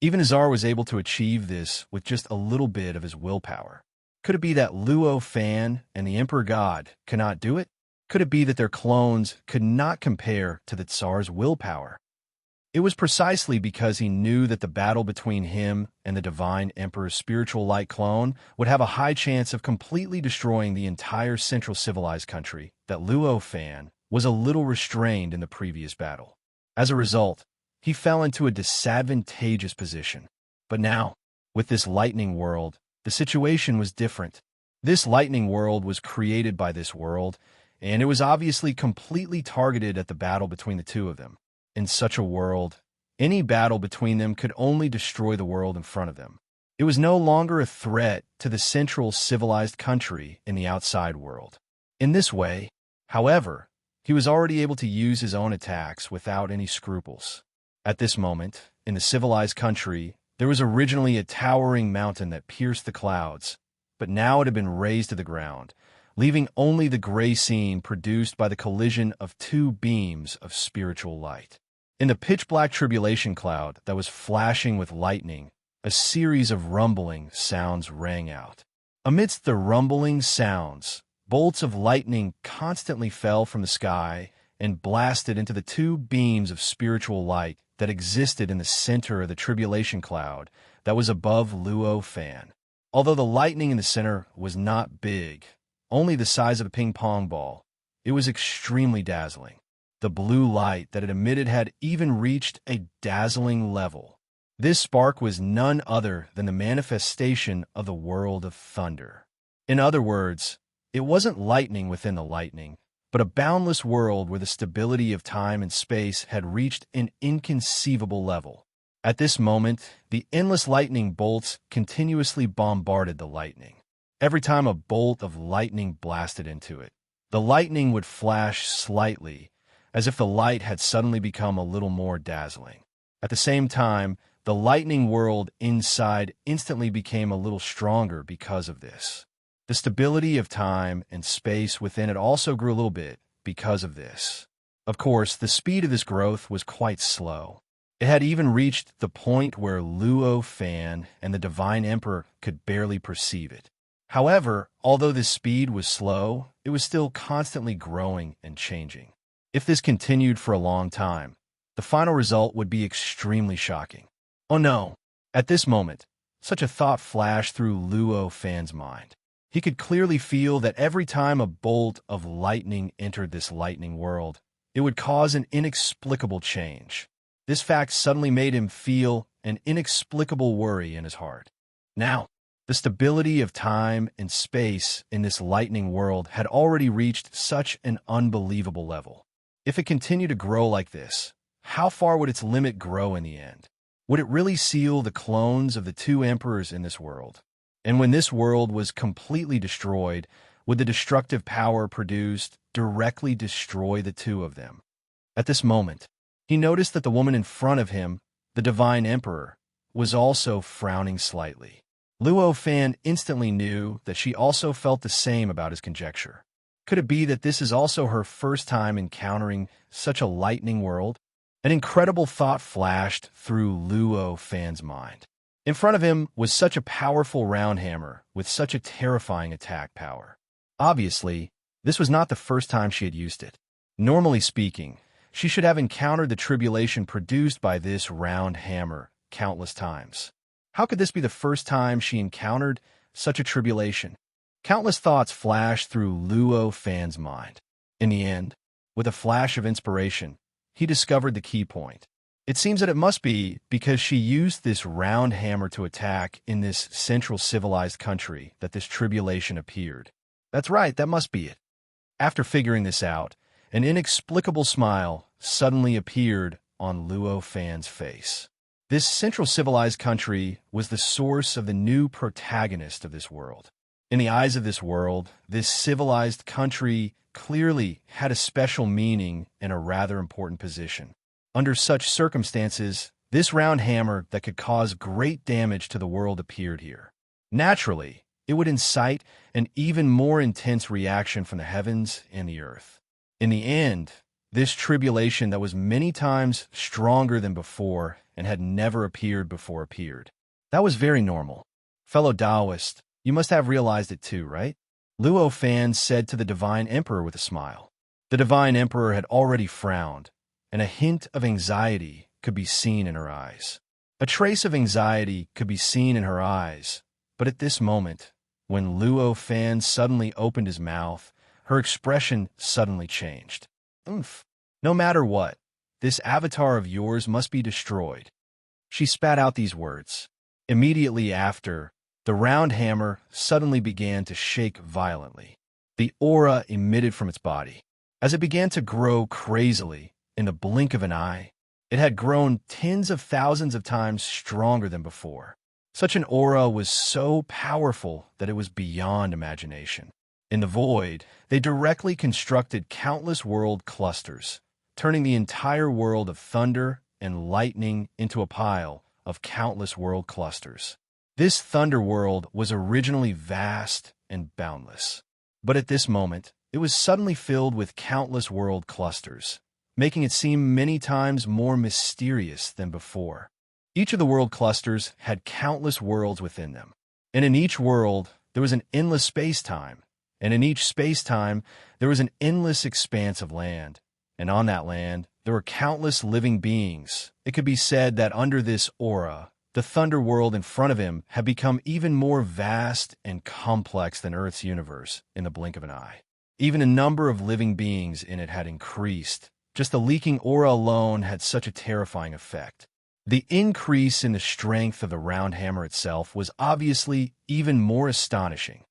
Even the Tsar was able to achieve this with just a little bit of his willpower. Could it be that Luo Fan and the Emperor God cannot do it? Could it be that their clones could not compare to the Tsar's willpower? It was precisely because he knew that the battle between him and the Divine Emperor's spiritual light clone would have a high chance of completely destroying the entire central civilized country that Luo Fan was a little restrained in the previous battle. As a result, he fell into a disadvantageous position. But now, with this lightning world, the situation was different. This lightning world was created by this world, and it was obviously completely targeted at the battle between the two of them. In such a world, any battle between them could only destroy the world in front of them. It was no longer a threat to the central civilized country in the outside world. In this way, however, he was already able to use his own attacks without any scruples. At this moment, in the civilized country, there was originally a towering mountain that pierced the clouds, but now it had been razed to the ground, leaving only the gray scene produced by the collision of two beams of spiritual light. In the pitch-black tribulation cloud that was flashing with lightning, a series of rumbling sounds rang out. Amidst the rumbling sounds, bolts of lightning constantly fell from the sky and blasted into the two beams of spiritual light that existed in the center of the tribulation cloud that was above Luo Fan. Although the lightning in the center was not big, only the size of a ping-pong ball, it was extremely dazzling. The blue light that it emitted had even reached a dazzling level. This spark was none other than the manifestation of the world of thunder. In other words, it wasn't lightning within the lightning, but a boundless world where the stability of time and space had reached an inconceivable level. At this moment, the endless lightning bolts continuously bombarded the lightning. Every time a bolt of lightning blasted into it, the lightning would flash slightly, as if the light had suddenly become a little more dazzling. At the same time, the lightning world inside instantly became a little stronger because of this. The stability of time and space within it also grew a little bit because of this. Of course, the speed of this growth was quite slow. It had even reached the point where Luo Fan and the Divine Emperor could barely perceive it. However, although this speed was slow, it was still constantly growing and changing. If this continued for a long time, the final result would be extremely shocking. Oh no! At this moment, such a thought flashed through Luo Fan's mind. He could clearly feel that every time a bolt of lightning entered this lightning world, it would cause an inexplicable change. This fact suddenly made him feel an inexplicable worry in his heart. Now, the stability of time and space in this lightning world had already reached such an unbelievable level. If it continued to grow like this, how far would its limit grow in the end? Would it really seal the clones of the two emperors in this world? And when this world was completely destroyed, would the destructive power produced directly destroy the two of them? At this moment, he noticed that the woman in front of him, the Divine Emperor, was also frowning slightly. Luo Fan instantly knew that she also felt the same about his conjecture. Could it be that this is also her first time encountering such a lightning world? An incredible thought flashed through Luo Fan's mind. In front of him was such a powerful round hammer with such a terrifying attack power. Obviously, this was not the first time she had used it. Normally speaking, she should have encountered the tribulation produced by this round hammer countless times. How could this be the first time she encountered such a tribulation? Countless thoughts flashed through Luo Fan's mind. In the end, with a flash of inspiration, he discovered the key point. It seems that it must be because she used this round hammer to attack in this central civilized country that this tribulation appeared. That's right, that must be it. After figuring this out, an inexplicable smile suddenly appeared on Luo Fan's face. This central civilized country was the source of the new protagonist of this world. In the eyes of this world, this civilized country clearly had a special meaning and a rather important position. Under such circumstances, this round hammer that could cause great damage to the world appeared here. Naturally, it would incite an even more intense reaction from the heavens and the earth. In the end, this tribulation that was many times stronger than before and had never appeared before appeared. That was very normal. Fellow Taoist, you must have realized it too, right? Luo Fan said to the Divine Emperor with a smile. The Divine Emperor had already frowned, and a hint of anxiety could be seen in her eyes. A trace of anxiety could be seen in her eyes, but at this moment, when Luo Fan suddenly opened his mouth, her expression suddenly changed. Oomph. No matter what, this avatar of yours must be destroyed. She spat out these words. Immediately after, the round hammer suddenly began to shake violently. The aura emitted from its body. As it began to grow crazily, in the blink of an eye, it had grown tens of thousands of times stronger than before. Such an aura was so powerful that it was beyond imagination. In the void, they directly constructed countless world clusters, turning the entire world of thunder and lightning into a pile of countless world clusters. This thunder world was originally vast and boundless. But at this moment, it was suddenly filled with countless world clusters, making it seem many times more mysterious than before. Each of the world clusters had countless worlds within them, and in each world there was an endless space-time, and in each space-time there was an endless expanse of land, and on that land there were countless living beings. It could be said that under this aura, the thunder world in front of him had become even more vast and complex than Earth's universe in the blink of an eye. Even the number of living beings in it had increased. Just the leaking aura alone had such a terrifying effect. The increase in the strength of the round hammer itself was obviously even more astonishing.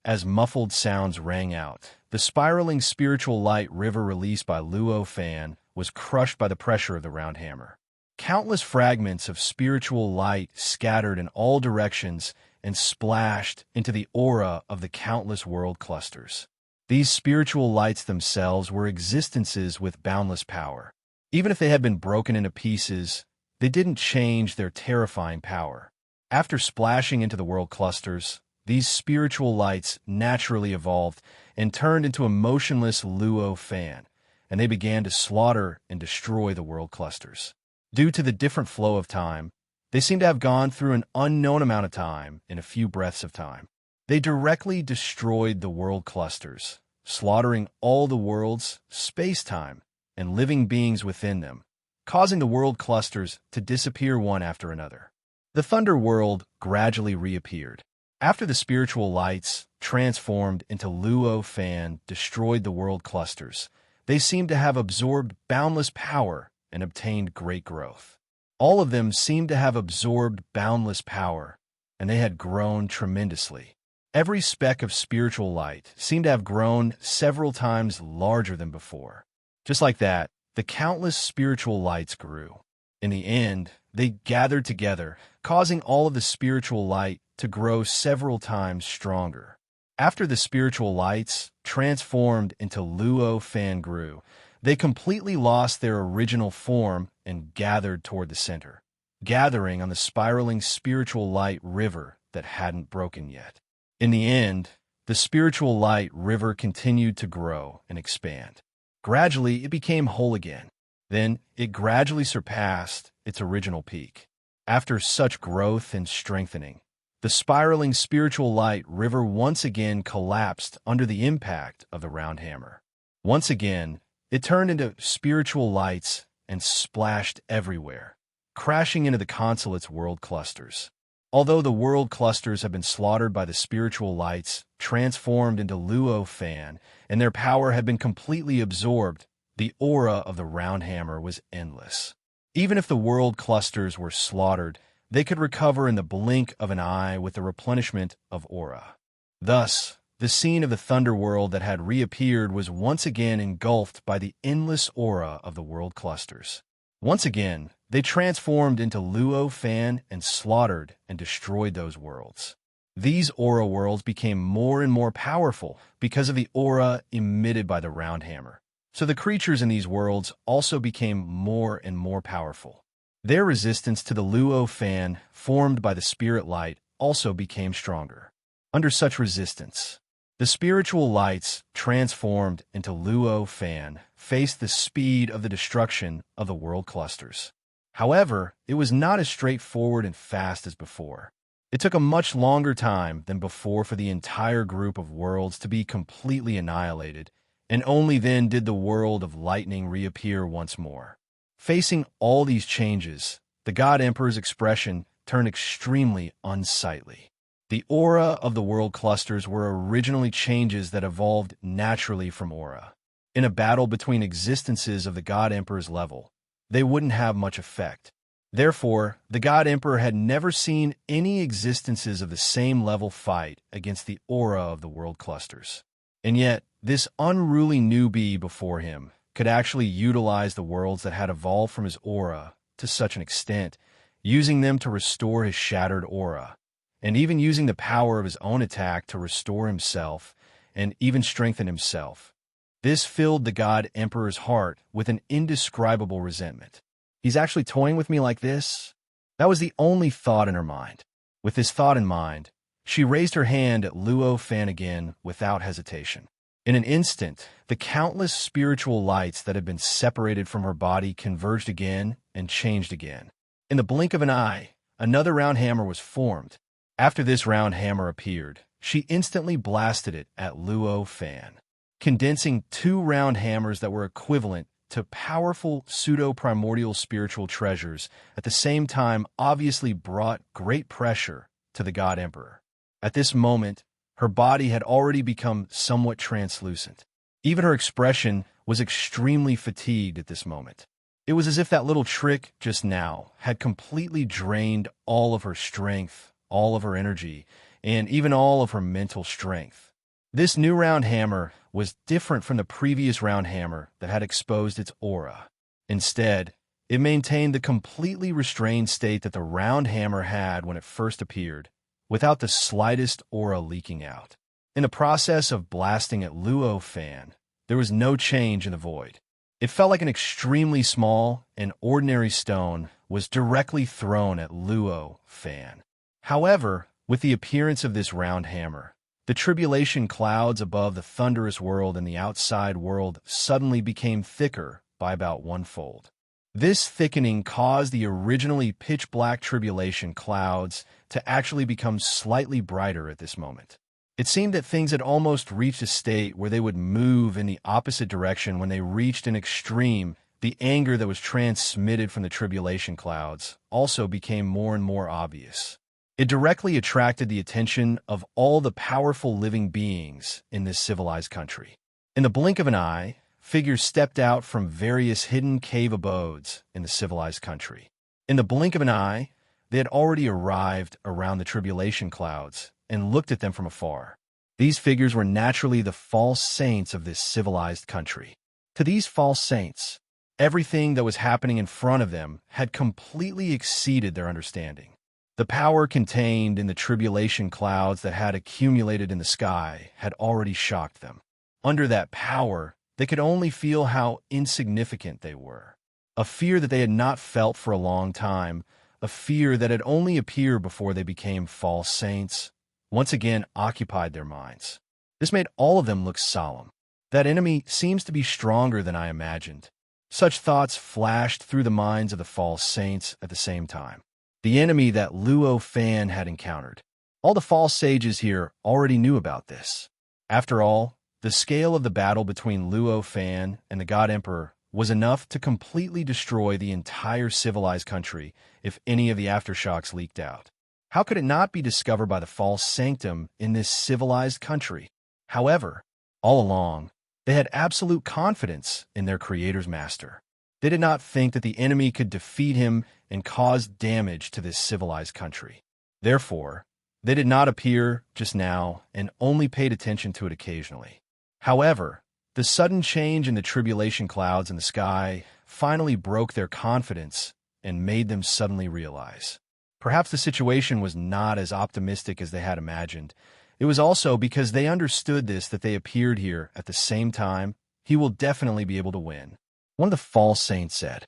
As muffled sounds rang out, the spiraling spiritual light river released by Luo Fan was crushed by the pressure of the round hammer. Countless fragments of spiritual light scattered in all directions and splashed into the aura of the countless world clusters. These spiritual lights themselves were existences with boundless power. Even if they had been broken into pieces, they didn't change their terrifying power. After splashing into the world clusters, these spiritual lights naturally evolved and turned into a motionless Luo Fan, and they began to slaughter and destroy the world clusters. Due to the different flow of time, they seem to have gone through an unknown amount of time in a few breaths of time. They directly destroyed the world clusters, slaughtering all the worlds, space-time, and living beings within them, causing the world clusters to disappear one after another. The Thunder World gradually reappeared. After the spiritual lights, transformed into Luo Fan, destroyed the world clusters, they seemed to have absorbed boundless power and obtained great growth. All of them seemed to have absorbed boundless power, and they had grown tremendously. Every speck of spiritual light seemed to have grown several times larger than before. Just like that, the countless spiritual lights grew. In the end, they gathered together, causing all of the spiritual light to grow several times stronger. After the spiritual lights transformed into Luo Fan grew, they completely lost their original form and gathered toward the center, gathering on the spiraling spiritual light river that hadn't broken yet. In the end, the spiritual light river continued to grow and expand. Gradually, it became whole again. Then, it gradually surpassed its original peak. After such growth and strengthening, the spiraling spiritual light river once again collapsed under the impact of the round hammer. Once again, it turned into spiritual lights and splashed everywhere, crashing into the consulate's world clusters. Although the world clusters have been slaughtered by the spiritual lights, transformed into Luo Fan, and their power had been completely absorbed, the aura of the round hammer was endless. Even if the world clusters were slaughtered, they could recover in the blink of an eye with the replenishment of aura. Thus, the scene of the Thunder World that had reappeared was once again engulfed by the endless aura of the world clusters. Once again, they transformed into Luo Fan and slaughtered and destroyed those worlds. These aura worlds became more and more powerful because of the aura emitted by the round hammer. So the creatures in these worlds also became more and more powerful. Their resistance to the Luo Fan formed by the spirit light also became stronger. Under such resistance, the spiritual lights transformed into Luo Fan faced the speed of the destruction of the world clusters. However, it was not as straightforward and fast as before. It took a much longer time than before for the entire group of worlds to be completely annihilated, and only then did the world of lightning reappear once more. Facing all these changes, the God Emperor's expression turned extremely unsightly. The aura of the world clusters were originally changes that evolved naturally from aura. In a battle between existences of the God Emperor's level, they wouldn't have much effect. Therefore, the God Emperor had never seen any existences of the same level fight against the aura of the world clusters. And yet, this unruly newbie before him could actually utilize the worlds that had evolved from his aura to such an extent, using them to restore his shattered aura, and even using the power of his own attack to restore himself and even strengthen himself. This filled the God Emperor's heart with an indescribable resentment. He's actually toying with me like this? That was the only thought in her mind. With this thought in mind, she raised her hand at Luo Fan again without hesitation. In an instant, the countless spiritual lights that had been separated from her body converged again and changed again. In the blink of an eye, another round hammer was formed. After this round hammer appeared, she instantly blasted it at Luo Fan, condensing two round hammers that were equivalent to powerful pseudo-primordial spiritual treasures, at the same time obviously brought great pressure to the God Emperor. At this moment, her body had already become somewhat translucent. Even her expression was extremely fatigued at this moment. It was as if that little trick just now had completely drained all of her strength, all of her energy, and even all of her mental strength. This new round hammer was different from the previous round hammer that had exposed its aura. Instead, it maintained the completely restrained state that the round hammer had when it first appeared, without the slightest aura leaking out. In the process of blasting at Luo Fan, there was no change in the void. It felt like an extremely small and ordinary stone was directly thrown at Luo Fan. However, with the appearance of this round hammer, the tribulation clouds above the thunderous world and the outside world suddenly became thicker by about one-fold. This thickening caused the originally pitch-black tribulation clouds to actually become slightly brighter at this moment. It seemed that things had almost reached a state where they would move in the opposite direction when they reached an extreme. The anger that was transmitted from the tribulation clouds also became more and more obvious. It directly attracted the attention of all the powerful living beings in this civilized country. In the blink of an eye, figures stepped out from various hidden cave abodes in the civilized country. In the blink of an eye, they had already arrived around the tribulation clouds and looked at them from afar. These figures were naturally the false saints of this civilized country. To these false saints, everything that was happening in front of them had completely exceeded their understanding. The power contained in the tribulation clouds that had accumulated in the sky had already shocked them. Under that power, they could only feel how insignificant they were. A fear that they had not felt for a long time, a fear that had only appeared before they became false saints, once again occupied their minds. This made all of them look solemn. That enemy seems to be stronger than I imagined. Such thoughts flashed through the minds of the false saints at the same time. The enemy that Luo Fan had encountered. All the false sages here already knew about this. After all, the scale of the battle between Luo Fan and the God Emperor was enough to completely destroy the entire civilized country if any of the aftershocks leaked out. How could it not be discovered by the false sanctum in this civilized country? However, all along, they had absolute confidence in their creator's master. They did not think that the enemy could defeat him and cause damage to this civilized country. Therefore, they did not appear just now and only paid attention to it occasionally. However, the sudden change in the tribulation clouds in the sky finally broke their confidence and made them suddenly realize. Perhaps the situation was not as optimistic as they had imagined. It was also because they understood this that they appeared here at the same time. He will definitely be able to win. One of the false saints said.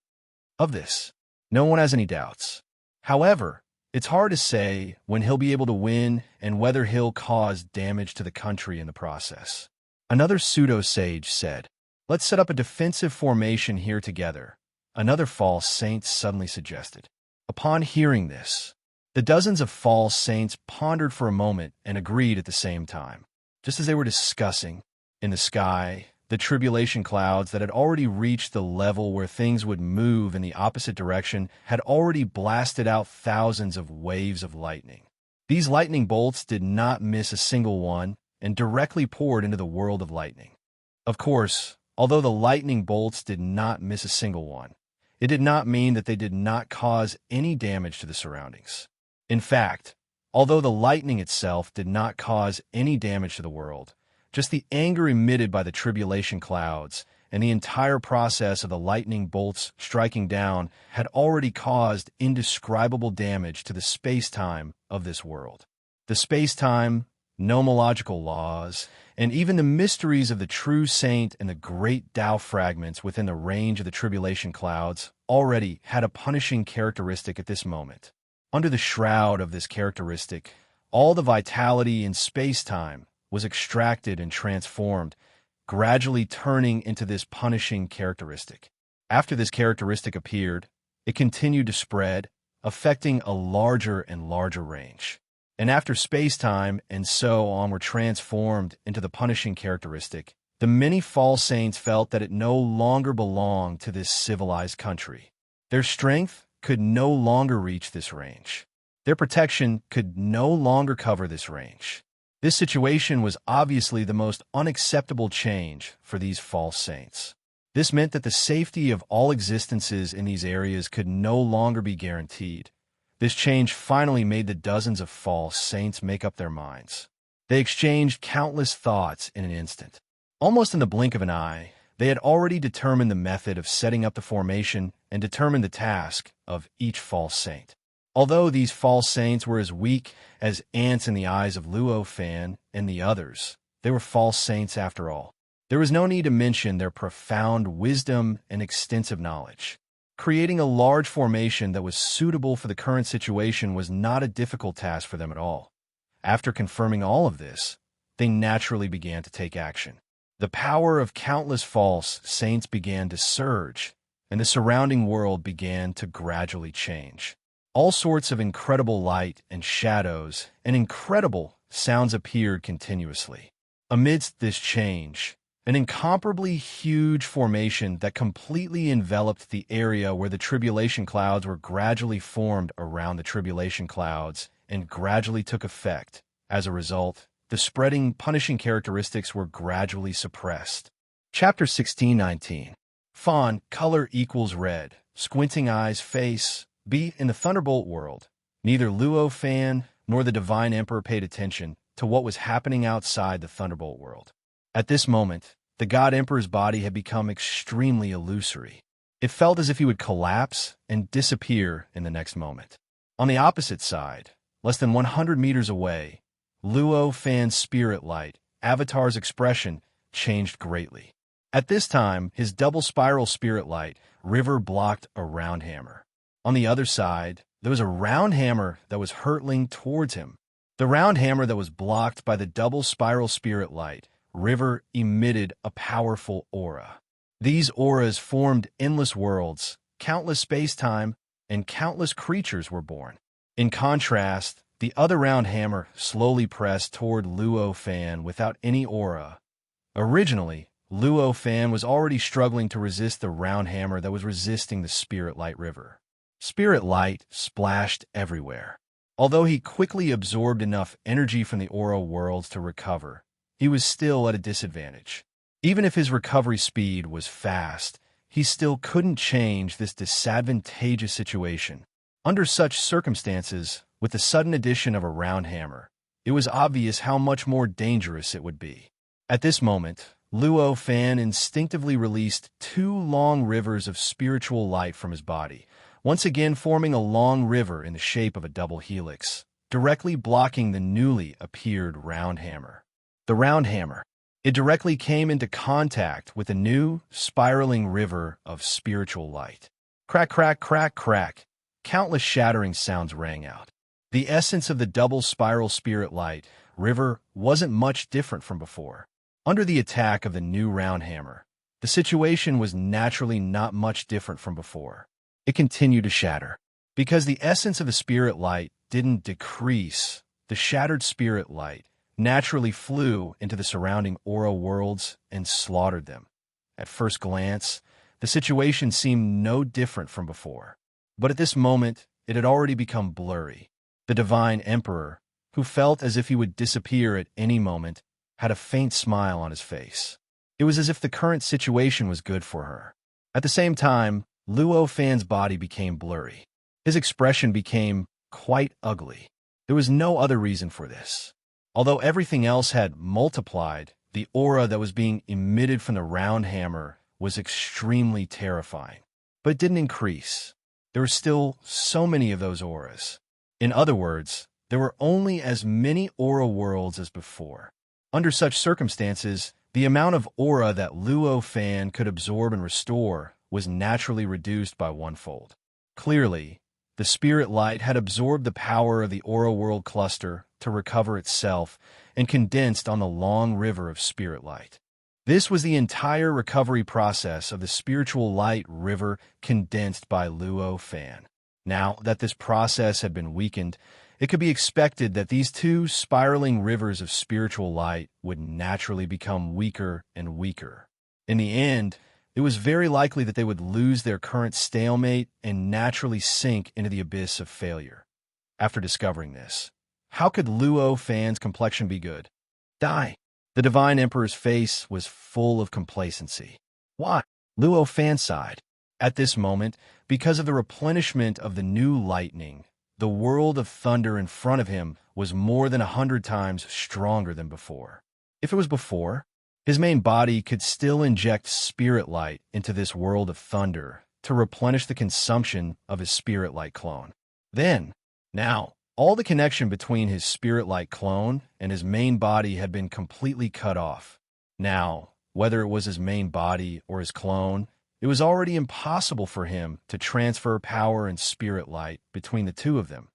Of this, no one has any doubts. However, it's hard to say when he'll be able to win and whether he'll cause damage to the country in the process. Another pseudo-sage said, "Let's set up a defensive formation here together," another false saint suddenly suggested. Upon hearing this, the dozens of false saints pondered for a moment and agreed at the same time. Just as they were discussing, in the sky, the tribulation clouds that had already reached the level where things would move in the opposite direction had already blasted out thousands of waves of lightning. These lightning bolts did not miss a single one and directly poured into the world of lightning. Of course, although the lightning bolts did not miss a single one, it did not mean that they did not cause any damage to the surroundings. In fact, although the lightning itself did not cause any damage to the world, just the anger emitted by the tribulation clouds and the entire process of the lightning bolts striking down had already caused indescribable damage to the space-time of this world. The space-time, nomological laws, and even the mysteries of the true saint and the great Tao fragments within the range of the tribulation clouds already had a punishing characteristic at this moment. Under the shroud of this characteristic, all the vitality in space-time was extracted and transformed, gradually turning into this punishing characteristic. After this characteristic appeared, it continued to spread, affecting a larger and larger range. And after space-time and so on were transformed into the punishing characteristic, the many false saints felt that it no longer belonged to this civilized country. Their strength could no longer reach this range. Their protection could no longer cover this range. This situation was obviously the most unacceptable change for these false saints. This meant that the safety of all existences in these areas could no longer be guaranteed. This change finally made the dozens of false saints make up their minds. They exchanged countless thoughts in an instant. Almost in the blink of an eye, they had already determined the method of setting up the formation and determined the task of each false saint. Although these false saints were as weak as ants in the eyes of Luo Fan and the others, they were false saints after all. There was no need to mention their profound wisdom and extensive knowledge. Creating a large formation that was suitable for the current situation was not a difficult task for them at all. After confirming all of this, they naturally began to take action. The power of countless false saints began to surge, and the surrounding world began to gradually change. All sorts of incredible light and shadows and incredible sounds appeared continuously. Amidst this change, an incomparably huge formation that completely enveloped the area where the tribulation clouds were gradually formed around the tribulation clouds and gradually took effect. As a result, the spreading, punishing characteristics were gradually suppressed. Chapter 16:19. Fawn, color equals red, squinting eyes, face, beat in the Thunderbolt world. Neither Luo Fan nor the Divine Emperor paid attention to what was happening outside the Thunderbolt world. At this moment, the God Emperor's body had become extremely illusory. It felt as if he would collapse and disappear in the next moment. On the opposite side, less than 100 meters away, Luo Fan's spirit light, Avatar's expression, changed greatly. At this time, his double spiral spirit light, River, blocked a round hammer. On the other side, there was a round hammer that was hurtling towards him. The round hammer that was blocked by the double spiral spirit light, River, emitted a powerful aura. These auras formed endless worlds, countless space-time, and countless creatures were born. In contrast, the other round hammer slowly pressed toward Luo Fan without any aura. Originally, Luo Fan was already struggling to resist the round hammer that was resisting the spirit light river. Spirit light splashed everywhere. Although he quickly absorbed enough energy from the aura worlds to recover, he was still at a disadvantage. Even if his recovery speed was fast, he still couldn't change this disadvantageous situation. Under such circumstances, with the sudden addition of a round hammer, it was obvious how much more dangerous it would be. At this moment, Luo Fan instinctively released 2 long rivers of spiritual light from his body, once again forming a long river in the shape of a double helix, directly blocking the newly appeared round hammer. The round hammer. It directly came into contact with a new, spiraling river of spiritual light. Crack, crack, crack, crack. Countless shattering sounds rang out. The essence of the double spiral spirit light river wasn't much different from before. Under the attack of the new round hammer, the situation was naturally not much different from before. It continued to shatter. Because the essence of the spirit light didn't decrease, the shattered spirit light naturally flew into the surrounding aura worlds and slaughtered them. At first glance, the situation seemed no different from before. But at this moment, it had already become blurry. The Divine Emperor, who felt as if he would disappear at any moment, had a faint smile on his face. It was as if the current situation was good for her. At the same time, Luo Fan's body became blurry. His expression became quite ugly. There was no other reason for this. Although everything else had multiplied, the aura that was being emitted from the round hammer was extremely terrifying. But it didn't increase. There were still so many of those auras. In other words, there were only as many aura worlds as before. Under such circumstances, the amount of aura that Luo Fan could absorb and restore was naturally reduced by 1-fold. Clearly, The spirit light had absorbed the power of the aura world cluster to recover itself and condensed on the long river of spirit light. This was the entire recovery process of the spiritual light river condensed by Luo Fan. Now that this process had been weakened, it could be expected that these two spiraling rivers of spiritual light would naturally become weaker and weaker. In the end, it was very likely that they would lose their current stalemate and naturally sink into the abyss of failure. After discovering this, how could Luo Fan's complexion be good? Die. The Divine Emperor's face was full of complacency. Why? Luo Fan sighed. At this moment, because of the replenishment of the new lightning, the world of thunder in front of him was more than 100 times stronger than before. If it was before, his main body could still inject spirit light into this world of thunder to replenish the consumption of his spirit light clone. Now, all the connection between his spirit light clone and his main body had been completely cut off. Now, whether it was his main body or his clone, it was already impossible for him to transfer power and spirit light between the two of them.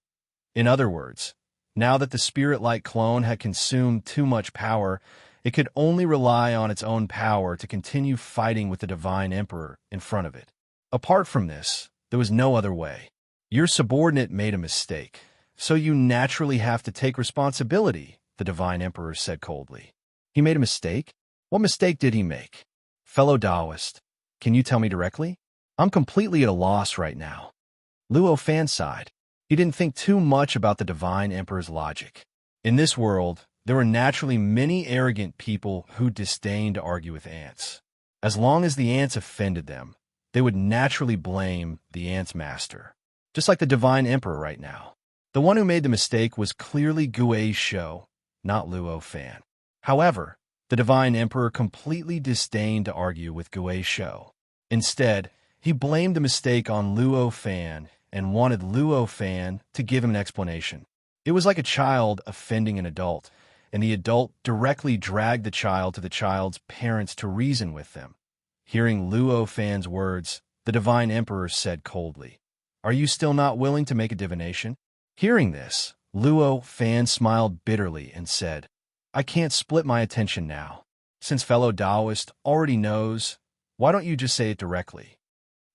In other words, now that the spirit light clone had consumed too much power, it could only rely on its own power to continue fighting with the Divine Emperor in front of it. Apart from this, there was no other way. Your subordinate made a mistake, so you naturally have to take responsibility, the Divine Emperor said coldly. He made a mistake? What mistake did he make? Fellow Taoist, can you tell me directly? I'm completely at a loss right now. Luo Fan sighed. He didn't think too much about the Divine Emperor's logic. In this world, there were naturally many arrogant people who disdained to argue with ants. As long as the ants offended them, they would naturally blame the ants' master. Just like the Divine Emperor right now. The one who made the mistake was clearly Gui's show, not Luo Fan. However, the Divine Emperor completely disdained to argue with Gui's show. Instead, he blamed the mistake on Luo Fan and wanted Luo Fan to give him an explanation. It was like a child offending an adult, and the adult directly dragged the child to the child's parents to reason with them. Hearing Luo Fan's words, the Divine Emperor said coldly, "Are you still not willing to make a divination?" Hearing this, Luo Fan smiled bitterly and said, "I can't split my attention now. Since fellow Taoist already knows, why don't you just say it directly?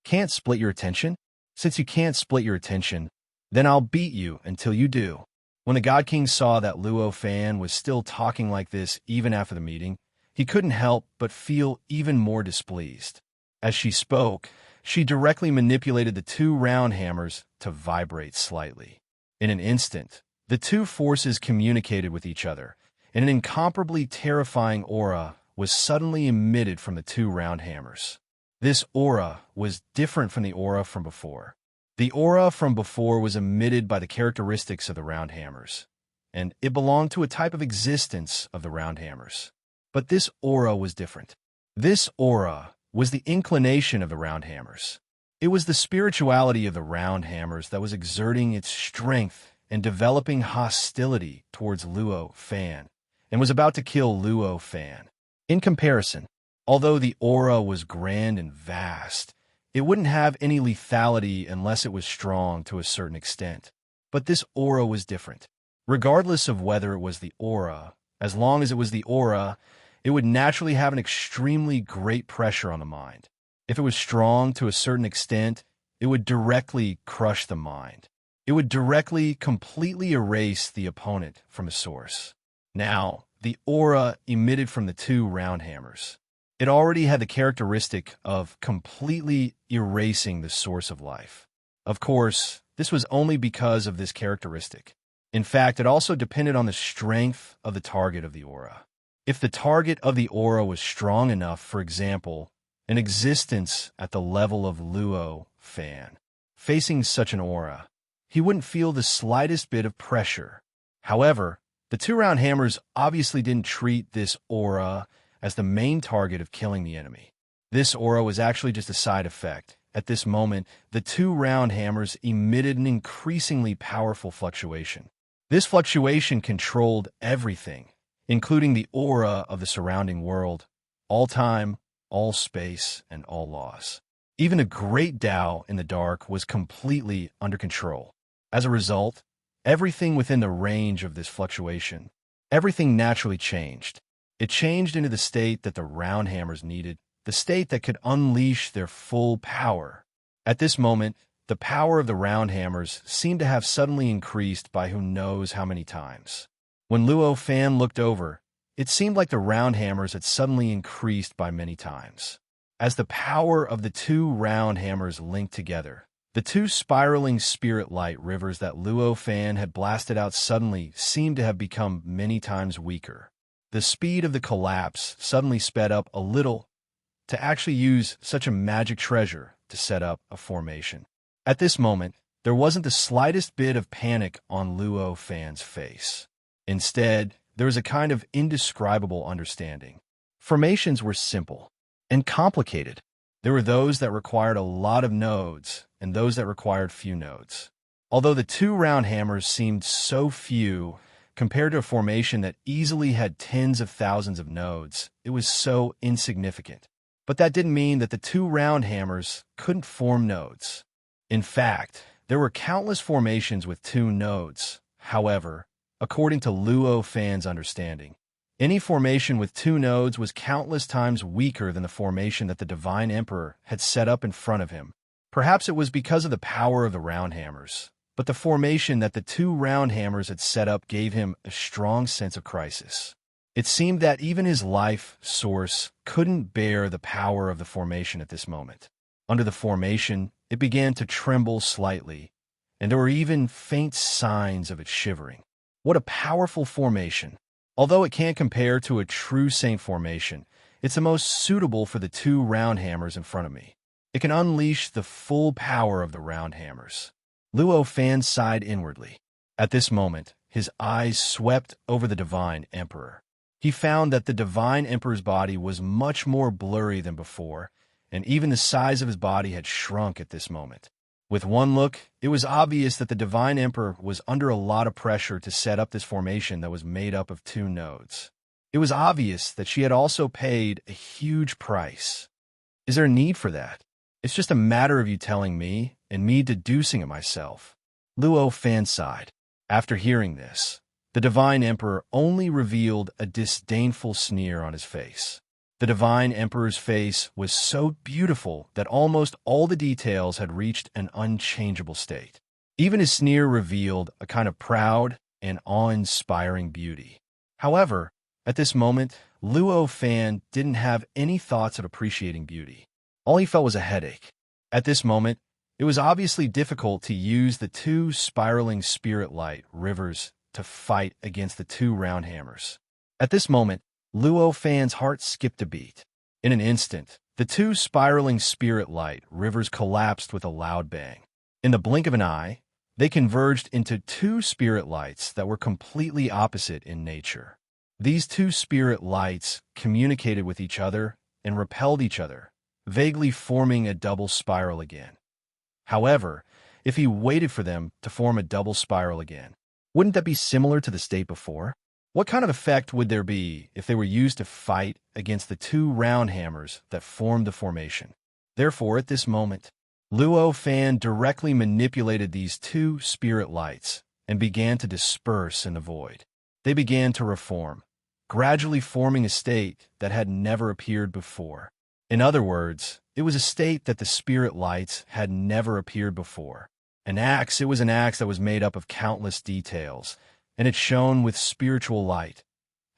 Can't split your attention? Since you can't split your attention, then I'll beat you until you do." When the God King saw that Luo Fan was still talking like this even after the meeting, he couldn't help but feel even more displeased. As she spoke, she directly manipulated the two round hammers to vibrate slightly. In an instant, the two forces communicated with each other, and an incomparably terrifying aura was suddenly emitted from the two round hammers. This aura was different from the aura from before. The aura from before was emitted by the characteristics of the round hammers, and it belonged to a type of existence of the round hammers. But this aura was different. This aura was the inclination of the round hammers. It was the spirituality of the round hammers that was exerting its strength and developing hostility towards Luo Fan, and was about to kill Luo Fan. In comparison, although the aura was grand and vast, it wouldn't have any lethality unless it was strong to a certain extent. But this aura was different. Regardless of whether it was the aura, as long as it was the aura, it would naturally have an extremely great pressure on the mind. If it was strong to a certain extent, it would directly crush the mind. It would directly, completely erase the opponent from a source. Now, the aura emitted from the two round hammers. It already had the characteristic of completely erasing the source of life. Of course, this was only because of this characteristic. In fact, it also depended on the strength of the target of the aura. If the target of the aura was strong enough, for example, an existence at the level of Luo Fan, facing such an aura, he wouldn't feel the slightest bit of pressure. However, the two round hammers obviously didn't treat this aura as the main target of killing the enemy. This aura was actually just a side effect. At this moment, the two round hammers emitted an increasingly powerful fluctuation. This fluctuation controlled everything, including the aura of the surrounding world, all time, all space, and all laws. Even the great Tao in the dark was completely under control. As a result, everything within the range of this fluctuation, everything naturally changed. It changed into the state that the round hammers needed, the state that could unleash their full power. At this moment, the power of the round hammers seemed to have suddenly increased by who knows how many times. When Luo Fan looked over, it seemed like the round hammers had suddenly increased by many times. As the power of the two round hammers linked together, the two spiraling spirit light rivers that Luo Fan had blasted out suddenly seemed to have become many times weaker. The speed of the collapse suddenly sped up a little to actually use such a magic treasure to set up a formation. At this moment, there wasn't the slightest bit of panic on Luo Fan's face. Instead, there was a kind of indescribable understanding. Formations were simple and complicated. There were those that required a lot of nodes and those that required few nodes. Although the two round hammers seemed so few compared to a formation that easily had tens of thousands of nodes, it was so insignificant. But that didn't mean that the two round hammers couldn't form nodes. In fact, there were countless formations with two nodes. However, according to Luo Fan's understanding, any formation with two nodes was countless times weaker than the formation that the Divine Emperor had set up in front of him. Perhaps it was because of the power of the round hammers, but the formation that the two round hammers had set up gave him a strong sense of crisis. It seemed that even his life source couldn't bear the power of the formation at this moment. Under the formation, it began to tremble slightly, and there were even faint signs of it shivering. What a powerful formation! Although it can't compare to a true saint formation, it's the most suitable for the two round hammers in front of me. It can unleash the full power of the round hammers. Luo Fan sighed inwardly. At this moment, his eyes swept over the Divine Emperor. He found that the Divine Emperor's body was much more blurry than before, and even the size of his body had shrunk at this moment. With one look, it was obvious that the Divine Emperor was under a lot of pressure to set up this formation that was made up of two nodes. It was obvious that she had also paid a huge price. Is there a need for that? It's just a matter of you telling me, and me deducing it myself. Luo Fan sighed. After hearing this, the Divine Emperor only revealed a disdainful sneer on his face. The Divine Emperor's face was so beautiful that almost all the details had reached an unchangeable state. Even his sneer revealed a kind of proud and awe-inspiring beauty. However, at this moment, Luo Fan didn't have any thoughts of appreciating beauty. All he felt was a headache. At this moment, it was obviously difficult to use the two spiraling spirit light rivers to fight against the two round hammers. At this moment, Luo Fan's heart skipped a beat. In an instant, the two spiraling spirit light rivers collapsed with a loud bang. In the blink of an eye, they converged into two spirit lights that were completely opposite in nature. These two spirit lights communicated with each other and repelled each other, vaguely forming a double spiral again. However, if he waited for them to form a double spiral again, wouldn't that be similar to the state before? What kind of effect would there be if they were used to fight against the two round hammers that formed the formation? Therefore, at this moment, Luo Fan directly manipulated these two spirit lights and began to disperse in the void. They began to reform, gradually forming a state that had never appeared before. In other words, it was a state that the spirit lights had never appeared before. It was an axe that was made up of countless details, and it shone with spiritual light.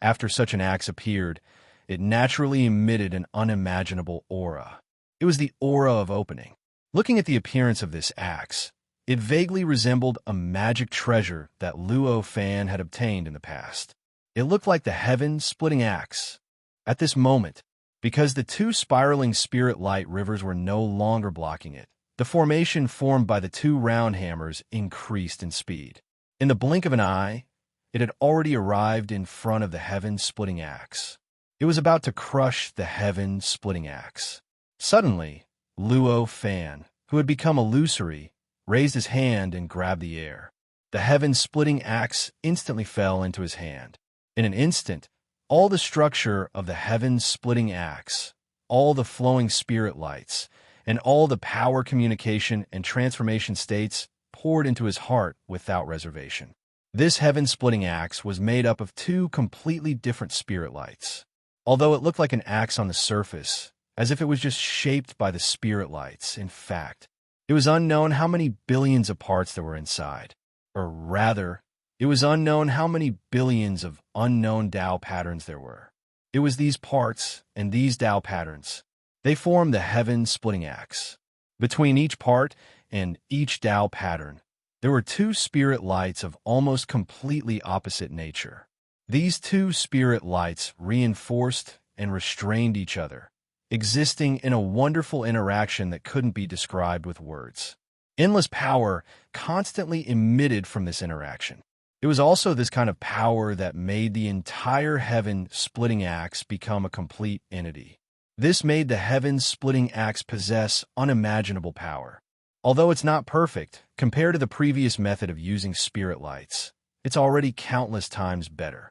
After such an axe appeared, it naturally emitted an unimaginable aura. It was the aura of opening. Looking at the appearance of this axe, it vaguely resembled a magic treasure that Luo Fan had obtained in the past. It looked like the heaven-splitting axe. At this moment, because the two spiraling spirit light rivers were no longer blocking it, the formation formed by the two round hammers increased in speed. In the blink of an eye, it had already arrived in front of the heaven-splitting axe. It was about to crush the heaven-splitting axe. Suddenly, Luo Fan, who had become illusory, raised his hand and grabbed the air. The heaven-splitting axe instantly fell into his hand. In an instant, all the structure of the heaven-splitting axe, all the flowing spirit lights, and all the power, communication, and transformation states poured into his heart without reservation. This heaven-splitting axe was made up of two completely different spirit lights. Although it looked like an axe on the surface, as if it was just shaped by the spirit lights, in fact, it was unknown how many billions of parts there were inside. Or rather, it was unknown how many billions of unknown Tao patterns there were. It was these parts and these Tao patterns. They formed the heaven-splitting axe. Between each part and each Tao pattern, there were two spirit lights of almost completely opposite nature. These two spirit lights reinforced and restrained each other, existing in a wonderful interaction that couldn't be described with words. Endless power constantly emitted from this interaction. It was also this kind of power that made the entire heaven-splitting axe become a complete entity. This made the heaven-splitting axe possess unimaginable power. Although it's not perfect, compared to the previous method of using spirit lights, it's already countless times better.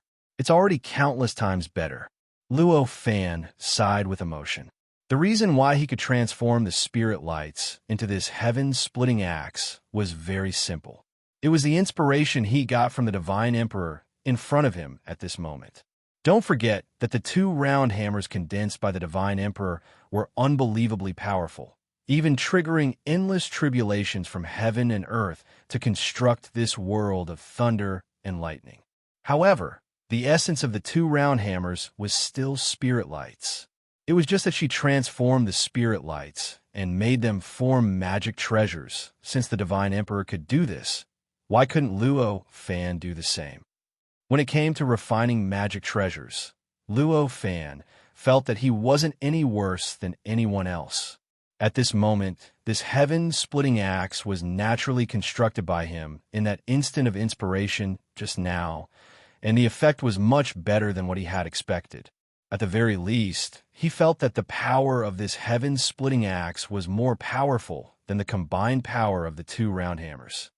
Luo Fan sighed with emotion. The reason why he could transform the spirit lights into this heaven-splitting axe was very simple. It was the inspiration he got from the Divine Emperor in front of him at this moment. Don't forget that the two round hammers condensed by the Divine Emperor were unbelievably powerful, even triggering endless tribulations from heaven and earth to construct this world of thunder and lightning. However, the essence of the two round hammers was still spirit lights. It was just that she transformed the spirit lights and made them form magic treasures. Since the Divine Emperor could do this, why couldn't Luo Fan do the same? When it came to refining magic treasures, Luo Fan felt that he wasn't any worse than anyone else. At this moment, this heaven-splitting axe was naturally constructed by him in that instant of inspiration just now, and the effect was much better than what he had expected. At the very least, he felt that the power of this heaven-splitting axe was more powerful than the combined power of the two round hammers.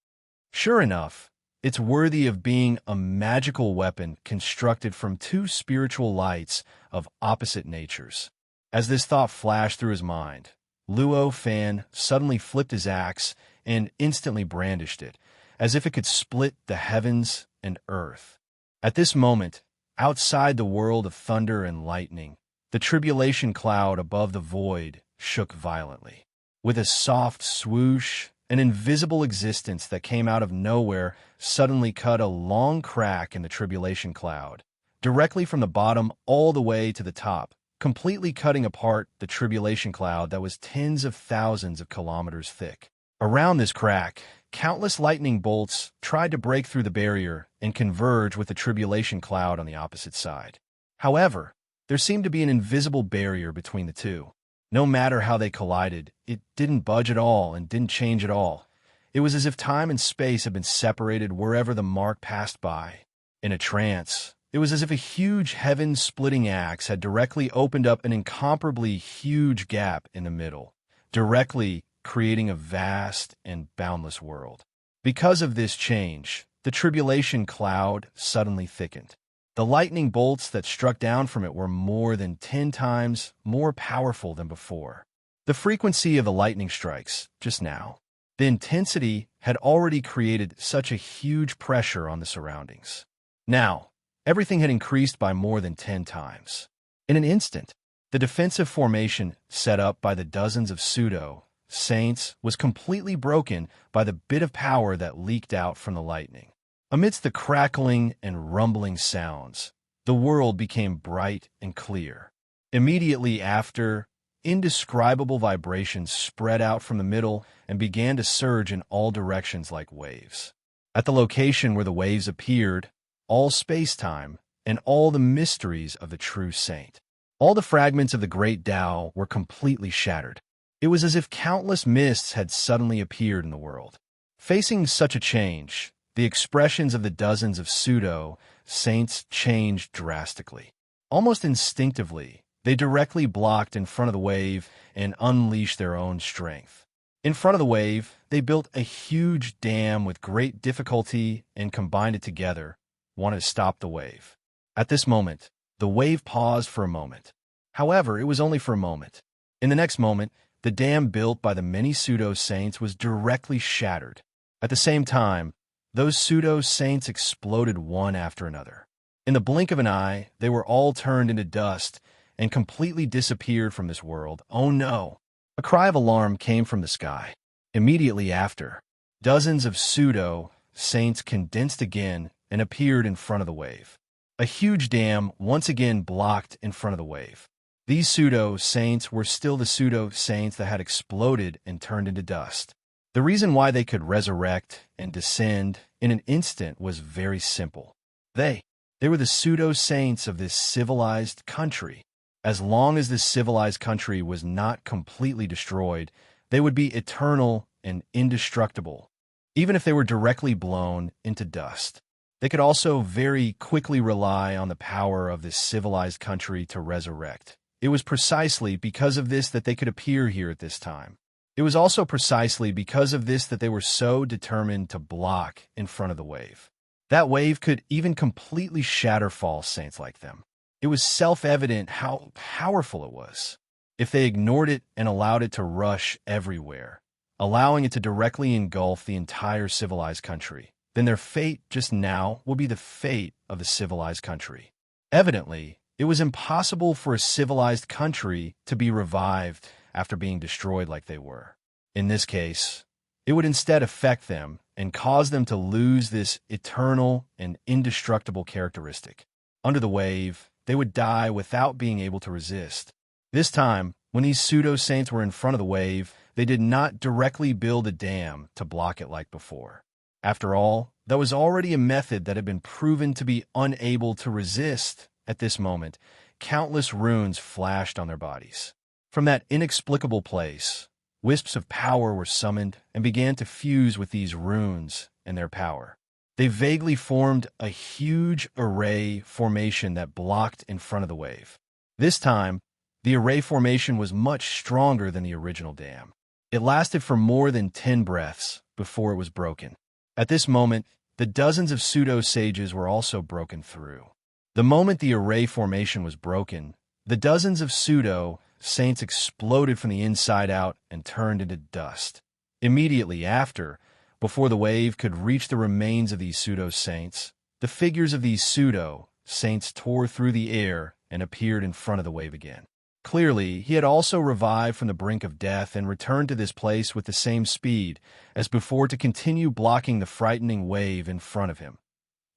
Sure enough, it's worthy of being a magical weapon constructed from two spiritual lights of opposite natures. As this thought flashed through his mind, Luo Fan suddenly flipped his axe and instantly brandished it, as if it could split the heavens and earth. At this moment, outside the world of thunder and lightning, the tribulation cloud above the void shook violently. With a soft swoosh, an invisible existence that came out of nowhere suddenly cut a long crack in the tribulation cloud, directly from the bottom all the way to the top, completely cutting apart the tribulation cloud that was tens of thousands of kilometers thick. Around this crack, countless lightning bolts tried to break through the barrier and converge with the tribulation cloud on the opposite side. However, there seemed to be an invisible barrier between the two. No matter how they collided, it didn't budge at all and didn't change at all. It was as if time and space had been separated wherever the mark passed by. In a trance, it was as if a huge heaven-splitting axe had directly opened up an incomparably huge gap in the middle, directly creating a vast and boundless world. Because of this change, the tribulation cloud suddenly thickened. The lightning bolts that struck down from it were more than 10 times more powerful than before. The frequency of the lightning strikes, just now, the intensity had already created such a huge pressure on the surroundings. Now, everything had increased by more than 10 times. In an instant, the defensive formation set up by the dozens of pseudo-saints was completely broken by the bit of power that leaked out from the lightning. Amidst the crackling and rumbling sounds, the world became bright and clear. Immediately after, indescribable vibrations spread out from the middle and began to surge in all directions like waves. At the location where the waves appeared, all space-time and all the mysteries of the true saint, all the fragments of the great Tao were completely shattered. It was as if countless mists had suddenly appeared in the world. Facing such a change, the expressions of the dozens of pseudo-saints changed drastically. Almost instinctively, they directly blocked in front of the wave and unleashed their own strength. In front of the wave, they built a huge dam with great difficulty and combined it together, wanted to stop the wave. At this moment, the wave paused for a moment. However, it was only for a moment. In the next moment, the dam built by the many pseudo-saints was directly shattered. At the same time, those pseudo-saints exploded one after another. In the blink of an eye, they were all turned into dust and completely disappeared from this world. Oh no! A cry of alarm came from the sky. Immediately after, dozens of pseudo-saints condensed again and appeared in front of the wave. A huge dam once again blocked in front of the wave. These pseudo-saints were still the pseudo-saints that had exploded and turned into dust. The reason why they could resurrect and descend in an instant was very simple. They were the pseudo-saints of this civilized country. As long as this civilized country was not completely destroyed, they would be eternal and indestructible, even if they were directly blown into dust. They could also very quickly rely on the power of this civilized country to resurrect. It was precisely because of this that they could appear here at this time. It was also precisely because of this that they were so determined to block in front of the wave. That wave could even completely shatter false saints like them. It was self-evident how powerful it was. If they ignored it and allowed it to rush everywhere, allowing it to directly engulf the entire civilized country, then their fate just now will be the fate of the civilized country. Evidently, it was impossible for a civilized country to be revived after being destroyed like they were. In this case, it would instead affect them and cause them to lose this eternal and indestructible characteristic. Under the wave, they would die without being able to resist. This time, when these pseudo-saints were in front of the wave, they did not directly build a dam to block it like before. After all, that was already a method that had been proven to be unable to resist. At this moment, countless runes flashed on their bodies. From that inexplicable place, wisps of power were summoned and began to fuse with these runes and their power. They vaguely formed a huge array formation that blocked in front of the wave. This time, the array formation was much stronger than the original dam. It lasted for more than 10 breaths before it was broken. At this moment, the dozens of pseudo-sages were also broken through. The moment the array formation was broken, the dozens of pseudo-saints exploded from the inside out and turned into dust. Immediately after, before the wave could reach the remains of these pseudo-saints, the figures of these pseudo-saints tore through the air and appeared in front of the wave again. Clearly, he had also revived from the brink of death and returned to this place with the same speed as before to continue blocking the frightening wave in front of him.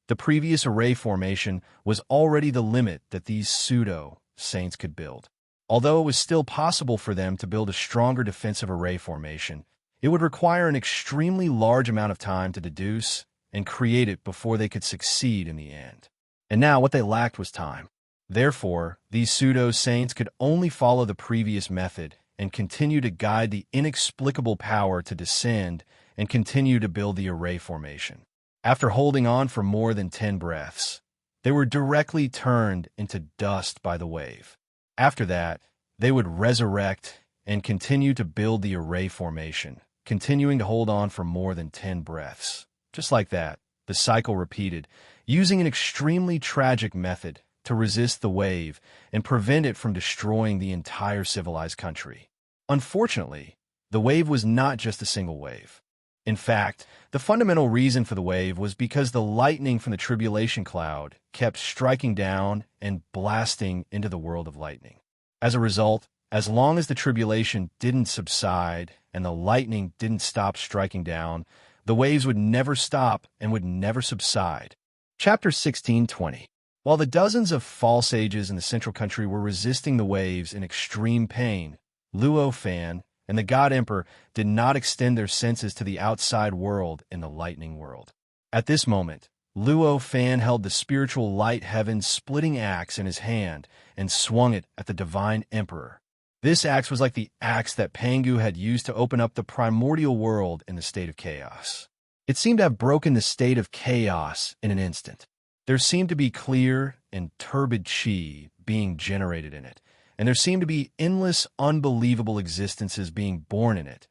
The previous array formation was already the limit that these pseudo-saints could build. Although it was still possible for them to build a stronger defensive array formation, it would require an extremely large amount of time to deduce and create it before they could succeed in the end. And now what they lacked was time. Therefore, these pseudo-saints could only follow the previous method and continue to guide the inexplicable power to descend and continue to build the array formation. After holding on for more than 10 breaths, they were directly turned into dust by the wave. After that, they would resurrect and continue to build the array formation, continuing to hold on for more than 10 breaths. Just like that, the cycle repeated, using an extremely tragic method to resist the wave and prevent it from destroying the entire civilized country. Unfortunately, the wave was not just a single wave. In fact, the fundamental reason for the wave was because the lightning from the tribulation cloud kept striking down and blasting into the world of lightning. As a result, as long as the tribulation didn't subside and the lightning didn't stop striking down, the waves would never stop and would never subside. Chapter 16:20. While the dozens of false sages in the central country were resisting the waves in extreme pain, Luo Fan and the God Emperor did not extend their senses to the outside world in the lightning world. At this moment, Luo Fan held the spiritual light heaven's splitting axe in his hand and swung it at the divine emperor. This axe was like the axe that Pangu had used to open up the primordial world in the state of chaos. It seemed to have broken the state of chaos in an instant. There seemed to be clear and turbid chi being generated in it, and there seemed to be endless, unbelievable existences being born in it.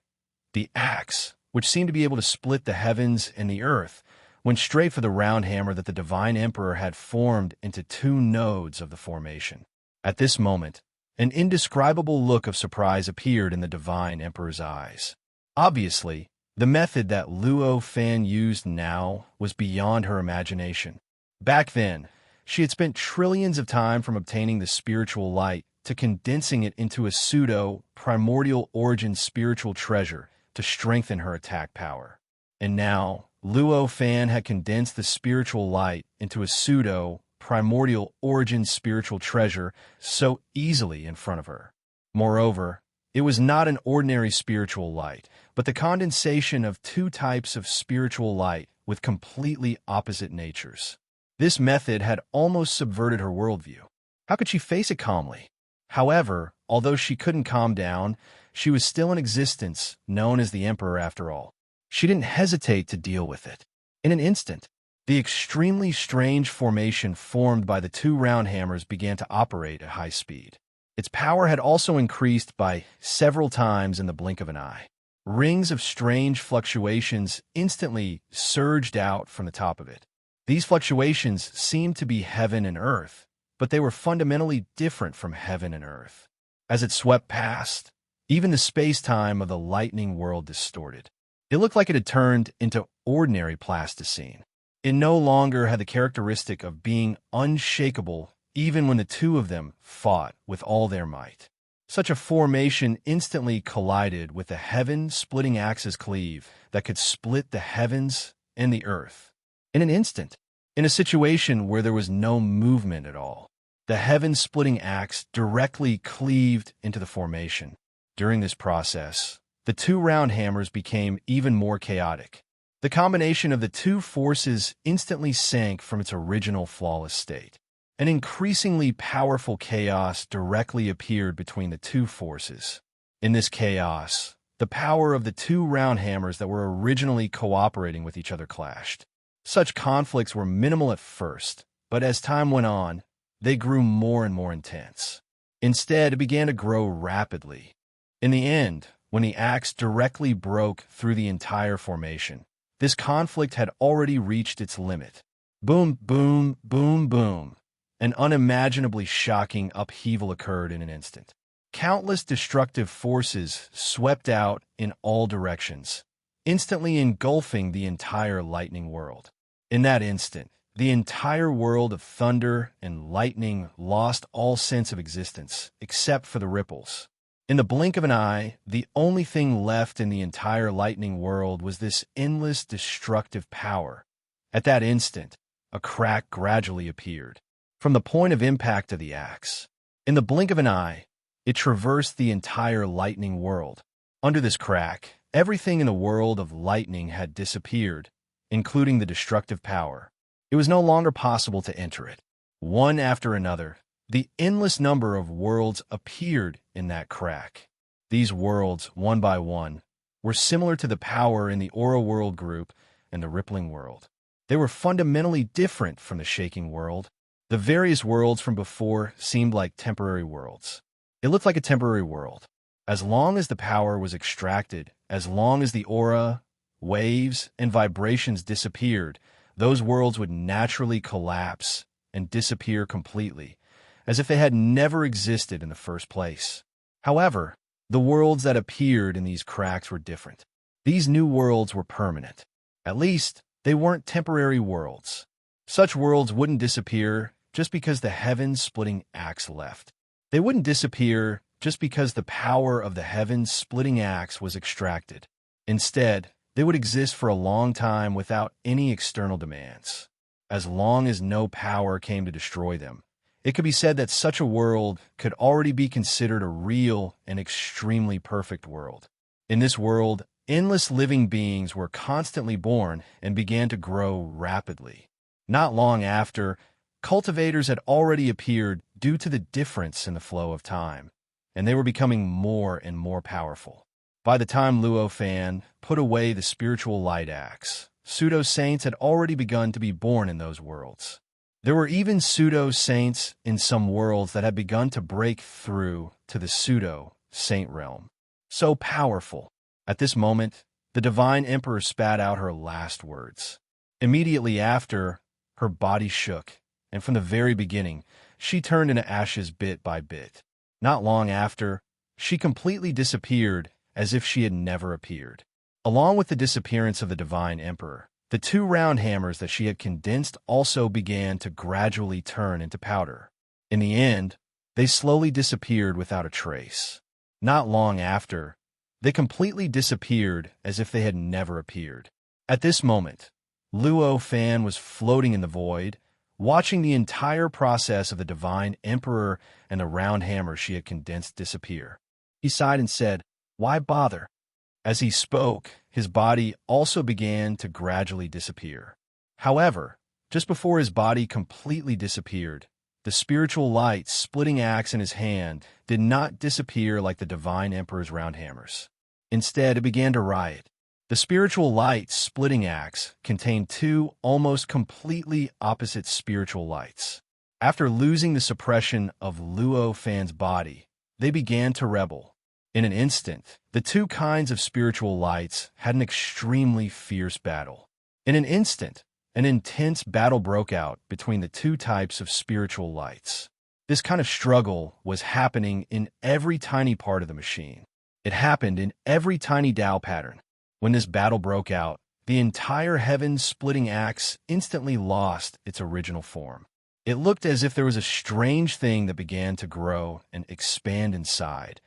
The axe, which seemed to be able to split the heavens and the earth, went straight for the round hammer that the divine emperor had formed into 2 nodes of the formation. At this moment, An indescribable look of surprise appeared in the divine emperor's eyes. Obviously, the method that Luo Fan used now was beyond her imagination. Back then, she had spent trillions of time from obtaining the spiritual light to condensing it into a primordial origin spiritual treasure to strengthen her attack power. And now, Luo Fan had condensed the spiritual light into a primordial origin spiritual treasure so easily in front of her. Moreover, it was not an ordinary spiritual light, but the condensation of two types of spiritual light with completely opposite natures. This method had almost subverted her worldview. How could she face it calmly? However, although she couldn't calm down, she was still in existence, known as the Emperor after all. She didn't hesitate to deal with it. In an instant, the extremely strange formation formed by the two round hammers began to operate at high speed. Its power had also increased by several times in the blink of an eye. Rings of strange fluctuations instantly surged out from the top of it. These fluctuations seemed to be heaven and earth, but they were fundamentally different from heaven and earth. As it swept past, even the space-time of the lightning world distorted. It looked like it had turned into ordinary plasticine. It no longer had the characteristic of being unshakable even when the two of them fought with all their might. Such a formation instantly collided with the heaven-splitting axe's cleave that could split the heavens and the earth. In an instant, in a situation where there was no movement at all, the heaven-splitting axe directly cleaved into the formation. During this process, the two round hammers became even more chaotic. The combination of the two forces instantly sank from its original flawless state. An increasingly powerful chaos directly appeared between the two forces. In this chaos, the power of the two round hammers that were originally cooperating with each other clashed. Such conflicts were minimal at first, but as time went on, they grew more and more intense. Instead, it began to grow rapidly. In the end, when the axe directly broke through the entire formation, this conflict had already reached its limit. Boom, boom, boom, boom. An unimaginably shocking upheaval occurred in an instant. Countless destructive forces swept out in all directions, instantly engulfing the entire lightning world. In that instant, the entire world of thunder and lightning lost all sense of existence, except for the ripples. In the blink of an eye, the only thing left in the entire lightning world was this endless destructive power. At that instant, a crack gradually appeared from the point of impact of the axe. In the blink of an eye, it traversed the entire lightning world. Under this crack, everything in the world of lightning had disappeared, including the destructive power. It was no longer possible to enter it. One after another, the endless number of worlds appeared in that crack. These worlds, one by one, were similar to the power in the Aura World group and the Rippling World. They were fundamentally different from the Shaking World. The various worlds from before seemed like temporary worlds. It looked like a temporary world. As long as the power was extracted, as long as the aura, waves, and vibrations disappeared, those worlds would naturally collapse and disappear completely, as if they had never existed in the first place. However, the worlds that appeared in these cracks were different. These new worlds were permanent. At least, they weren't temporary worlds. Such worlds wouldn't disappear just because the heaven-splitting axe left. They wouldn't disappear just because the power of the heaven-splitting axe was extracted. Instead, they would exist for a long time without any external demands. As long as no power came to destroy them, it could be said that such a world could already be considered a real and extremely perfect world. In this world, endless living beings were constantly born and began to grow rapidly. Not long after, cultivators had already appeared due to the difference in the flow of time, and they were becoming more and more powerful. By the time Luo Fan put away the spiritual light axe, pseudo-saints had already begun to be born in those worlds. There were even pseudo-saints in some worlds that had begun to break through to the pseudo-saint realm. So powerful. At this moment, the Divine Emperor spat out her last words. Immediately after, her body shook, and from the very beginning, she turned into ashes bit by bit. Not long after, she completely disappeared as if she had never appeared. Along with the disappearance of the Divine Emperor, the two round hammers that she had condensed also began to gradually turn into powder. In the end, they slowly disappeared without a trace. Not long after, they completely disappeared as if they had never appeared. At this moment, Luo Fan was floating in the void, watching the entire process of the Divine Emperor and the round hammer she had condensed disappear. He sighed and said, "Why bother?" As he spoke, his body also began to gradually disappear. However, just before his body completely disappeared, the spiritual light splitting axe in his hand did not disappear like the Divine Emperor's round hammers. Instead, it began to riot. The spiritual light splitting axe contained two almost completely opposite spiritual lights. After losing the suppression of Luo Fan's body, they began to rebel. In an instant, the two kinds of spiritual lights had an extremely fierce battle. In an instant, an intense battle broke out between the two types of spiritual lights. This kind of struggle was happening in every tiny part of the machine. It happened in every tiny Tao pattern. When this battle broke out, the entire heaven-splitting axe instantly lost its original form. It looked as if there was a strange thing that began to grow and expand inside,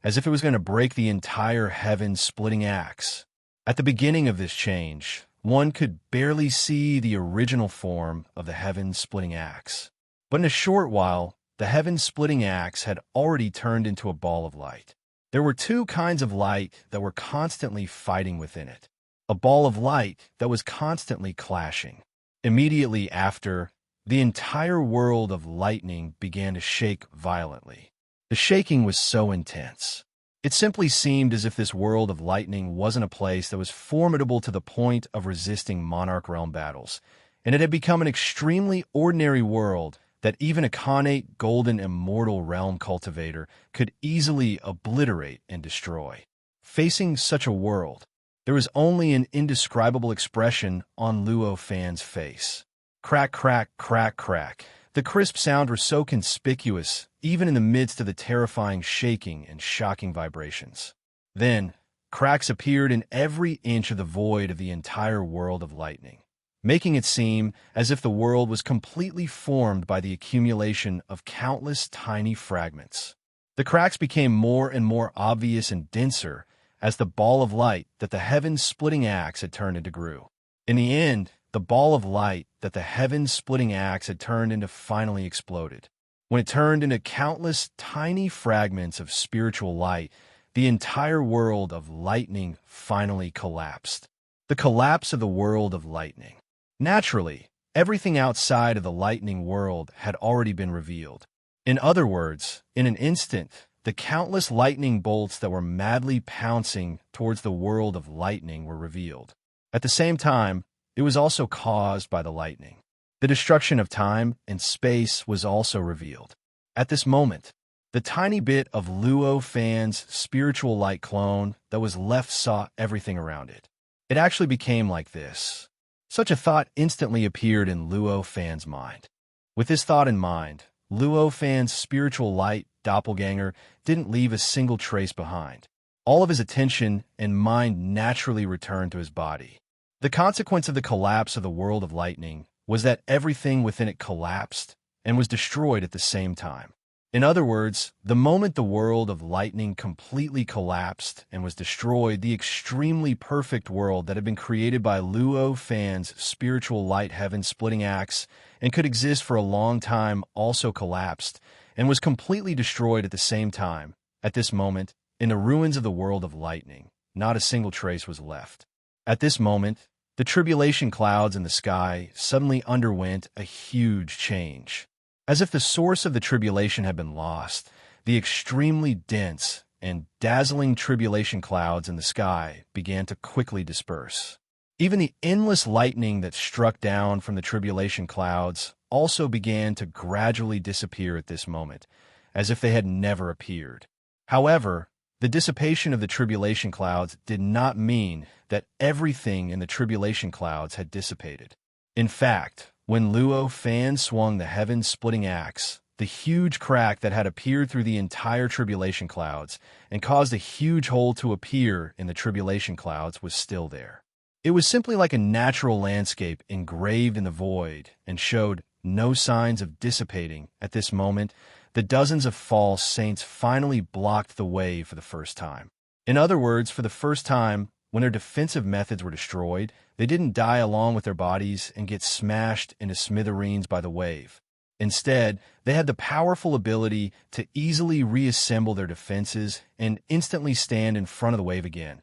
as if it was going to break the entire heaven-splitting axe. At the beginning of this change, one could barely see the original form of the heaven-splitting axe. But in a short while, the heaven-splitting axe had already turned into a ball of light. There were two kinds of light that were constantly fighting within it. A ball of light that was constantly clashing. Immediately after, the entire world of lightning began to shake violently. The shaking was so intense. It simply seemed as if this world of lightning wasn't a place that was formidable to the point of resisting Monarch Realm battles, and it had become an extremely ordinary world that even a Khanate Golden Immortal Realm cultivator could easily obliterate and destroy. Facing such a world, there was only an indescribable expression on Luo Fan's face. Crack, crack, crack, crack. The crisp sound was so conspicuous, even in the midst of the terrifying shaking and shocking vibrations. Then, cracks appeared in every inch of the void of the entire world of lightning, making it seem as if the world was completely formed by the accumulation of countless tiny fragments. The cracks became more and more obvious and denser as the ball of light that the heaven-splitting axe had turned into grew. In the end, the ball of light that the heaven-splitting axe had turned into finally exploded. When it turned into countless tiny fragments of spiritual light, the entire world of lightning finally collapsed. The collapse of the world of lightning. Naturally, everything outside of the lightning world had already been revealed. In other words, in an instant, the countless lightning bolts that were madly pouncing towards the world of lightning were revealed. At the same time, it was also caused by the lightning. The destruction of time and space was also revealed. At this moment, the tiny bit of Luo Fan's spiritual light clone that was left saw everything around it. It actually became like this. Such a thought instantly appeared in Luo Fan's mind. With this thought in mind, Luo Fan's spiritual light doppelganger didn't leave a single trace behind. All of his attention and mind naturally returned to his body. The consequence of the collapse of the world of lightning was that everything within it collapsed and was destroyed at the same time. In other words, the moment the world of lightning completely collapsed and was destroyed, the extremely perfect world that had been created by Luo Fan's spiritual light heaven-splitting axe and could exist for a long time also collapsed and was completely destroyed at the same time. At this moment, in the ruins of the world of lightning, not a single trace was left. At this moment, the tribulation clouds in the sky suddenly underwent a huge change. As if the source of the tribulation had been lost, the extremely dense and dazzling tribulation clouds in the sky began to quickly disperse. Even the endless lightning that struck down from the tribulation clouds also began to gradually disappear at this moment, as if they had never appeared. However, the dissipation of the tribulation clouds did not mean that everything in the tribulation clouds had dissipated. In fact, when Luo Fan swung the heaven-splitting axe, the huge crack that had appeared through the entire tribulation clouds and caused a huge hole to appear in the tribulation clouds was still there. It was simply like a natural landscape engraved in the void and showed no signs of dissipating. At this moment, the dozens of false saints finally blocked the wave for the first time. In other words, for the first time, when their defensive methods were destroyed, they didn't die along with their bodies and get smashed into smithereens by the wave. Instead, they had the powerful ability to easily reassemble their defenses and instantly stand in front of the wave again.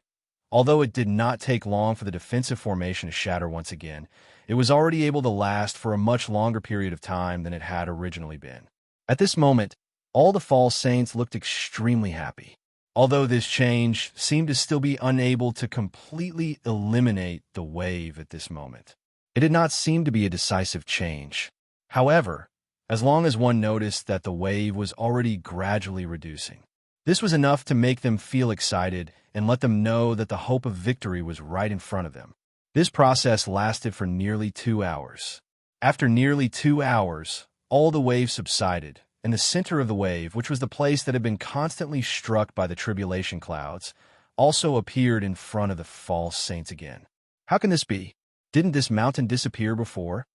Although it did not take long for the defensive formation to shatter once again, it was already able to last for a much longer period of time than it had originally been. At this moment, all the false saints looked extremely happy. Although this change seemed to still be unable to completely eliminate the wave at this moment. It did not seem to be a decisive change. However, as long as one noticed that the wave was already gradually reducing. This was enough to make them feel excited and let them know that the hope of victory was right in front of them. This process lasted for nearly 2 hours. After nearly 2 hours, all the waves subsided, and the center of the wave, which was the place that had been constantly struck by the tribulation clouds, also appeared in front of the false saints again. How can this be? Didn't this mountain disappear before?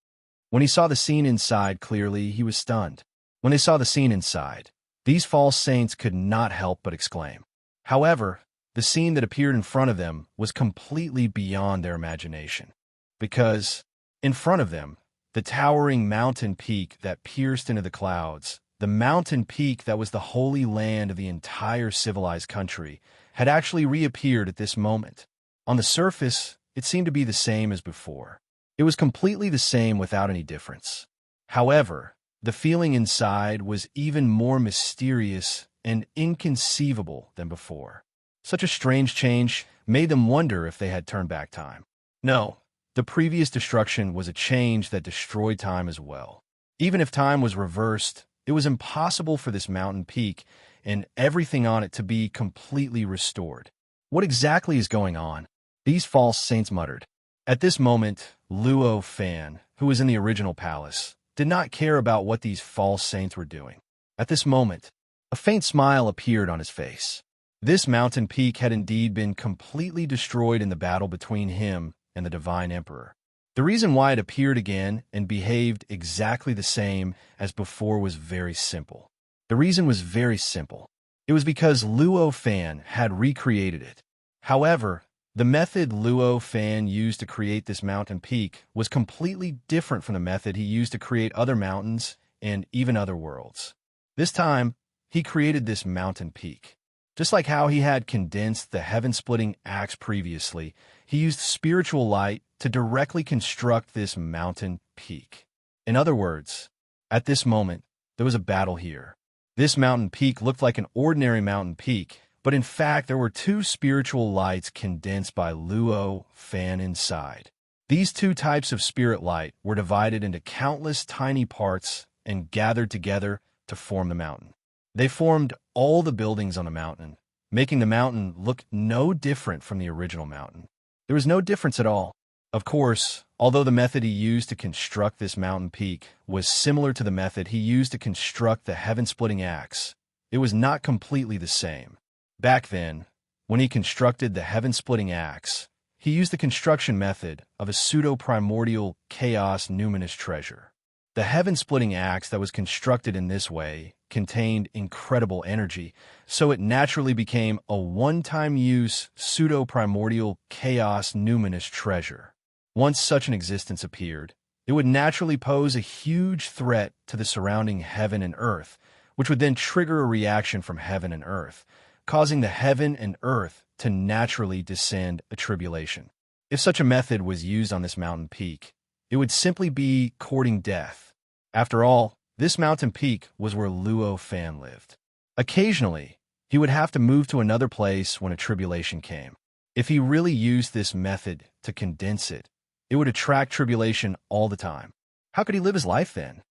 When he saw the scene inside clearly, he was stunned. When they saw the scene inside, these false saints could not help but exclaim. However, the scene that appeared in front of them was completely beyond their imagination. Because, in front of them, the towering mountain peak that pierced into the clouds, the mountain peak that was the holy land of the entire civilized country, had actually reappeared at this moment. On the surface, it seemed to be the same as before. It was completely the same without any difference. However, the feeling inside was even more mysterious and inconceivable than before. Such a strange change made them wonder if they had turned back time. No, the previous destruction was a change that destroyed time as well. Even if time was reversed, it was impossible for this mountain peak and everything on it to be completely restored. What exactly is going on? These false saints muttered. At this moment, Luo Fan, who was in the original palace, did not care about what these false saints were doing. At this moment, a faint smile appeared on his face. This mountain peak had indeed been completely destroyed in the battle between him and the Divine Emperor. The reason why it appeared again and behaved exactly the same as before was very simple. The reason was very simple. It was because Luo Fan had recreated it. However, the method Luo Fan used to create this mountain peak was completely different from the method he used to create other mountains and even other worlds. This time, he created this mountain peak. Just like how he had condensed the heaven-splitting axe previously, he used spiritual light to directly construct this mountain peak. In other words, at this moment, there was a battle here. This mountain peak looked like an ordinary mountain peak, but in fact, there were 2 spiritual lights condensed by Luo Fan inside. These 2 types of spirit light were divided into countless tiny parts and gathered together to form the mountain. They formed all the buildings on the mountain, making the mountain look no different from the original mountain. There was no difference at all. Of course, although the method he used to construct this mountain peak was similar to the method he used to construct the heaven-splitting axe, it was not completely the same. Back then, when he constructed the heaven-splitting axe, he used the construction method of a pseudo-primordial chaos numinous treasure. The heaven-splitting axe that was constructed in this way contained incredible energy, so it naturally became a one-time use pseudo-primordial chaos numinous treasure. Once such an existence appeared, it would naturally pose a huge threat to the surrounding heaven and earth, which would then trigger a reaction from heaven and earth, causing the heaven and earth to naturally descend a tribulation. If such a method was used on this mountain peak, it would simply be courting death. After all, this mountain peak was where Luo Fan lived. Occasionally, he would have to move to another place when a tribulation came. If he really used this method to condense it, it would attract tribulation all the time. How could he live his life then?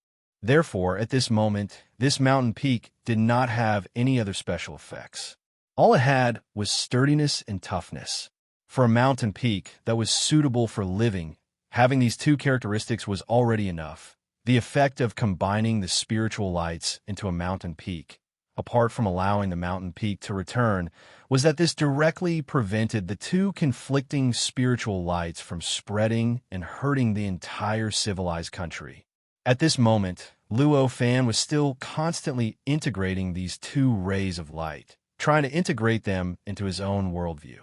Therefore, at this moment, this mountain peak did not have any other special effects. All it had was sturdiness and toughness. For a mountain peak that was suitable for living, having these 2 characteristics was already enough. The effect of combining the spiritual lights into a mountain peak, apart from allowing the mountain peak to return, was that this directly prevented the two conflicting spiritual lights from spreading and hurting the entire civilized country. At this moment, Luo Fan was still constantly integrating these two rays of light, trying to integrate them into his own worldview.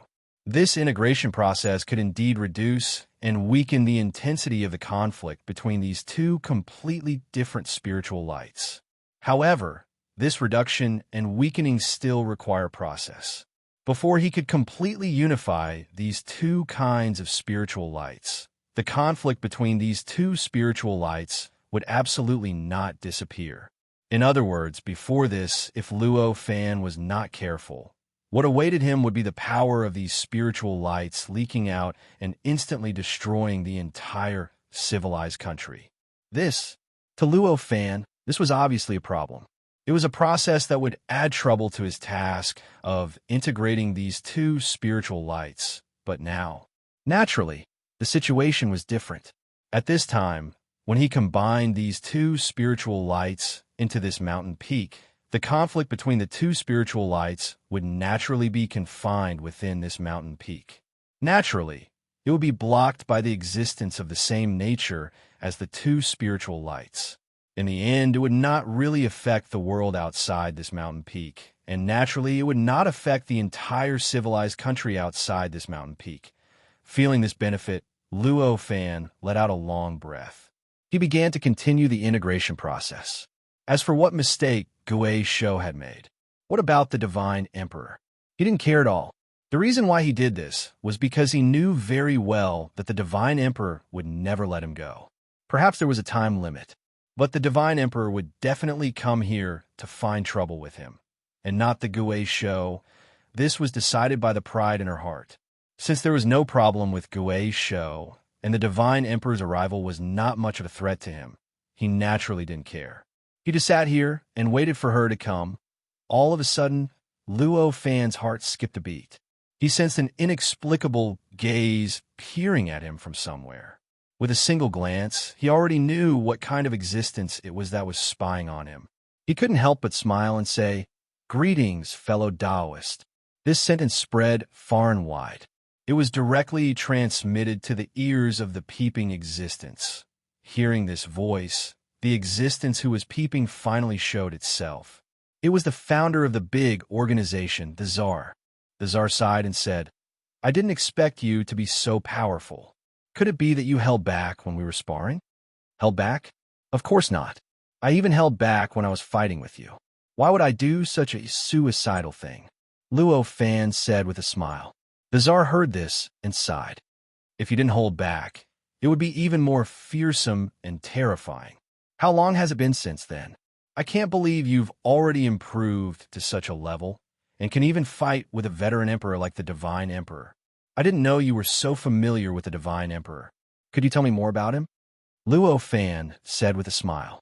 This integration process could indeed reduce and weaken the intensity of the conflict between these two completely different spiritual lights. However, this reduction and weakening still require process. Before he could completely unify these two kinds of spiritual lights, the conflict between these two spiritual lights would absolutely not disappear. In other words, before this, if Luo Fan was not careful, what awaited him would be the power of these spiritual lights leaking out and instantly destroying the entire civilized country. To Luo Fan, this was obviously a problem. It was a process that would add trouble to his task of integrating these two spiritual lights. But now, naturally, the situation was different. At this time, when he combined these two spiritual lights into this mountain peak, the conflict between the two spiritual lights would naturally be confined within this mountain peak. Naturally, it would be blocked by the existence of the same nature as the two spiritual lights. In the end, it would not really affect the world outside this mountain peak, and naturally, it would not affect the entire civilized country outside this mountain peak. Feeling this benefit, Luo Fan let out a long breath. He began to continue the integration process. As for what mistake Gui Shou had made, what about the Divine Emperor? He didn't care at all. The reason why he did this was because he knew very well that the Divine Emperor would never let him go. Perhaps there was a time limit, but the Divine Emperor would definitely come here to find trouble with him, and not the Gui Shou. This was decided by the pride in her heart. Since there was no problem with Gui Shou, and the Divine Emperor's arrival was not much of a threat to him, he naturally didn't care. He just sat here and waited for her to come. All of a sudden, Luo Fan's heart skipped a beat. He sensed an inexplicable gaze peering at him from somewhere. With a single glance, he already knew what kind of existence it was that was spying on him. He couldn't help but smile and say, "Greetings, fellow Taoist." This sentence spread far and wide. It was directly transmitted to the ears of the peeping existence. Hearing this voice, the existence who was peeping finally showed itself. It was the founder of the big organization, the Tsar. The Tsar sighed and said, "I didn't expect you to be so powerful. Could it be that you held back when we were sparring?" "Held back? Of course not. I even held back when I was fighting with you. Why would I do such a suicidal thing?" Luo Fan said with a smile. The Tsar heard this and sighed. "If you didn't hold back, it would be even more fearsome and terrifying. How long has it been since then? I can't believe you've already improved to such a level and can even fight with a veteran emperor like the Divine Emperor. I didn't know you were so familiar with the Divine Emperor. Could you tell me more about him?" Luo Fan said with a smile.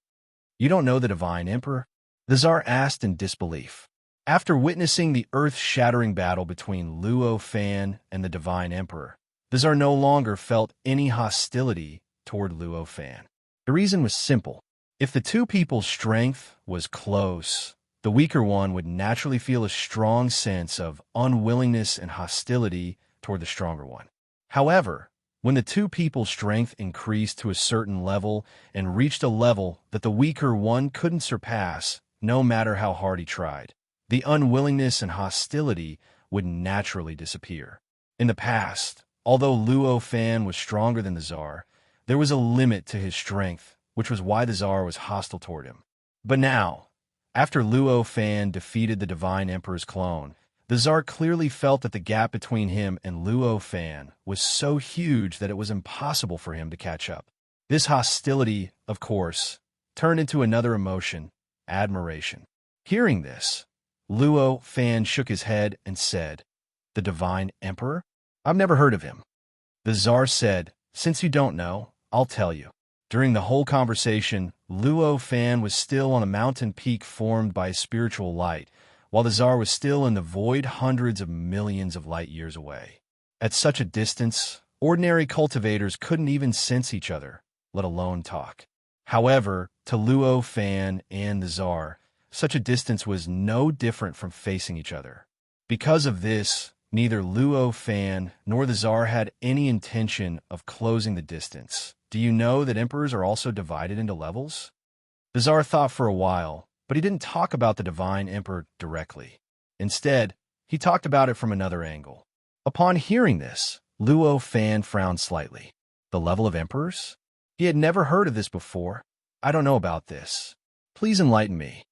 "You don't know the Divine Emperor?" The Tsar asked in disbelief. After witnessing the earth-shattering battle between Luo Fan and the Divine Emperor, the Tsar no longer felt any hostility toward Luo Fan. The reason was simple. If the two people's strength was close, the weaker one would naturally feel a strong sense of unwillingness and hostility toward the stronger one. However, when the two people's strength increased to a certain level and reached a level that the weaker one couldn't surpass, no matter how hard he tried, the unwillingness and hostility would naturally disappear. In the past, although Luo Fan was stronger than the Tsar, there was a limit to his strength, which was why the Tsar was hostile toward him. But now, after Luo Fan defeated the Divine Emperor's clone, the Tsar clearly felt that the gap between him and Luo Fan was so huge that it was impossible for him to catch up. This hostility, of course, turned into another emotion, admiration. Hearing this, Luo Fan shook his head and said, "The Divine Emperor? I've never heard of him." The Tsar said, "Since you don't know, I'll tell you." During the whole conversation, Luo Fan was still on a mountain peak formed by a spiritual light, while the Tsar was still in the void hundreds of millions of light years away. At such a distance, ordinary cultivators couldn't even sense each other, let alone talk. However, to Luo Fan and the Tsar, such a distance was no different from facing each other. Because of this, neither Luo Fan nor the Tsar had any intention of closing the distance. Do you know that emperors are also divided into levels? The Tsar thought for a while, but he didn't talk about the divine emperor directly. Instead, he talked about it from another angle. Upon hearing this, Luo Fan frowned slightly. The level of emperors? He had never heard of this before. I don't know about this. Please enlighten me.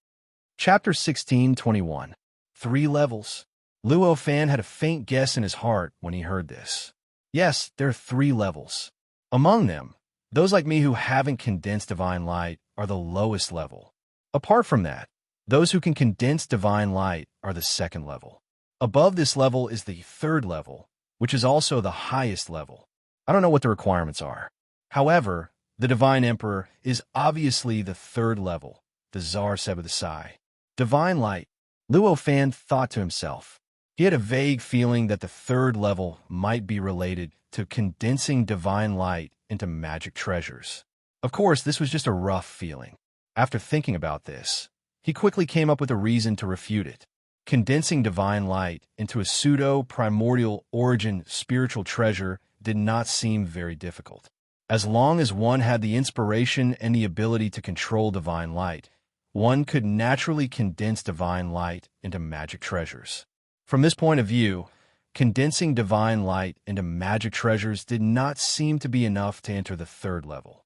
Chapter 16:21. 3 levels. Luo Fan had a faint guess in his heart when he heard this. Yes, there are 3 levels. Among them, those like me who haven't condensed divine light are the lowest level. Apart from that, those who can condense divine light are the 2nd level. Above this level is the 3rd level, which is also the highest level. I don't know what the requirements are. However, the Divine Emperor is obviously the 3rd level, the Tsar said with a sigh. Divine light, Luo Fan thought to himself. He had a vague feeling that the 3rd level might be related to condensing divine light into magic treasures. Of course, this was just a rough feeling. After thinking about this, he quickly came up with a reason to refute it. Condensing divine light into a pseudo-primordial origin spiritual treasure did not seem very difficult. As long as one had the inspiration and the ability to control divine light, one could naturally condense divine light into magic treasures. From this point of view, condensing divine light into magic treasures did not seem to be enough to enter the 3rd level.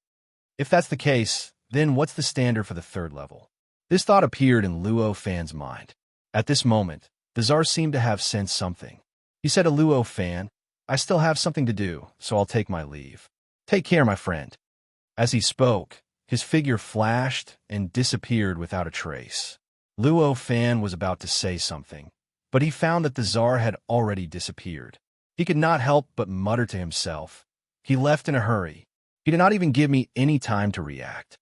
If that's the case, then what's the standard for the 3rd level? This thought appeared in Luo Fan's mind. At this moment, the Tsar seemed to have sensed something. He said to Luo Fan, I still have something to do, so I'll take my leave. Take care, my friend. As he spoke, his figure flashed and disappeared without a trace. Luo Fan was about to say something, but he found that the Tsar had already disappeared. He could not help but mutter to himself. He left in a hurry. He did not even give me any time to react.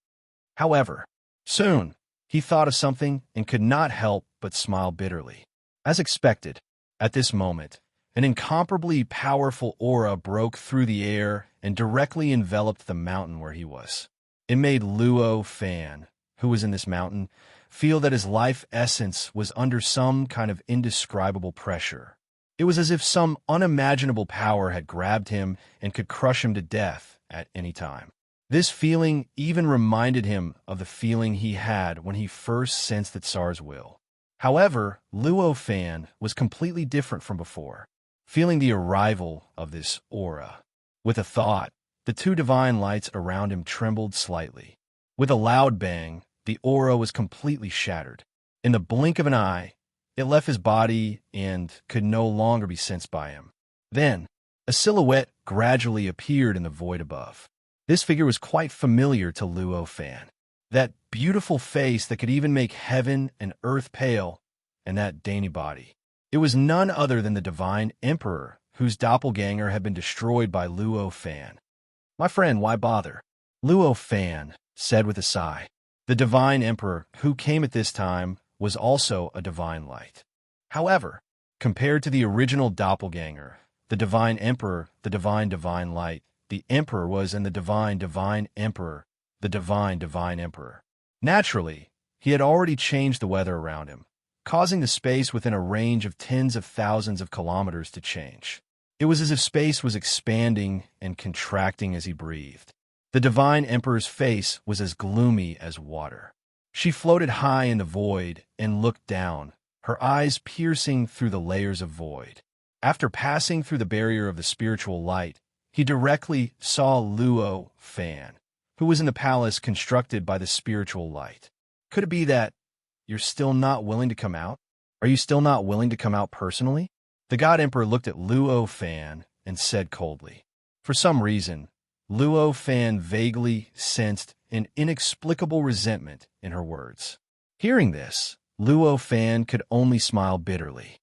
However, soon, he thought of something and could not help but smile bitterly. As expected, at this moment, an incomparably powerful aura broke through the air and directly enveloped the mountain where he was. It made Luo Fan, who was in this mountain, feel that his life essence was under some kind of indescribable pressure. It was as if some unimaginable power had grabbed him and could crush him to death at any time. This feeling even reminded him of the feeling he had when he first sensed the Tsar's will. However, Luo Fan was completely different from before, feeling the arrival of this aura. With a thought, the 2 divine lights around him trembled slightly. With a loud bang, the aura was completely shattered. In the blink of an eye, it left his body and could no longer be sensed by him. Then, a silhouette gradually appeared in the void above. This figure was quite familiar to Luo Fan. That beautiful face that could even make heaven and earth pale, and that dainty body. It was none other than the Divine Emperor, whose doppelganger had been destroyed by Luo Fan. My friend, why bother? Luo Fan said with a sigh. The Divine Emperor, who came at this time, was also a divine light. However, compared to the original doppelganger, the Divine Emperor, the divine light, the Emperor was in the divine Emperor, the divine Emperor. Naturally, he had already changed the weather around him, causing the space within a range of tens of thousands of kilometers to change. It was as if space was expanding and contracting as he breathed. The Divine Emperor's face was as gloomy as water. She floated high in the void and looked down, her eyes piercing through the layers of void. After passing through the barrier of the spiritual light, he directly saw Luo Fan, who was in the palace constructed by the spiritual light. Could it be that you're still not willing to come out? Are you still not willing to come out personally? The God Emperor looked at Luo Fan and said coldly. For some reason, Luo Fan vaguely sensed an inexplicable resentment in her words. Hearing this, Luo Fan could only smile bitterly.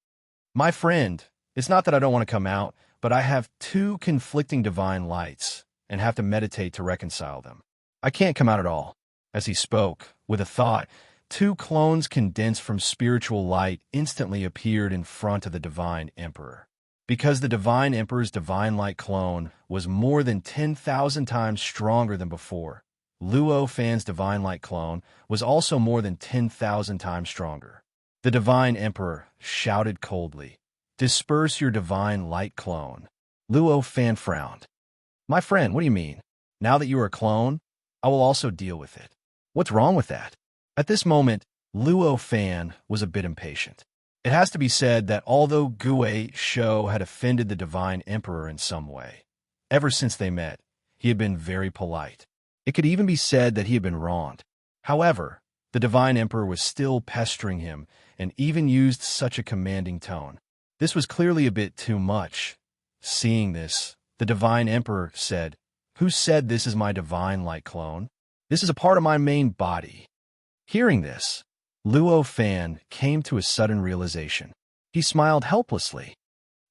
My friend, it's not that I don't want to come out, but I have 2 conflicting divine lights and have to meditate to reconcile them. I can't come out at all. As he spoke, with a thought, 2 clones condensed from spiritual light instantly appeared in front of the Divine Emperor. Because the Divine Emperor's divine light clone was more than 10,000 times stronger than before, Luo Fan's divine light clone was also more than 10,000 times stronger. The divine emperor shouted coldly, "Disperse your divine light clone." Luo Fan frowned. "My friend, what do you mean? Now that you are a clone, I will also deal with it. What's wrong with that?" At this moment, Luo Fan was a bit impatient. It has to be said that although Gue Shou had offended the divine emperor in some way, ever since they met, he had been very polite. It could even be said that he had been wronged. However, the divine emperor was still pestering him and even used such a commanding tone. This was clearly a bit too much. Seeing this, the divine emperor said, "Who said this is my divine light clone? This is a part of my main body." Hearing this, Luo Fan came to a sudden realization. He smiled helplessly.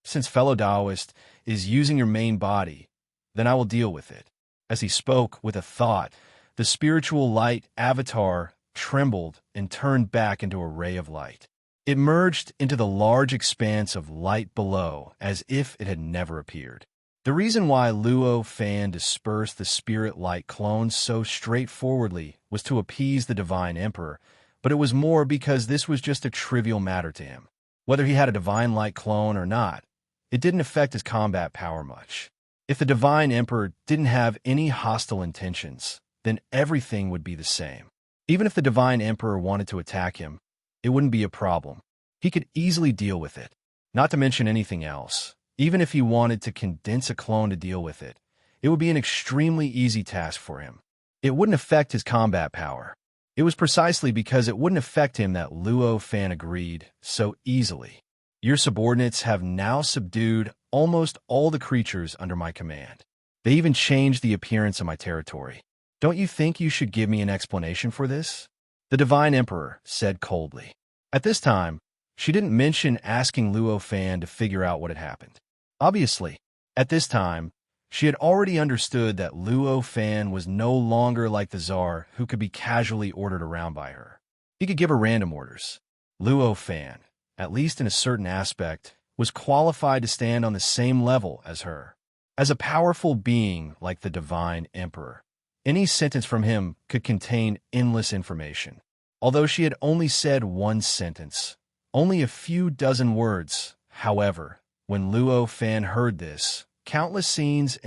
"Since fellow Taoist is using your main body, then I will deal with it." As he spoke with a thought, the spiritual light avatar trembled and turned back into a ray of light. It merged into the large expanse of light below as if it had never appeared. The reason why Luo Fan dispersed the spirit light clones so straightforwardly was to appease the divine emperor, but it was more because this was just a trivial matter to him. Whether he had a divine light clone or not, it didn't affect his combat power much. If the divine emperor didn't have any hostile intentions, then everything would be the same. Even if the divine emperor wanted to attack him, it wouldn't be a problem. He could easily deal with it. Not to mention anything else. Even if he wanted to condense a clone to deal with it, it would be an extremely easy task for him. It wouldn't affect his combat power. It was precisely because it wouldn't affect him that Luo Fan agreed so easily. "Your subordinates have now subdued almost all the creatures under my command. They even changed the appearance of my territory. Don't you think you should give me an explanation for this?" The divine emperor said coldly. At this time, she didn't mention asking Luo Fan to figure out what had happened. Obviously, at this time, she had already understood that Luo Fan was no longer like the Tsar who could be casually ordered around by her. He could give her random orders. Luo Fan, at least in a certain aspect, was qualified to stand on the same level as her. As a powerful being like the divine emperor, any sentence from him could contain endless information. Although she had only said one sentence, only a few dozen words, however, when Luo Fan heard this, countless scenes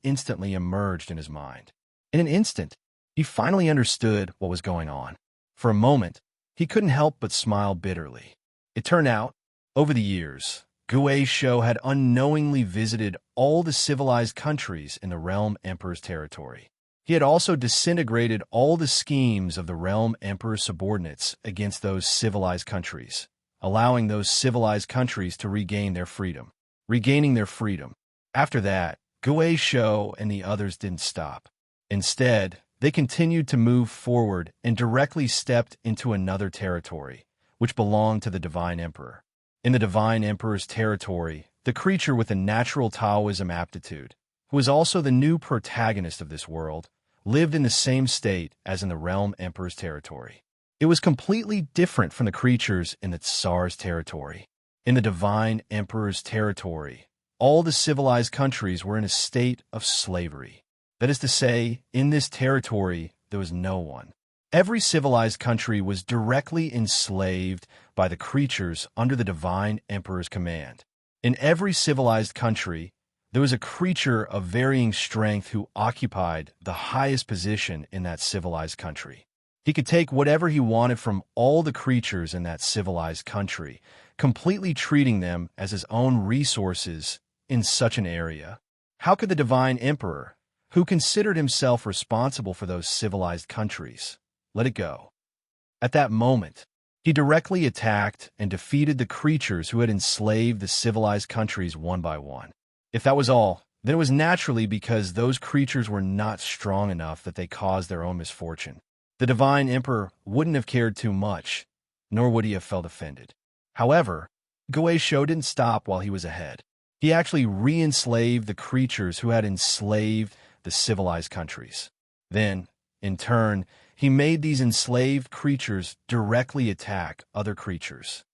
instantly emerged in his mind. In an instant, he finally understood what was going on. For a moment, he couldn't help but smile bitterly. It turned out, over the years, Gue Shou had unknowingly visited all the civilized countries in the Realm Emperor's territory. He had also disintegrated all the schemes of the Realm Emperor's subordinates against those civilized countries, allowing those civilized countries to regain their freedom. Regaining their freedom. After that, Gue Shou and the others didn't stop. Instead, they continued to move forward and directly stepped into another territory, which belonged to the Divine Emperor. In the Divine Emperor's territory, the creature with a natural Taoism aptitude, who was also the new protagonist of this world, lived in the same state as in the Realm Emperor's territory. It was completely different from the creatures in the Tsar's territory. In the Divine Emperor's territory, all the civilized countries were in a state of slavery. That is to say, in this territory, there was no one. Every civilized country was directly enslaved by the creatures under the Divine Emperor's command. In every civilized country, there was a creature of varying strength who occupied the highest position in that civilized country. He could take whatever he wanted from all the creatures in that civilized country, completely treating them as his own resources in such an area. How could the Divine Emperor, who considered himself responsible for those civilized countries, let it go? At that moment, he directly attacked and defeated the creatures who had enslaved the civilized countries one by one. If that was all, then it was naturally because those creatures were not strong enough that they caused their own misfortune. The Divine Emperor wouldn't have cared too much, nor would he have felt offended. However, Gue Shou didn't stop while he was ahead. He actually re-enslaved the creatures who had enslaved the civilized countries. Then, in turn, he made these enslaved creatures directly attack other creatures.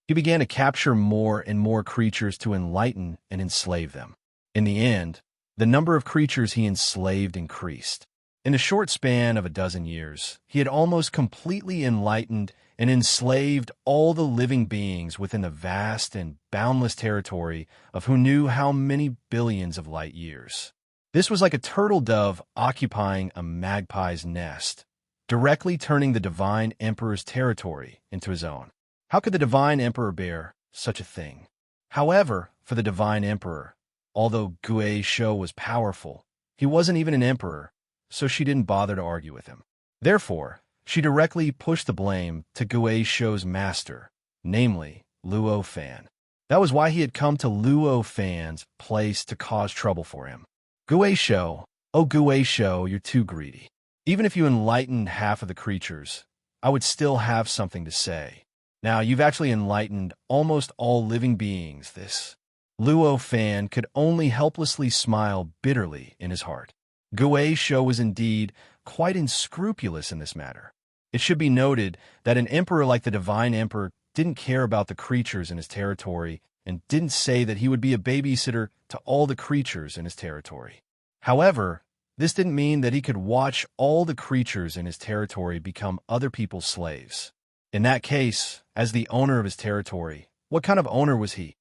He began to capture more and more creatures to enlighten and enslave them. In the end, the number of creatures he enslaved increased. In a short span of a dozen years, he had almost completely enlightened and enslaved all the living beings within the vast and boundless territory of who knew how many billions of light years. This was like a turtle dove occupying a magpie's nest, directly turning the Divine Emperor's territory into his own. How could the Divine Emperor bear such a thing? However, for the Divine Emperor, although Gui Shou was powerful, he wasn't even an emperor, so she didn't bother to argue with him. Therefore, she directly pushed the blame to Gui Shou's master, namely Luo Fan. That was why he had come to Luo Fan's place to cause trouble for him. Gui Shou, oh Gui Shou, you're too greedy. Even if you enlightened half of the creatures, I would still have something to say. Now, you've actually enlightened almost all living beings. This Luo Fan could only helplessly smile bitterly in his heart. Gui Shou was indeed quite unscrupulous in this matter. It should be noted that an emperor like the Divine Emperor didn't care about the creatures in his territory and didn't say that he would be a babysitter to all the creatures in his territory. However, this didn't mean that he could watch all the creatures in his territory become other people's slaves. In that case, as the owner of his territory, what kind of owner was he?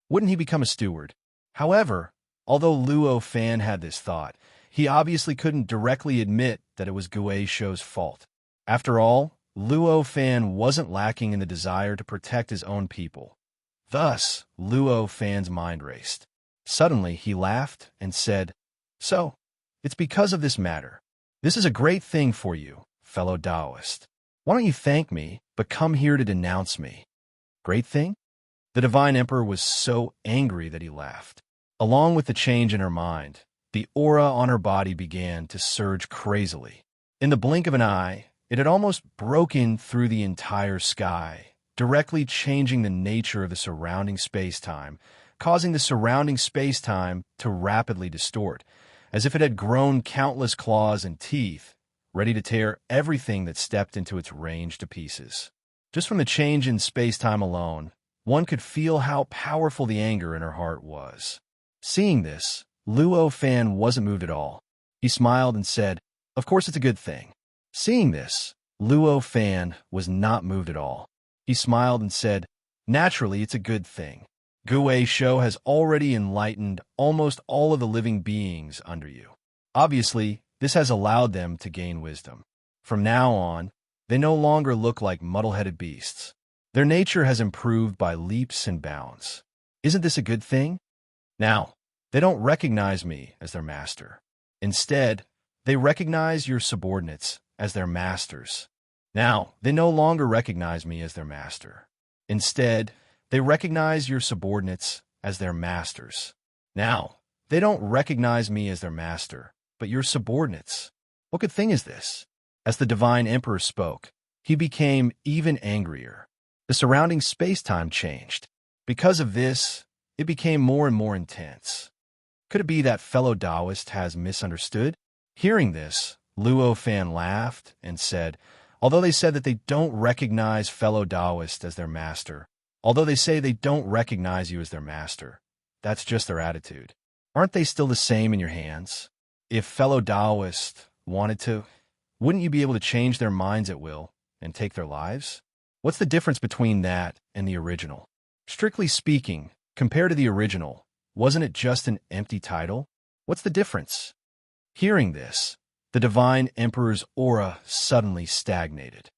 Wouldn't he become a steward? However, although Luo Fan had this thought, he obviously couldn't directly admit that it was Gui Shou's fault. After all, Luo Fan wasn't lacking in the desire to protect his own people. Thus, Luo Fan's mind raced. Suddenly, he laughed and said, "So, it's because of this matter. This is a great thing for you, fellow Taoist. Why don't you thank me, but come here to denounce me?" Great thing? The Divine Emperor was so angry that he laughed. Along with the change in her mind, the aura on her body began to surge crazily. In the blink of an eye, it had almost broken through the entire sky, directly changing the nature of the surrounding space-time, causing the surrounding space-time to rapidly distort, as if it had grown countless claws and teeth, ready to tear everything that stepped into its range to pieces. Just from the change in space-time alone, one could feel how powerful the anger in her heart was. Seeing this, Luo Fan wasn't moved at all. He smiled and said, "Of course it's a good thing." Seeing this, Luo Fan was not moved at all. He smiled and said, "Naturally, it's a good thing. Gui Shou has already enlightened almost all of the living beings under you. Obviously, this has allowed them to gain wisdom. From now on, they no longer look like muddle-headed beasts. Their nature has improved by leaps and bounds. Isn't this a good thing? Now, they don't recognize me as their master. Instead, they recognize your subordinates as their masters. Now, they no longer recognize me as their master. Instead, they recognize your subordinates as their masters. Now, they don't recognize me as their master, but your subordinates. What good thing is this?" As the Divine Emperor spoke, he became even angrier. The surrounding space-time changed. Because of this, it became more and more intense. Could it be that fellow Taoist has misunderstood? Hearing this, Luo Fan laughed and said, "Although they said that they don't recognize fellow Taoist as their master, although they say they don't recognize you as their master, that's just their attitude. Aren't they still the same in your hands? If fellow Taoists wanted to, wouldn't you be able to change their minds at will and take their lives? What's the difference between that and the original? Strictly speaking, compared to the original, wasn't it just an empty title? What's the difference?" Hearing this, the Divine Emperor's aura suddenly stagnated.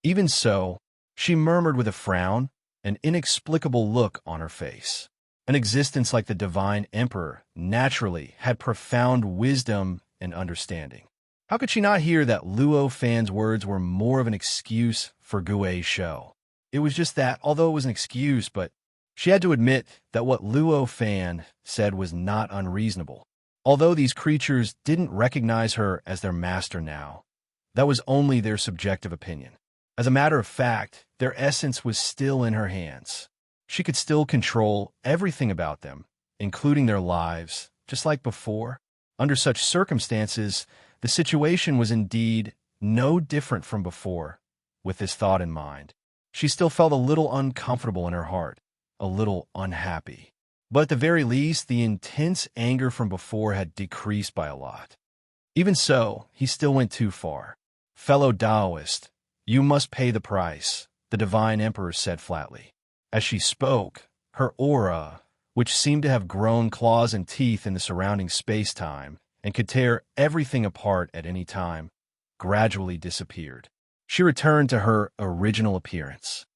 Even so, she murmured with a frown, an inexplicable look on her face. An existence like the Divine Emperor naturally had profound wisdom and understanding. How could she not hear that Luo Fan's words were more of an excuse for Gui Shou? It was just that, although it was an excuse, but she had to admit that what Luo Fan said was not unreasonable. Although these creatures didn't recognize her as their master now, that was only their subjective opinion. As a matter of fact, their essence was still in her hands. She could still control everything about them, including their lives, just like before. Under such circumstances, the situation was indeed no different from before. With this thought in mind, she still felt a little uncomfortable in her heart, a little unhappy. But at the very least, the intense anger from before had decreased by a lot. Even so, he still went too far. "Fellow Taoist, you must pay the price," the divine emperor said flatly. As she spoke, her aura, which seemed to have grown claws and teeth in the surrounding space-time and could tear everything apart at any time, gradually disappeared. She returned to her original appearance.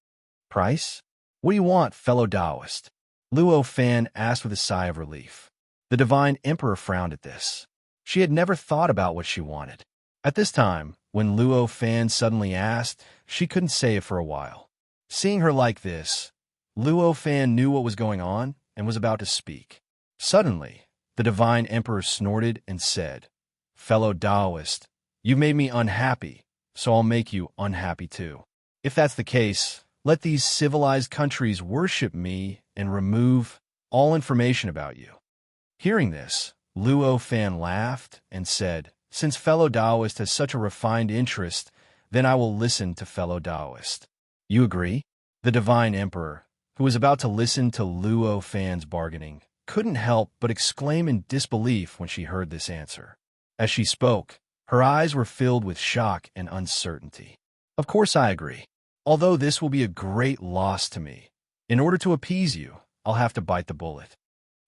"Price? What do you want, fellow Taoist?" Luo Fan asked with a sigh of relief. The divine emperor frowned at this. She had never thought about what she wanted. At this time, when Luo Fan suddenly asked, she couldn't say it for a while. Seeing her like this, Luo Fan knew what was going on and was about to speak. Suddenly, the divine emperor snorted and said, "Fellow Taoist, you've made me unhappy, so I'll make you unhappy too. If that's the case, let these civilized countries worship me and remove all information about you." Hearing this, Luo Fan laughed and said, "Since fellow Taoist has such a refined interest, then I will listen to fellow Taoist. You agree?" The divine emperor, who was about to listen to Luo Fan's bargaining, couldn't help but exclaim in disbelief when she heard this answer. As she spoke, her eyes were filled with shock and uncertainty. "Of course I agree. Although this will be a great loss to me. In order to appease you, I'll have to bite the bullet,"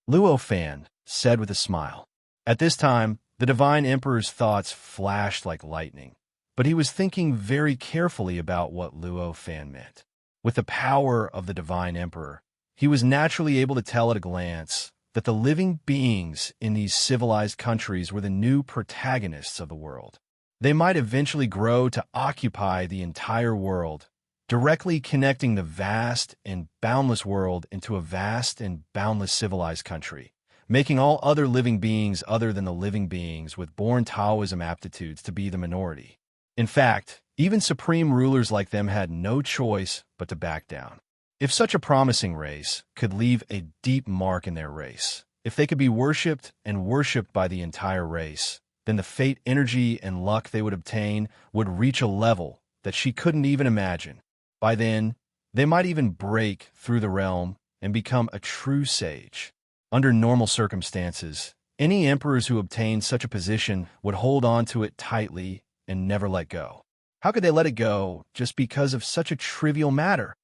Luo Fan said with a smile. At this time, the divine emperor's thoughts flashed like lightning, but he was thinking very carefully about what Luo Fan meant. With the power of the divine emperor, he was naturally able to tell at a glance that the living beings in these civilized countries were the new protagonists of the world. They might eventually grow to occupy the entire world, directly connecting the vast and boundless world into a vast and boundless civilized country, making all other living beings other than the living beings with born Taoism aptitudes to be the minority. In fact, even supreme rulers like them had no choice but to back down. If such a promising race could leave a deep mark in their race, if they could be worshipped and worshipped by the entire race, then the fate, energy, and luck they would obtain would reach a level that she couldn't even imagine. By then, they might even break through the realm and become a true sage. Under normal circumstances, any emperors who obtained such a position would hold on to it tightly and never let go. How could they let it go just because of such a trivial matter?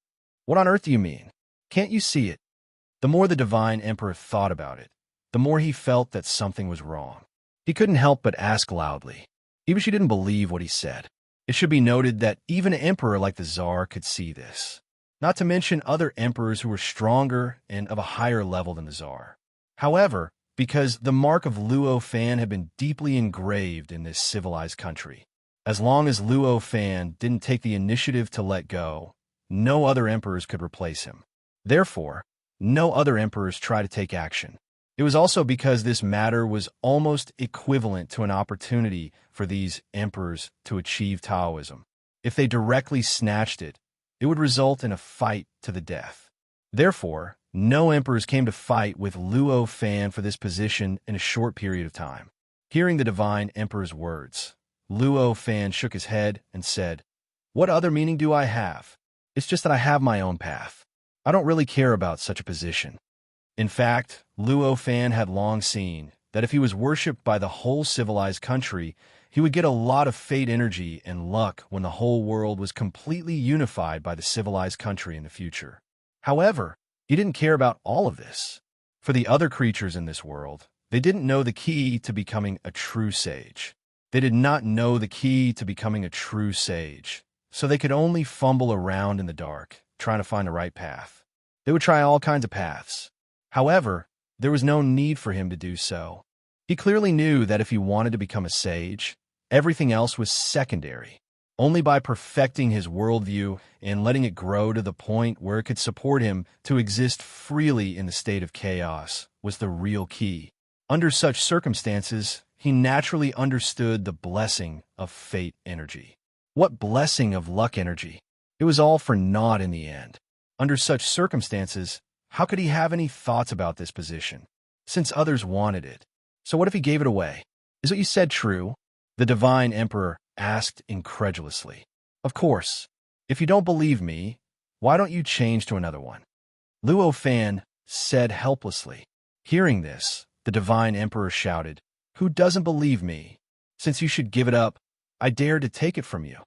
What on earth do you mean? Can't you see it? The more the divine emperor thought about it, the more he felt that something was wrong. He couldn't help but ask loudly. Even she didn't believe what he said. It should be noted that even an emperor like the Tsar could see this, not to mention other emperors who were stronger and of a higher level than the Tsar. However, because the mark of Luo Fan had been deeply engraved in this civilized country, as long as Luo Fan didn't take the initiative to let go, no other emperors could replace him. Therefore, no other emperors tried to take action. It was also because this matter was almost equivalent to an opportunity for these emperors to achieve Taoism. If they directly snatched it, it would result in a fight to the death. Therefore, no emperors came to fight with Luo Fan for this position in a short period of time. Hearing the divine emperor's words, Luo Fan shook his head and said, "What other meaning do I have? It's just that I have my own path. I don't really care about such a position." In fact, Luo Fan had long seen that if he was worshipped by the whole civilized country, he would get a lot of fate energy and luck when the whole world was completely unified by the civilized country in the future. However, he didn't care about all of this. For the other creatures in this world, they didn't know the key to becoming a true sage. They did not know the key to becoming a true sage, so they could only fumble around in the dark, trying to find the right path. They would try all kinds of paths. However, there was no need for him to do so. He clearly knew that if he wanted to become a sage, everything else was secondary. Only by perfecting his worldview and letting it grow to the point where it could support him to exist freely in the state of chaos was the real key. Under such circumstances, he naturally understood the blessing of fate energy. What blessing of luck energy? It was all for naught in the end. Under such circumstances, how could he have any thoughts about this position, since others wanted it? So what if he gave it away? Is what you said true? The divine emperor asked incredulously. Of course. If you don't believe me, why don't you change to another one? Luo Fan said helplessly. Hearing this, the divine emperor shouted, "Who doesn't believe me? Since you should give it up, I dare to take it from you."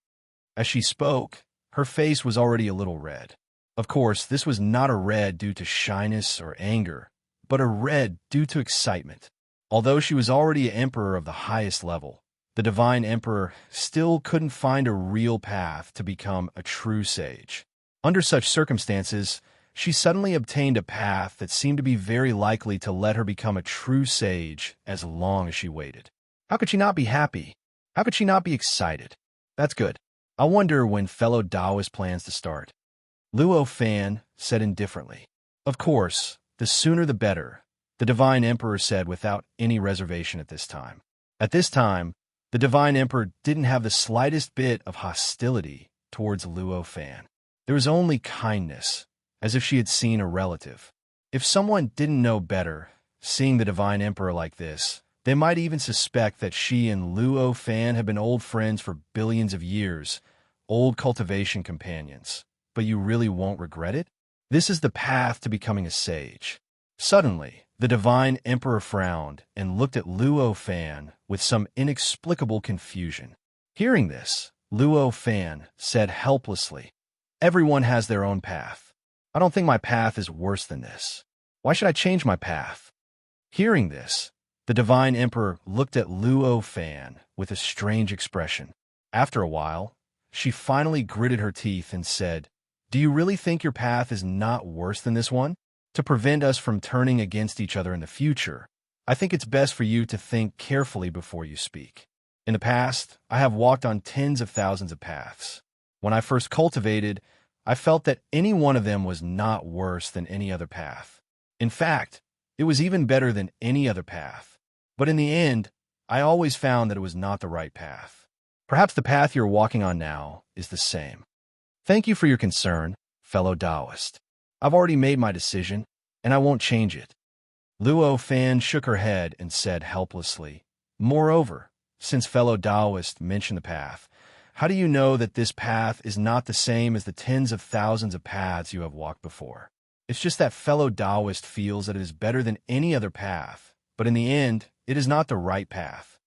As she spoke, her face was already a little red. Of course, this was not a red due to shyness or anger, but a red due to excitement. Although she was already an emperor of the highest level, the divine emperor still couldn't find a real path to become a true sage. Under such circumstances, she suddenly obtained a path that seemed to be very likely to let her become a true sage as long as she waited. How could she not be happy? How could she not be excited? That's good. I wonder when fellow Taoist plans to start. Luo Fan said indifferently. Of course, the sooner the better, the divine emperor said without any reservation at this time. At this time, the divine emperor didn't have the slightest bit of hostility towards Luo Fan. There was only kindness, as if she had seen a relative. If someone didn't know better, seeing the divine emperor like this, they might even suspect that she and Luo Fan have been old friends for billions of years, old cultivation companions. But you really won't regret it? This is the path to becoming a sage. Suddenly, the divine emperor frowned and looked at Luo Fan with some inexplicable confusion. Hearing this, Luo Fan said helplessly, "Everyone has their own path. I don't think my path is worse than this. Why should I change my path?" Hearing this, the divine emperor looked at Luo Fan with a strange expression. After a while, she finally gritted her teeth and said, "Do you really think your path is not worse than this one? To prevent us from turning against each other in the future, I think it's best for you to think carefully before you speak. In the past, I have walked on tens of thousands of paths. When I first cultivated, I felt that any one of them was not worse than any other path. In fact, it was even better than any other path. But in the end, I always found that it was not the right path. Perhaps the path you're walking on now is the same. Thank you for your concern, fellow Taoist. I've already made my decision, and I won't change it." Luo Fan shook her head and said helplessly, "Moreover, since fellow Taoist mentioned the path, how do you know that this path is not the same as the tens of thousands of paths you have walked before? It's just that fellow Taoist feels that it is better than any other path, but in the end, it is not the right path."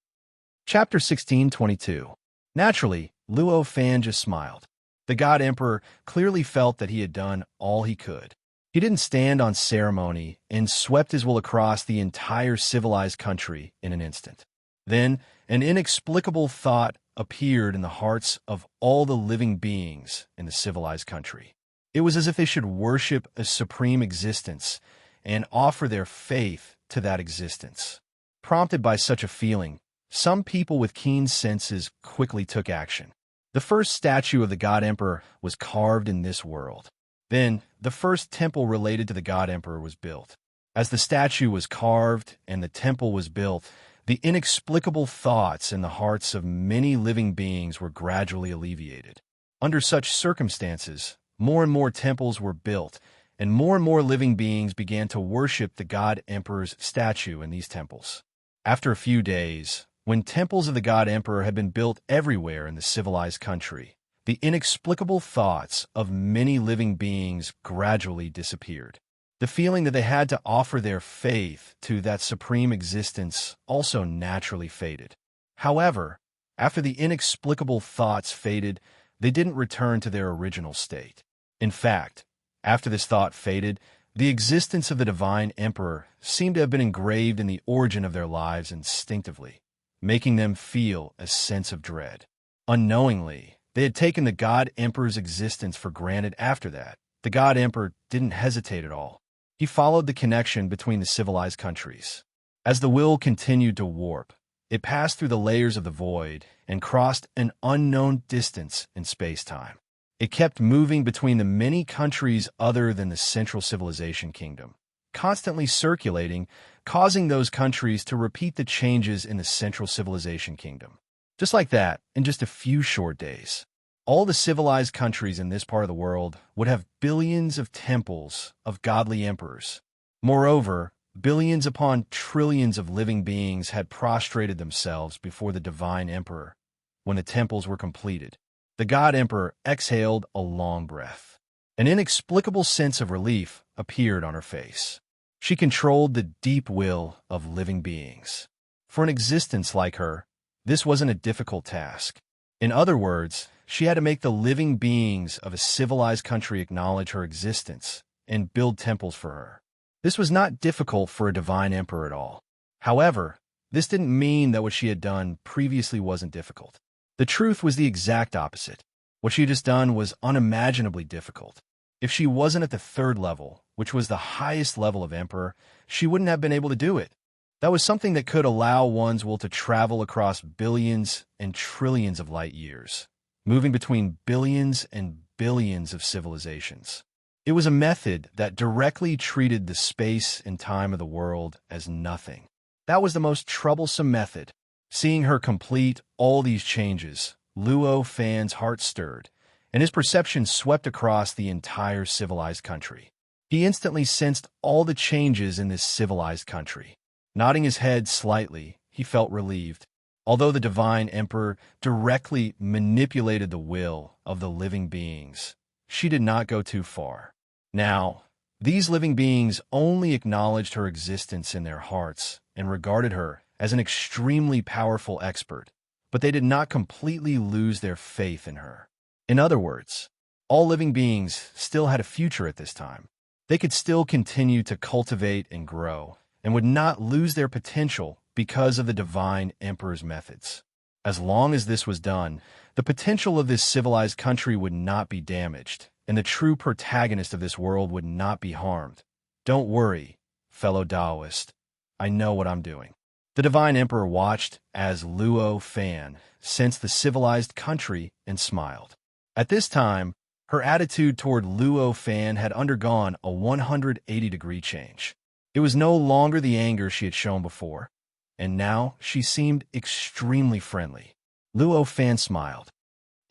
Chapter 16:22. Naturally, Luo Fan just smiled. The God Emperor clearly felt that he had done all he could. He didn't stand on ceremony and swept his will across the entire civilized country in an instant. Then, an inexplicable thought appeared in the hearts of all the living beings in the civilized country. It was as if they should worship a supreme existence and offer their faith to that existence. Prompted by such a feeling, some people with keen senses quickly took action. The first statue of the God Emperor was carved in this world. Then, the first temple related to the God Emperor was built. As the statue was carved and the temple was built, the inexplicable thoughts in the hearts of many living beings were gradually alleviated. Under such circumstances, more and more temples were built, and more living beings began to worship the God Emperor's statue in these temples. After a few days, when temples of the God Emperor had been built everywhere in the civilized country, the inexplicable thoughts of many living beings gradually disappeared. The feeling that they had to offer their faith to that supreme existence also naturally faded. However, after the inexplicable thoughts faded, they didn't return to their original state. In fact, after this thought faded, the existence of the divine emperor seemed to have been engraved in the origin of their lives instinctively, making them feel a sense of dread. Unknowingly, they had taken the God Emperor's existence for granted after that. The God Emperor didn't hesitate at all. He followed the connection between the civilized countries. As the will continued to warp, it passed through the layers of the void and crossed an unknown distance in space-time. It kept moving between the many countries other than the Central Civilization Kingdom, constantly circulating, causing those countries to repeat the changes in the Central Civilization Kingdom. Just like that, in just a few short days, all the civilized countries in this part of the world would have billions of temples of godly emperors. Moreover, billions upon trillions of living beings had prostrated themselves before the divine emperor. When the temples were completed, the God Emperor exhaled a long breath. An inexplicable sense of relief appeared on her face. She controlled the deep will of living beings. For an existence like her, This wasn't a difficult task. In other words, she had to make the living beings of a civilized country acknowledge her existence and build temples for her. This was not difficult for a divine emperor at all. However, this didn't mean that what she had done previously wasn't difficult. The truth was the exact opposite. What she had just done was unimaginably difficult. If she wasn't at the third level, which was the highest level of emperor, she wouldn't have been able to do it. That was something that could allow one's will to travel across billions and trillions of light years, moving between billions and billions of civilizations. It was a method that directly treated the space and time of the world as nothing. That was the most troublesome method. Seeing her complete all these changes, Luo Fan's heart stirred, and his perception swept across the entire civilized country. He instantly sensed all the changes in this civilized country. Nodding his head slightly, he felt relieved. Although the divine emperor directly manipulated the will of the living beings, she did not go too far. Now, these living beings only acknowledged her existence in their hearts and regarded her as an extremely powerful expert, but they did not completely lose their faith in her. In other words, all living beings still had a future at this time. They could still continue to cultivate and grow, and would not lose their potential because of the divine emperor's methods. As long as this was done, the potential of this civilized country would not be damaged, and the true protagonist of this world would not be harmed. Don't worry, fellow Taoist. I know what I'm doing. The divine emperor watched as Luo Fan sensed the civilized country and smiled. At this time, her attitude toward Luo Fan had undergone a 180-degree change. It was no longer the anger she had shown before, and now she seemed extremely friendly. Luo Fan smiled.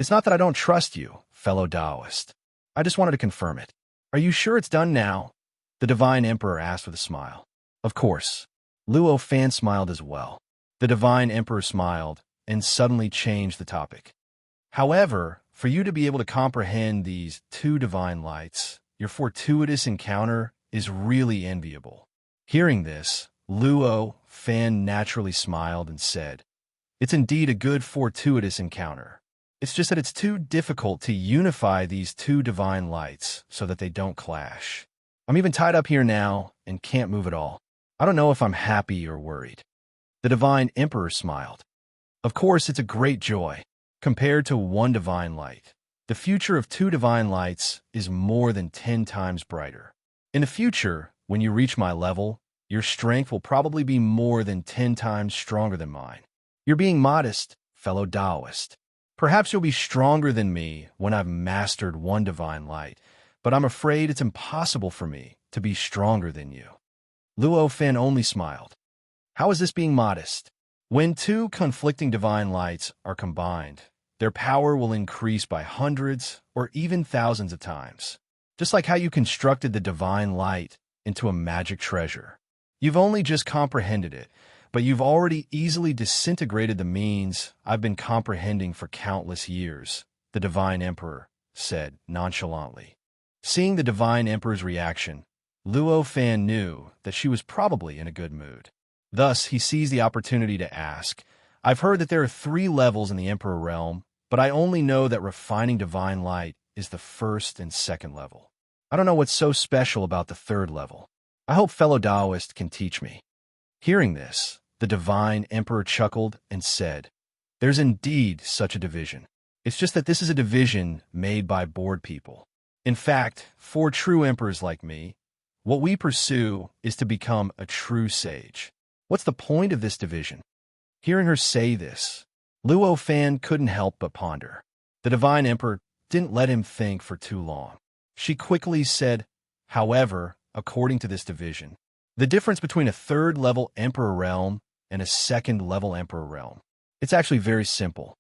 It's not that I don't trust you, fellow Taoist. I just wanted to confirm it. Are you sure it's done now? The divine emperor asked with a smile. Of course. Luo Fan smiled as well. The divine emperor smiled and suddenly changed the topic. However, for you to be able to comprehend these two divine lights, your fortuitous encounter is really enviable. Hearing this, Luo Fan naturally smiled and said, It's indeed a good fortuitous encounter. It's just that it's too difficult to unify these two divine lights so that they don't clash. I'm even tied up here now and can't move at all. I don't know if I'm happy or worried. The divine emperor smiled. Of course, it's a great joy. Compared to one divine light, the future of two divine lights is more than 10 times brighter. In the future, when you reach my level, your strength will probably be more than 10 times stronger than mine. You're being modest, fellow Taoist. Perhaps you'll be stronger than me when I've mastered one divine light, but I'm afraid it's impossible for me to be stronger than you. Luo Fan only smiled. How is this being modest? When two conflicting divine lights are combined, their power will increase by hundreds or even thousands of times. Just like how you constructed the divine light into a magic treasure. You've only just comprehended it, but you've already easily disintegrated the means I've been comprehending for countless years, the divine emperor said nonchalantly. Seeing the divine emperor's reaction, Luo Fan knew that she was probably in a good mood. Thus, he seized the opportunity to ask, I've heard that there are 3 levels in the Emperor realm, but I only know that refining divine light is the 1st and 2nd level. I don't know what's so special about the 3rd level. I hope fellow Taoist can teach me. Hearing this, the divine emperor chuckled and said, There's indeed such a division. It's just that this is a division made by bored people. In fact, for true emperors like me, what we pursue is to become a true sage. What's the point of this division? Hearing her say this, Luo Fan couldn't help but ponder. The divine emperor didn't let him think for too long. She quickly said, However, according to this division, the difference between a 3rd level emperor realm and a 2nd level emperor realm, it's actually very simple.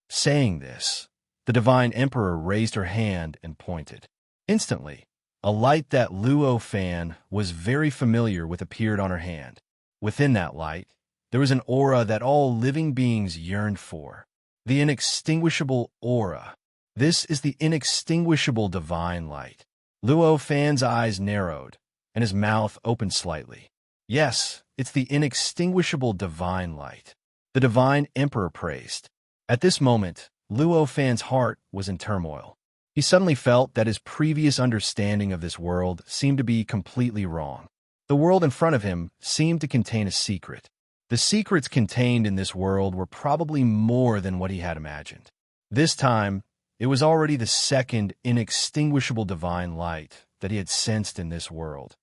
Saying this, the divine emperor raised her hand and pointed. Instantly, a light that Luo Fan was very familiar with appeared on her hand. Within that light, there was an aura that all living beings yearned for. The inextinguishable aura. This is the inextinguishable divine light. Luo Fan's eyes narrowed, and his mouth opened slightly. Yes, it's the inextinguishable divine light. the divine emperor praised. At this moment, Luo Fan's heart was in turmoil. He suddenly felt that his previous understanding of this world seemed to be completely wrong. The world in front of him seemed to contain a secret. The secrets contained in this world were probably more than what he had imagined. This time, it was already the second inextinguishable divine light that he had sensed in this world.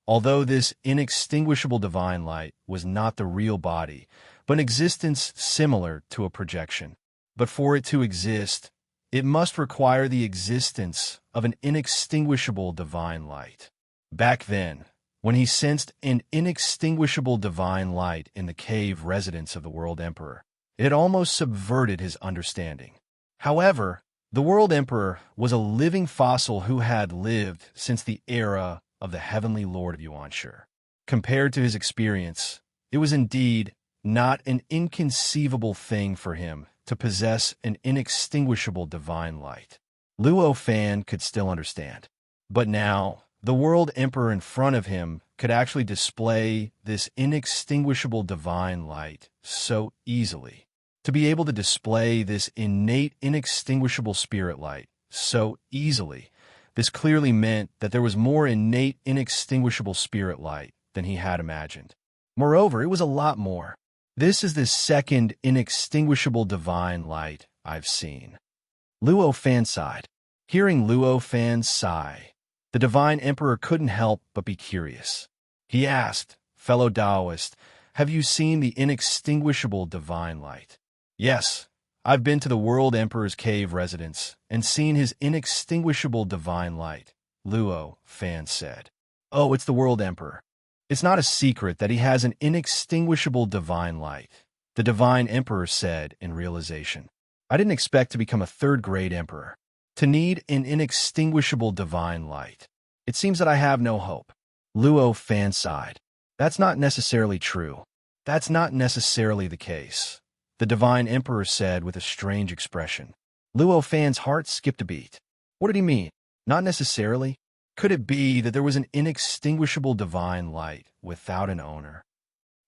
Although this inextinguishable divine light was not the real body, but an existence similar to a projection. But for it to exist, it must require the existence of an inextinguishable divine light. Back then, when he sensed an inextinguishable divine light in the cave residence of the World Emperor, it had almost subverted his understanding. However, the World Emperor was a living fossil who had lived since the era of the Heavenly Lord of Yuanshi. Compared to his experience, it was indeed not an inconceivable thing for him to possess an inextinguishable divine light. Luo Fan could still understand. But now, the World Emperor in front of him could actually display this inextinguishable divine light so easily. To be able to display this innate, inextinguishable spirit light so easily, this clearly meant that there was more innate, inextinguishable spirit light than he had imagined. Moreover, it was a lot more. This is the second inextinguishable divine light I've seen. Luo Fan sighed. Hearing Luo Fan sigh, the divine emperor couldn't help but be curious. He asked, "Fellow Taoist, have you seen the inextinguishable divine light?" "Yes, I've been to the World Emperor's cave residence and seen his inextinguishable divine light," Luo Fan said. "Oh, it's the World Emperor. It's not a secret that he has an inextinguishable divine light," the divine emperor said in realization. "I didn't expect to become a third-grade emperor, to need an inextinguishable divine light. It seems that I have no hope." Luo Fan sighed. "That's not necessarily true. That's not necessarily the case," the divine emperor said with a strange expression. Luo Fan's heart skipped a beat. What did he mean? Not necessarily? Could it be that there was an inextinguishable divine light without an owner?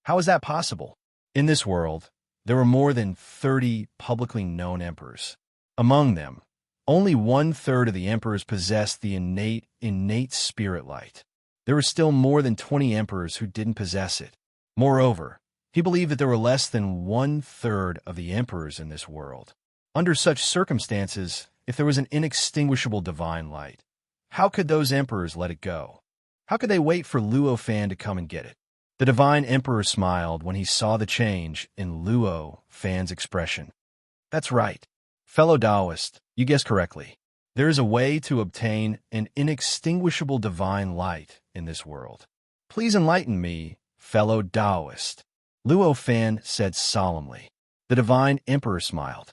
How is that possible? In this world, there were more than 30 publicly known emperors. Among them, only 1/3 of the emperors possessed the innate spirit light. There were still more than 20 emperors who didn't possess it. Moreover, he believed that there were less than 1/3 of the emperors in this world. Under such circumstances, if there was an inextinguishable divine light, how could those emperors let it go? How could they wait for Luo Fan to come and get it? The divine emperor smiled when he saw the change in Luo Fan's expression. "That's right. Fellow Taoist, you guessed correctly. There is a way to obtain an inextinguishable divine light in this world. Please enlighten me, fellow Taoist," Luo Fan said solemnly. The divine emperor smiled.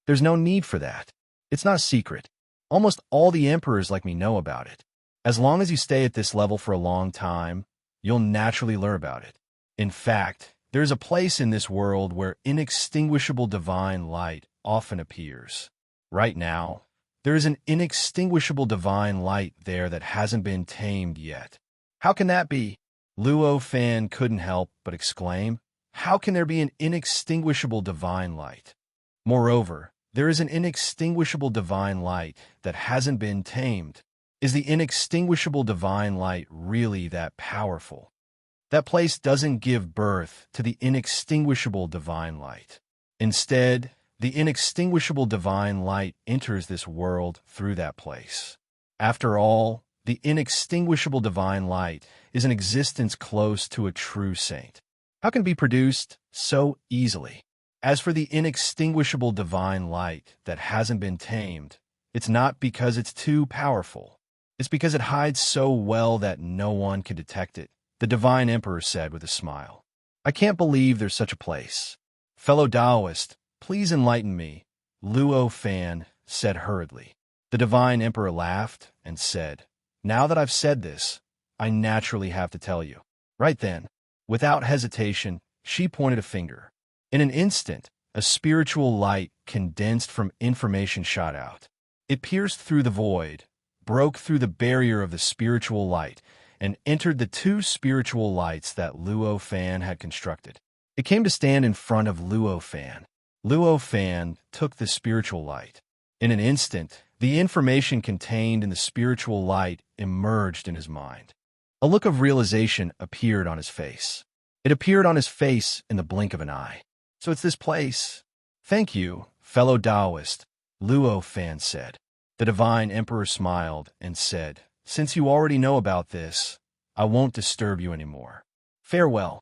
"There's no need for that. It's not secret. Almost all the emperors like me know about it. As long as you stay at this level for a long time, you'll naturally learn about it. In fact, there is a place in this world where inextinguishable divine light often appears. Right now, there is an inextinguishable divine light there that hasn't been tamed yet." "How can that be?" Luo Fan couldn't help but exclaim. "How can there be an inextinguishable divine light? Moreover, there is an inextinguishable divine light that hasn't been tamed. Is the inextinguishable divine light really that powerful? That place doesn't give birth to the inextinguishable divine light. Instead, the inextinguishable divine light enters this world through that place. After all, the inextinguishable divine light is an existence close to a true saint. How can it be produced so easily? As for the inextinguishable divine light that hasn't been tamed, it's not because it's too powerful. It's because it hides so well that no one can detect it," the divine emperor said with a smile. "I can't believe there's such a place. Fellow Taoist, please enlighten me," Luo Fan said hurriedly. The divine emperor laughed and said, "Now that I've said this, I naturally have to tell you." Right then, without hesitation, she pointed a finger. In an instant, a spiritual light condensed from information shot out. It pierced through the void, broke through the barrier of the spiritual light, and entered the two spiritual lights that Luo Fan had constructed. It came to stand in front of Luo Fan. Luo Fan took the spiritual light. In an instant, the information contained in the spiritual light emerged in his mind. A look of realization appeared on his face. It appeared on his face in the blink of an eye. So it's this place. Thank you, fellow Taoist, Luo Fan said. The Divine Emperor smiled and said, since you already know about this, I won't disturb you anymore. Farewell.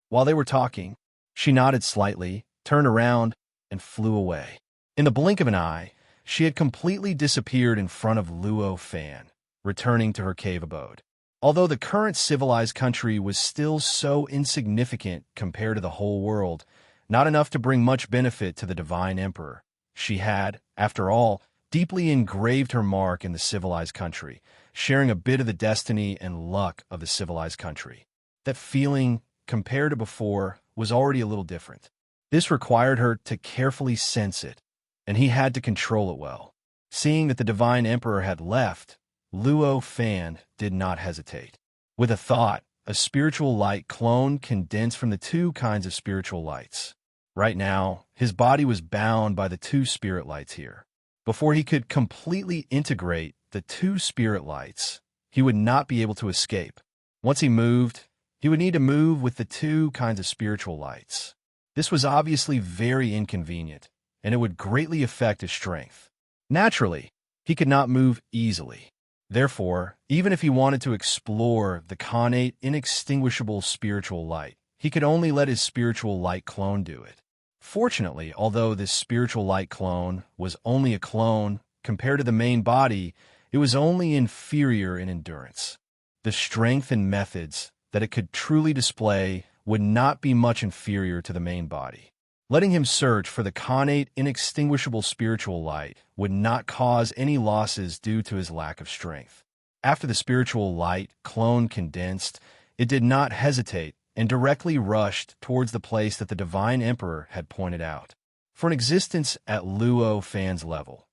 While they were talking, she nodded slightly, turned around, and flew away. In the blink of an eye, she had completely disappeared in front of Luo Fan, returning to her cave abode. Although the current civilized country was still so insignificant compared to the whole world, not enough to bring much benefit to the Divine Emperor, she had, after all, deeply engraved her mark in the civilized country, sharing a bit of the destiny and luck of the civilized country. That feeling, compared to before, was already a little different. This required her to carefully sense it, and he had to control it well. Seeing that the Divine Emperor had left, Luo Fan did not hesitate. With a thought, a spiritual light clone condensed from the two kinds of spiritual lights. Right now, his body was bound by the two spirit lights here. Before he could completely integrate the two spirit lights, he would not be able to escape. Once he moved, he would need to move with the two kinds of spiritual lights. This was obviously very inconvenient, and it would greatly affect his strength. Naturally, he could not move easily. Therefore, even if he wanted to explore the connate, inextinguishable spiritual light, he could only let his spiritual light clone do it. Fortunately, although this spiritual light clone was only a clone, compared to the main body, it was only inferior in endurance. The strength and methods that it could truly display would not be much inferior to the main body. Letting him search for the connate, inextinguishable spiritual light would not cause any losses due to his lack of strength. After the spiritual light clone condensed, it did not hesitate and directly rushed towards the place that the Divine Emperor had pointed out. For an existence at Luo Fan's level,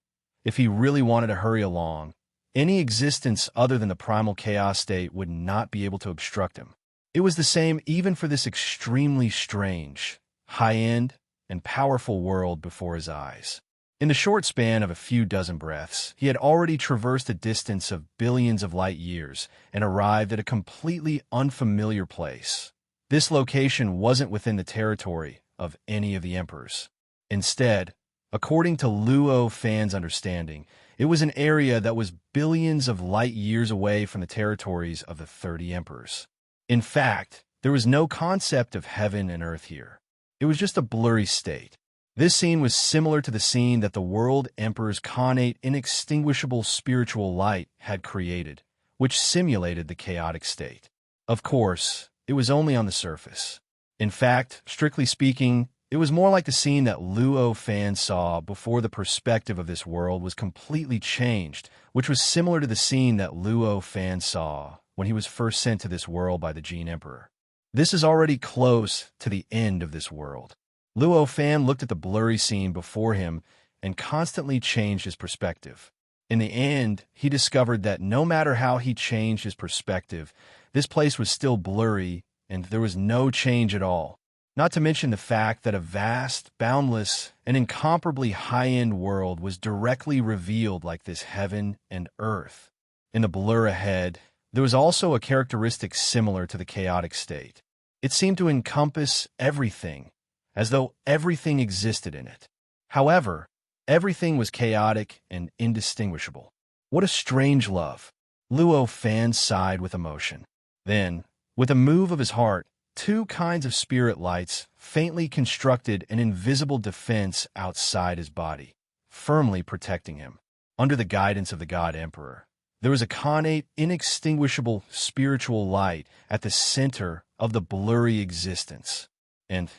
if he really wanted to hurry along, any existence other than the primal chaos state would not be able to obstruct him. It was the same even for this extremely strange, high-end, and powerful world before his eyes. In the short span of a few dozen breaths, he had already traversed a distance of billions of light years and arrived at a completely unfamiliar place. This location wasn't within the territory of any of the emperors. Instead, according to Luo Fan's understanding, it was an area that was billions of light years away from the territories of the 30 emperors. In fact, there was no concept of heaven and earth here. It was just a blurry state. This scene was similar to the scene that the World Emperor's connate, inextinguishable spiritual light had created, which simulated the chaotic state. Of course, it was only on the surface. In fact, strictly speaking, it was more like the scene that Luo Fan saw before the perspective of this world was completely changed, which was similar to the scene that Luo Fan saw when he was first sent to this world by the Gene Emperor. This is already close to the end of this world. Luo Fan looked at the blurry scene before him and constantly changed his perspective. In the end, he discovered that no matter how he changed his perspective, this place was still blurry and there was no change at all. Not to mention the fact that a vast, boundless, and incomparably high-end world was directly revealed like this heaven and earth. In the blur ahead, there was also a characteristic similar to the chaotic state. It seemed to encompass everything, as though everything existed in it. However, everything was chaotic and indistinguishable. What a strange love. Luo Fan sighed with emotion. Then, with a move of his heart, two kinds of spirit lights faintly constructed an invisible defense outside his body, firmly protecting him. Under the guidance of the God Emperor, there was a connate, inextinguishable spiritual light at the center of the blurry existence. And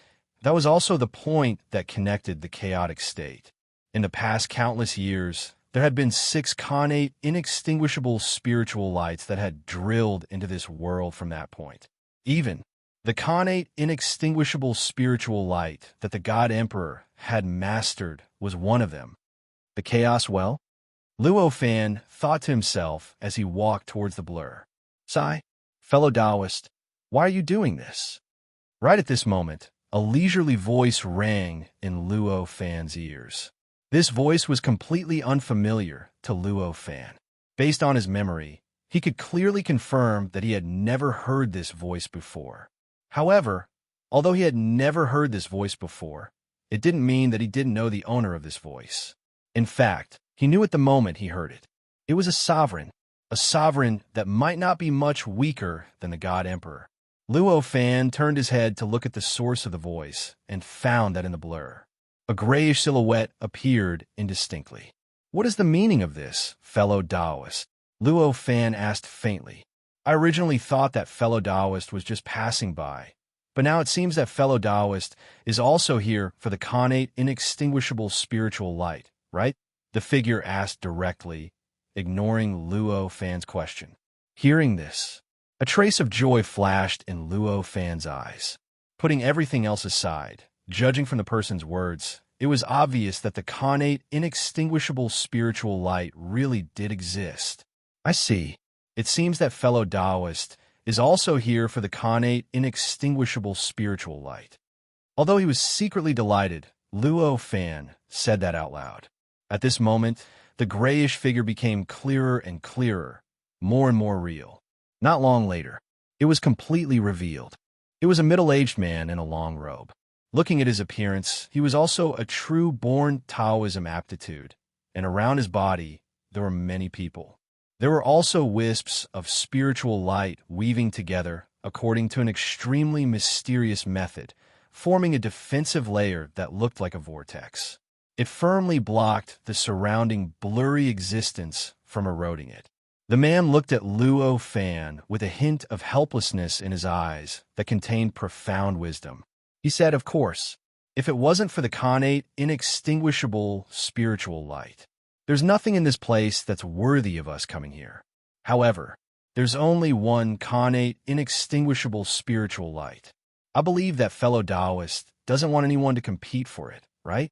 that was also the point that connected the chaotic state. In the past countless years, there had been 6 connate, inextinguishable spiritual lights that had drilled into this world from that point. Even the connate, inextinguishable spiritual light that the God Emperor had mastered was one of them. The chaos well? Luo Fan thought to himself as he walked towards the blur. Sai, fellow Taoist, why are you doing this? Right at this moment, a leisurely voice rang in Luo Fan's ears. This voice was completely unfamiliar to Luo Fan. Based on his memory, he could clearly confirm that he had never heard this voice before. However, although he had never heard this voice before, it didn't mean that he didn't know the owner of this voice. In fact, he knew at the moment he heard it. It was a sovereign that might not be much weaker than the God Emperor. Luo Fan turned his head to look at the source of the voice and found that in the blur, a grayish silhouette appeared indistinctly. "What is the meaning of this, fellow Taoist?" Luo Fan asked faintly. "I originally thought that fellow Taoist was just passing by, but now it seems that fellow Taoist is also here for the connate, inextinguishable spiritual light, right?" The figure asked directly, ignoring Luo Fan's question. Hearing this, a trace of joy flashed in Luo Fan's eyes. Putting everything else aside, judging from the person's words, it was obvious that the connate, inextinguishable spiritual light really did exist. "I see. It seems that fellow Taoist is also here for the connate, inextinguishable spiritual light." Although he was secretly delighted, Luo Fan said that out loud. At this moment, the grayish figure became clearer and clearer, more and more real. Not long later, it was completely revealed. It was a middle-aged man in a long robe. Looking at his appearance, he was also a true born Taoism aptitude, and around his body, there were many people. There were also wisps of spiritual light weaving together according to an extremely mysterious method, forming a defensive layer that looked like a vortex. It firmly blocked the surrounding blurry existence from eroding it. The man looked at Luo Fan with a hint of helplessness in his eyes that contained profound wisdom. He said, "Of course, if it wasn't for the connate, inextinguishable spiritual light, there's nothing in this place that's worthy of us coming here. However, there's only one connate, inextinguishable spiritual light. I believe that fellow Taoist doesn't want anyone to compete for it, right?"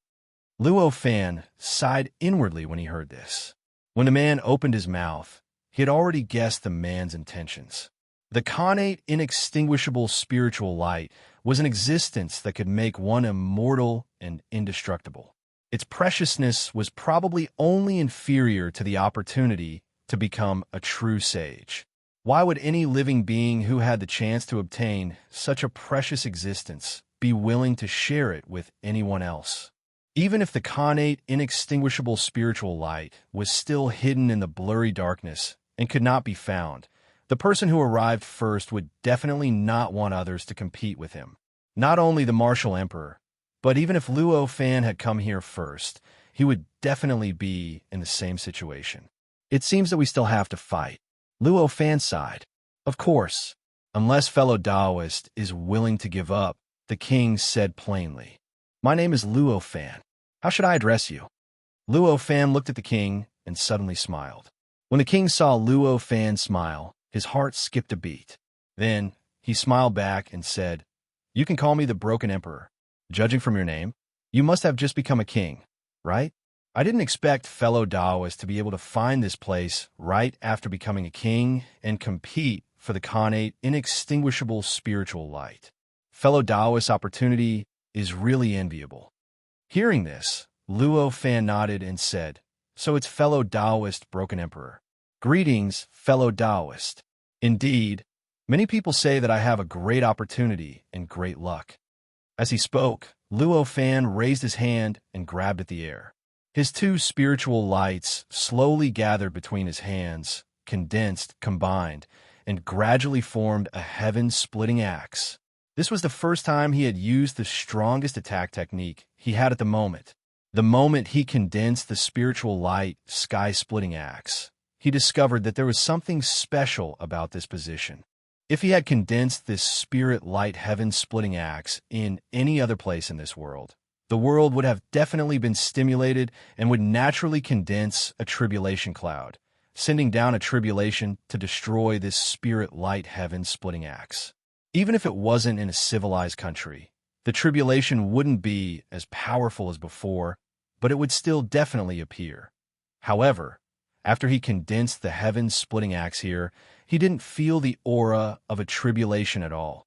Luo Fan sighed inwardly when he heard this. When the man opened his mouth, he had already guessed the man's intentions. The connate, inextinguishable spiritual light was an existence that could make one immortal and indestructible. Its preciousness was probably only inferior to the opportunity to become a true sage. Why would any living being who had the chance to obtain such a precious existence be willing to share it with anyone else? Even if the connate, inextinguishable spiritual light was still hidden in the blurry darkness and could not be found, the person who arrived first would definitely not want others to compete with him. Not only the martial emperor, but even if Luo Fan had come here first, he would definitely be in the same situation. "It seems that we still have to fight." Luo Fan sighed. "Of course, unless fellow Taoist is willing to give up," the king said plainly. "My name is Luo Fan. How should I address you?" Luo Fan looked at the king and suddenly smiled. When the king saw Luo Fan smile, his heart skipped a beat. Then he smiled back and said, "You can call me the Broken Emperor. Judging from your name, you must have just become a king, right? I didn't expect fellow Taoists to be able to find this place right after becoming a king and compete for the connate, inextinguishable spiritual light. Fellow Taoist opportunity is really enviable." Hearing this, Luo Fan nodded and said, "So it's fellow Taoist Broken Emperor. Greetings, fellow Taoist. Indeed, many people say that I have a great opportunity and great luck." As he spoke, Luo Fan raised his hand and grabbed at the air. His two spiritual lights slowly gathered between his hands, condensed, combined, and gradually formed a heaven-splitting axe. This was the first time he had used the strongest attack technique he had at the moment. The moment he condensed the spiritual light, sky-splitting axe, he discovered that there was something special about this position. If he had condensed this spirit light heaven-splitting axe in any other place in this world, the world would have definitely been stimulated and would naturally condense a tribulation cloud, sending down a tribulation to destroy this spirit light heaven-splitting axe. Even if it wasn't in a civilized country, the tribulation wouldn't be as powerful as before, but it would still definitely appear. However, after he condensed the heaven-splitting axe here, he didn't feel the aura of a tribulation at all.